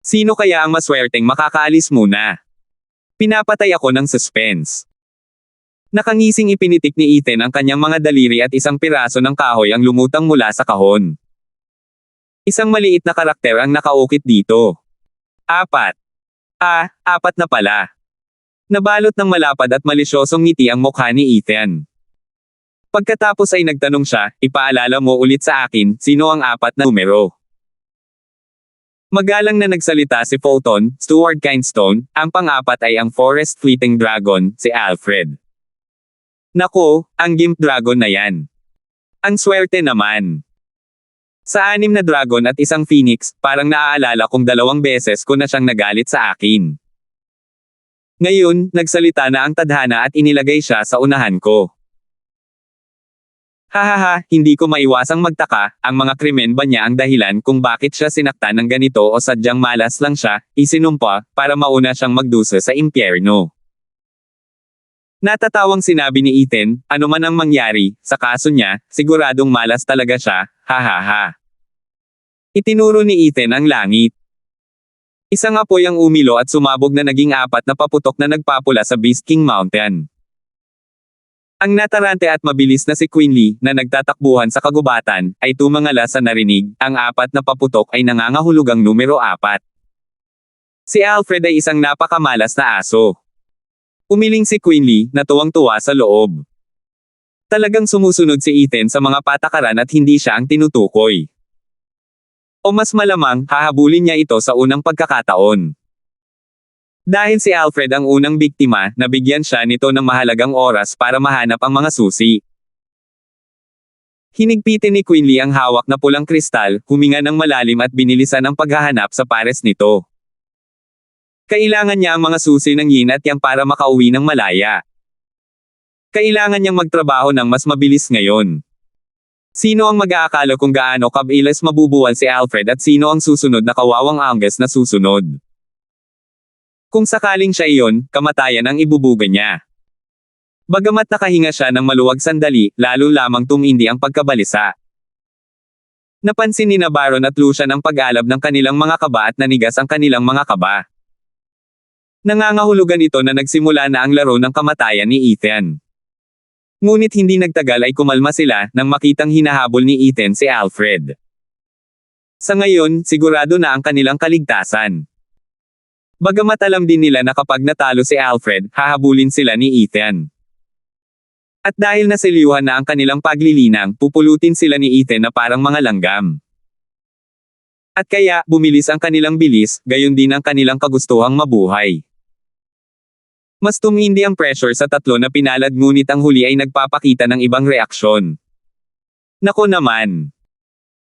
[SPEAKER 1] Sino kaya ang maswerteng makakaalis muna? Pinapatay ako ng suspense. Nakangising ipinitik ni Ethan ang kanyang mga daliri at isang piraso ng kahoy ang lumutang mula sa kahon. Isang maliit na karakter ang nakaukit dito. 4. 4 na pala. Nabalot ng malapad at malisyosong ngiti ang mukha ni Ethan. Pagkatapos ay nagtanong siya, "Ipaalala mo ulit sa akin, sino ang 4 na numero?" Magalang na nagsalita si Fulton, "Stuart Kinestone, ang pang-4 ay ang Forest Fleeting Dragon, si Alfred." "Nako, ang Gimp Dragon na yan. Ang swerte naman." Sa 6 na dragon at isang phoenix, parang naaalala kong 2 beses ko na siyang nagalit sa akin. Ngayon, nagsalita na ang tadhana at inilagay siya sa unahan ko. Hindi ko maiwasang magtaka, ang mga krimen ba niya ang dahilan kung bakit siya sinaktan ng ganito o sadyang malas lang siya, isinumpa, para mauna siyang magdusa sa impyerno. Natatawang sinabi ni Ethan, ano man ang mangyari, sa kaso niya, siguradong malas talaga siya, Itinuro ni Ethan ang langit. Isang apoy ang umilo at sumabog na naging 4 na paputok na nagpapula sa Beast King Mountain. Ang natarante at mabilis na si Quinley, na nagtatakbuhan sa kagubatan, ay tumangala sa narinig, ang 4 na paputok ay nangangahulugang numero 4. Si Alfred ay isang napakamalas na aso. Umiling si Quinley, na tuwang-tuwa sa loob. Talagang sumusunod si Ethan sa mga patakaran at hindi siya ang tinutukoy. O mas malamang, hahabulin niya ito sa unang pagkakataon. Dahil si Alfred ang unang biktima, nabigyan siya nito ng mahalagang oras para mahanap ang mga susi. Hinigpitin ni Quinley ang hawak na pulang kristal, huminga ng malalim at binilisan ang paghahanap sa pares nito. Kailangan niya ang mga susi ng yin at yang para makauwi ng malaya. Kailangan niyang magtrabaho ng mas mabilis ngayon. Sino ang mag-aakala kung gaano kabilis mabubuwal si Alfred at sino ang susunod na kawawang Angus na susunod? Kung sakaling siya iyon, kamatayan ang ibubuga niya. Bagamat nakahinga siya ng maluwag sandali, lalo lamang tumindi ang pagkabalisa. Napansin ni Baron at Lucian ang pag-alab ng kanilang mga kaba at nanigas ang kanilang mga kaba. Nangangahulugan ito na nagsimula na ang laro ng kamatayan ni Ethan. Ngunit hindi nagtagal ay kumalma sila nang makitang hinahabol ni Ethan si Alfred. Sa ngayon, sigurado na ang kanilang kaligtasan. Bagamat alam din nila na kapag natalo si Alfred, hahabulin sila ni Ethan. At dahil nasiliwhan na ang kanilang paglilinang, pupulutin sila ni Ethan na parang mga langgam. At kaya, bumilis ang kanilang bilis, gayon din ang kanilang kagustuhang mabuhay. Mas tumindi ang pressure sa tatlo na pinalad ngunit ang huli ay nagpapakita ng ibang reaksyon. Nako naman!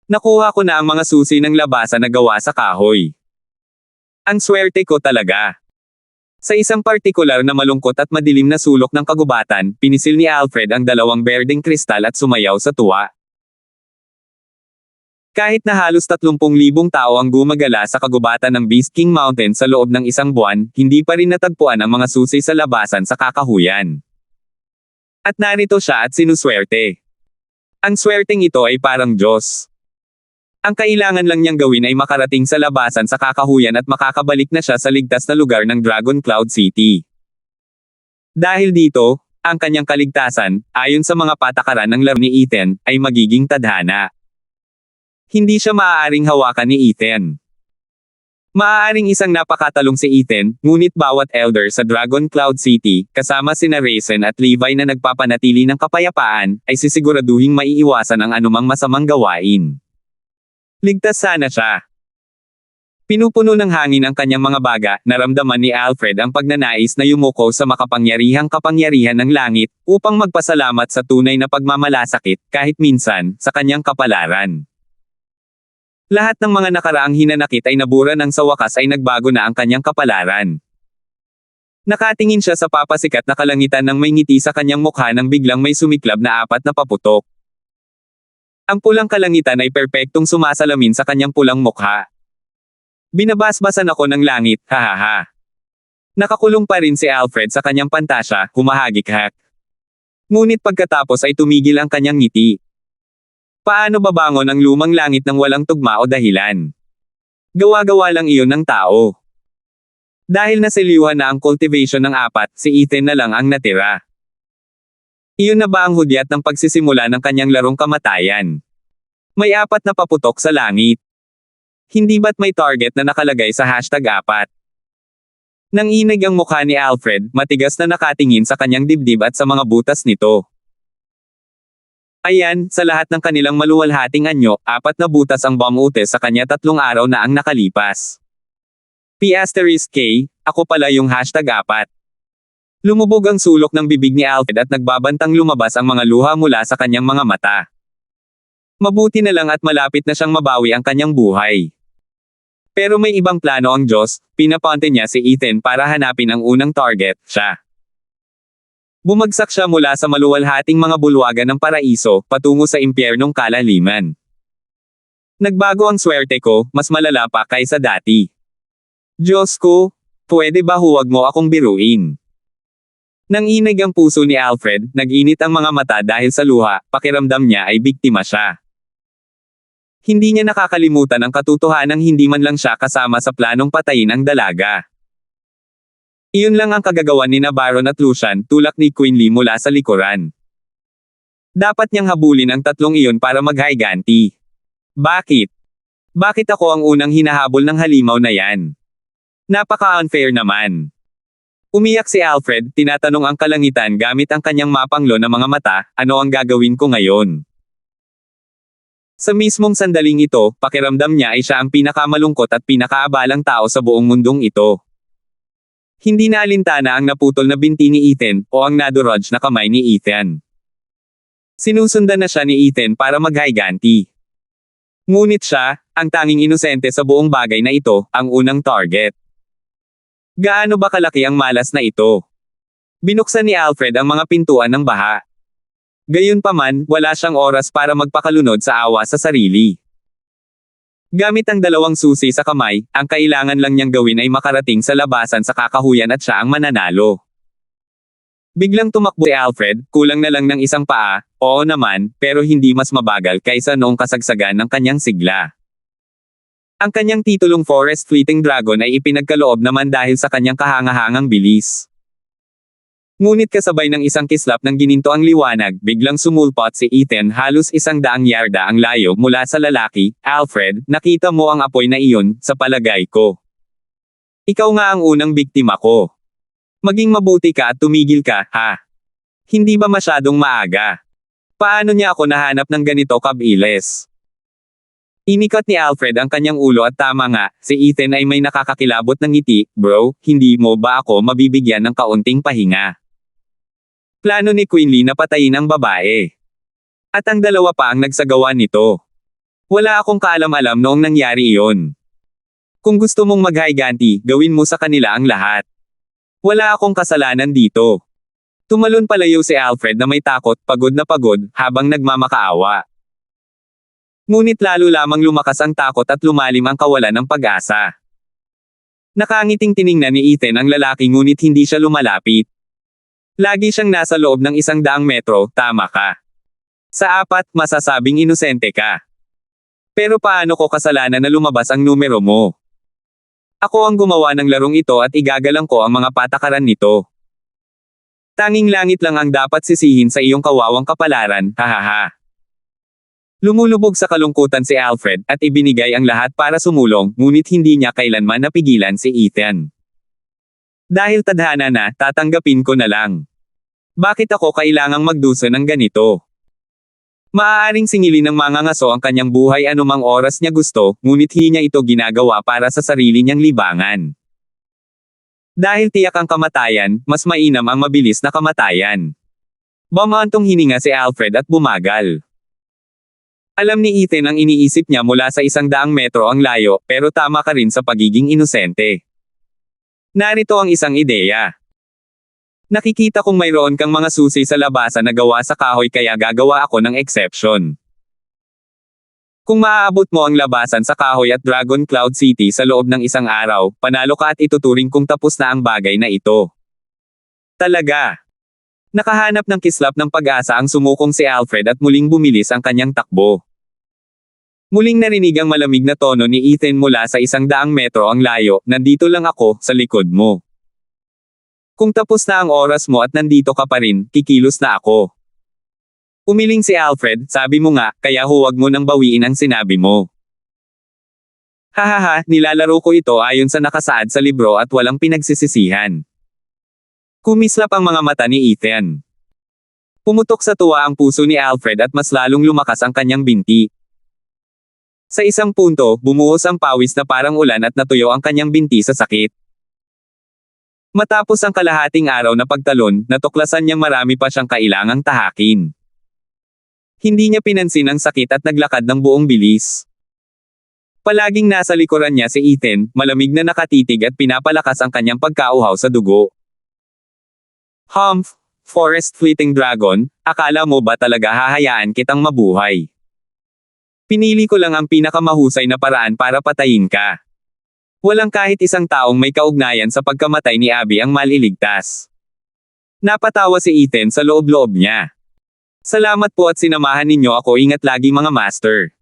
[SPEAKER 1] Nakuha ko na ang mga susi ng labasan na gawa sa kahoy. Ang swerte ko talaga. Sa isang partikular na malungkot at madilim na sulok ng kagubatan, pinisil ni Alfred ang dalawang berdeng kristal at sumayaw sa tuwa. Kahit na halos 30,000 tao ang gumagala sa kagubatan ng Beast King Mountain sa loob ng isang buwan, hindi pa rin natagpuan ang mga susi sa labasan sa kakahuyan. At narito siya at sinuswerte. Ang swerteng ito ay parang Diyos. Ang kailangan lang niyang gawin ay makarating sa labasan sa kakahuyan at makakabalik na siya sa ligtas na lugar ng Dragon Cloud City. Dahil dito, ang kanyang kaligtasan, ayon sa mga patakaran ng laro ni Ethan, ay magiging tadhana. Hindi siya maaaring hawakan ni Ethan. Maaaring isang napakatalong si Ethan, ngunit bawat elder sa Dragon Cloud City, kasama sina Raisin at Levi na nagpapanatili ng kapayapaan, ay sisiguraduhing maiiwasan ang anumang masamang gawain. Ligtas sana siya. Pinupuno ng hangin ang kanyang mga baga, naramdaman ni Alfred ang pagnanais na yumuko sa makapangyarihang kapangyarihan ng langit, upang magpasalamat sa tunay na pagmamalasakit, kahit minsan, sa kanyang kapalaran. Lahat ng mga nakaraang hinanakit ay nabura nang sa wakas ay nagbago na ang kanyang kapalaran. Nakatingin siya sa papasikat na kalangitan ng may ngiti sa kanyang mukha nang biglang may sumiklab na 4 na paputok. Ang pulang kalangitan ay perpektong sumasalamin sa kanyang pulang mukha. Binabasbasan ako ng langit, hahaha. Nakakulong pa rin si Alfred sa kanyang pantasya, humahagik-hak. Ngunit pagkatapos ay tumigil ang kanyang ngiti. Paano babangon ang lumang langit ng walang tugma o dahilan? Gawa-gawa lang iyon ng tao. Dahil nasiliwan na ang cultivation ng 4, si Ethan na lang ang natira. Iyon na ba ang hudyat ng pagsisimula ng kanyang larong kamatayan? May 4 na paputok sa langit. Hindi ba't may target na nakalagay sa #4? Nanginig ang mukha ni Alfred, matigas na nakatingin sa kanyang dibdib at sa mga butas nito. Ayan, sa lahat ng kanilang maluwalhating anyo, 4 na butas ang bumutes sa kanya 3 araw na ang nakalipas. P*K, ako pala yung #4. Lumubog ang sulok ng bibig ni Alfred at nagbabantang lumabas ang mga luha mula sa kanyang mga mata. Mabuti na lang at malapit na siyang mabawi ang kanyang buhay. Pero may ibang plano ang Diyos, pinapunte niya si Ethan para hanapin ang unang target, siya. Bumagsak siya mula sa maluwalhating mga bulwagan ng paraiso, patungo sa impyernong kalaliman. Nagbago ang swerte ko, mas malala pa kaysa dati. Diyos ko, pwede ba huwag mo akong biruin? Nanginig ang puso ni Alfred, nag-init ang mga mata dahil sa luha, pakiramdam niya ay biktima siya. Hindi niya nakakalimutan ang katotohanang hindi man lang siya kasama sa planong patayin ang dalaga. Iyon lang ang kagagawan ni Baron at Lucian, tulak ni Queen Lee mula sa likuran. Dapat niyang habulin ang 3 iyon para maghiganti. Bakit? Bakit ako ang unang hinahabol ng halimaw na yan? Napaka-unfair naman. Umiyak si Alfred, tinatanong ang kalangitan gamit ang kanyang mapanglo na mga mata, ano ang gagawin ko ngayon? Sa mismong sandaling ito, pakiramdam niya ay siya ang pinakamalungkot at pinakaabalang tao sa buong mundong ito. Hindi na alintana ang naputol na binti ni Ethan, o ang nadurog na kamay ni Ethan. Sinusundan na siya ni Ethan para maghiganti. Ngunit siya, ang tanging inosente sa buong bagay na ito, ang unang target. Gaano ba kalaki ang malas na ito? Binuksan ni Alfred ang mga pintuan ng baha. Gayunpaman, wala siyang oras para magpakalunod sa awa sa sarili. Gamit ang 2 susi sa kamay, ang kailangan lang niyang gawin ay makarating sa labasan sa kakahuyan at siya ang mananalo. Biglang tumakbo si Alfred, kulang na lang ng isang paa, oo naman, pero hindi mas mabagal kaysa noong kasagsagan ng kanyang sigla. Ang kanyang titulong Forest Fleeting Dragon ay ipinagkaloob naman dahil sa kanyang kahangahangang bilis. Ngunit kasabay ng isang kislap ng gininto ang liwanag, biglang sumulpot si Ethan halos 100 yarda ang layo mula sa lalaki. Alfred, nakita mo ang apoy na iyon, sa palagay ko. Ikaw nga ang unang biktima ko. Maging mabuti ka at tumigil ka, ha? Hindi ba masyadong maaga? Paano niya ako nahanap ng ganito kabilis? Inikat ni Alfred ang kanyang ulo at tama nga, si Ethan ay may nakakakilabot ng ngiti. Bro, hindi mo ba ako mabibigyan ng kaunting pahinga? Plano ni Quinley na patayin ang babae. At ang dalawa pa ang nagsagawa nito. Wala akong kaalam-alam noong nangyari iyon. Kung gusto mong maghiganti, gawin mo sa kanila ang lahat. Wala akong kasalanan dito. Tumalon palayo si Alfred na may takot, pagod na pagod, habang nagmamakaawa. Ngunit lalo lamang lumakas ang takot at lumalim ang kawalan ng pag-asa. Nakangiting tiningnan ni Ethan ang lalaki ngunit hindi siya lumalapit. Lagi siyang nasa loob ng 100 metro, tama ka. Sa 4, masasabing inosente ka. Pero paano ko kasalanan na lumabas ang numero mo? Ako ang gumawa ng larong ito at igagalang ko ang mga patakaran nito. Tanging langit lang ang dapat sisihin sa iyong kawawang kapalaran, hahaha. Lumulubog sa kalungkutan si Alfred at ibinigay ang lahat para sumulong, ngunit hindi niya kailanman napigilan si Ethan. Dahil tadhana na, tatanggapin ko na lang. Bakit ako kailangang magdusa ng ganito? Maaaring singilin ng mga ngaso ang kanyang buhay anumang oras niya gusto, ngunit hindi niya ito ginagawa para sa sarili niyang libangan. Dahil tiyak ang kamatayan, mas mainam ang mabilis na kamatayan. Bumantong hininga si Alfred at bumagal. Alam ni Ethan ang iniisip niya mula sa 100 metro ang layo, pero tama ka rin sa pagiging inosente. Narito ang isang ideya. Nakikita kong mayroon kang mga susi sa labasan na gawa sa kahoy kaya gagawa ako ng exception. Kung maaabot mo ang labasan sa kahoy at Dragon Cloud City sa loob ng 1 araw, panalo ka at ituturing kong tapos na ang bagay na ito. Talaga. Nakahanap ng kislap ng pag-asa ang sumukong si Alfred at muling bumilis ang kanyang takbo. Muling narinig ang malamig na tono ni Ethan mula sa 100 metro ang layo, nandito lang ako, sa likod mo. Kung tapos na ang oras mo at nandito ka pa rin, kikilos na ako. Umiling si Alfred, sabi mo nga, kaya huwag mo nang bawiin ang sinabi mo. Hahaha, nilalaro ko ito ayon sa nakasaad sa libro at walang pinagsisisihan. Kumislap ang mga mata ni Ethan. Pumutok sa tuwa ang puso ni Alfred at mas lalong lumakas ang kanyang binti. Sa isang punto, bumuhos ang pawis na parang ulan at natuyo ang kanyang binti sa sakit. Matapos ang kalahating araw na pagtalon, natuklasan niyang marami pa siyang kailangang tahakin. Hindi niya pinansin ang sakit at naglakad ng buong bilis. Palaging nasa likuran niya si Ethan, malamig na nakatitig at pinapalakas ang kanyang pagkauhaw sa dugo. Humph, Forest Fleeting Dragon, akala mo ba talaga hahayaan kitang mabuhay? Pinili ko lang ang pinakamahusay na paraan para patayin ka. Walang kahit isang taong may kaugnayan sa pagkamatay ni Abby ang maliligtas. Napatawa si Ethan sa loob-loob niya. Salamat po at sinamahan ninyo ako, ingat lagi mga master.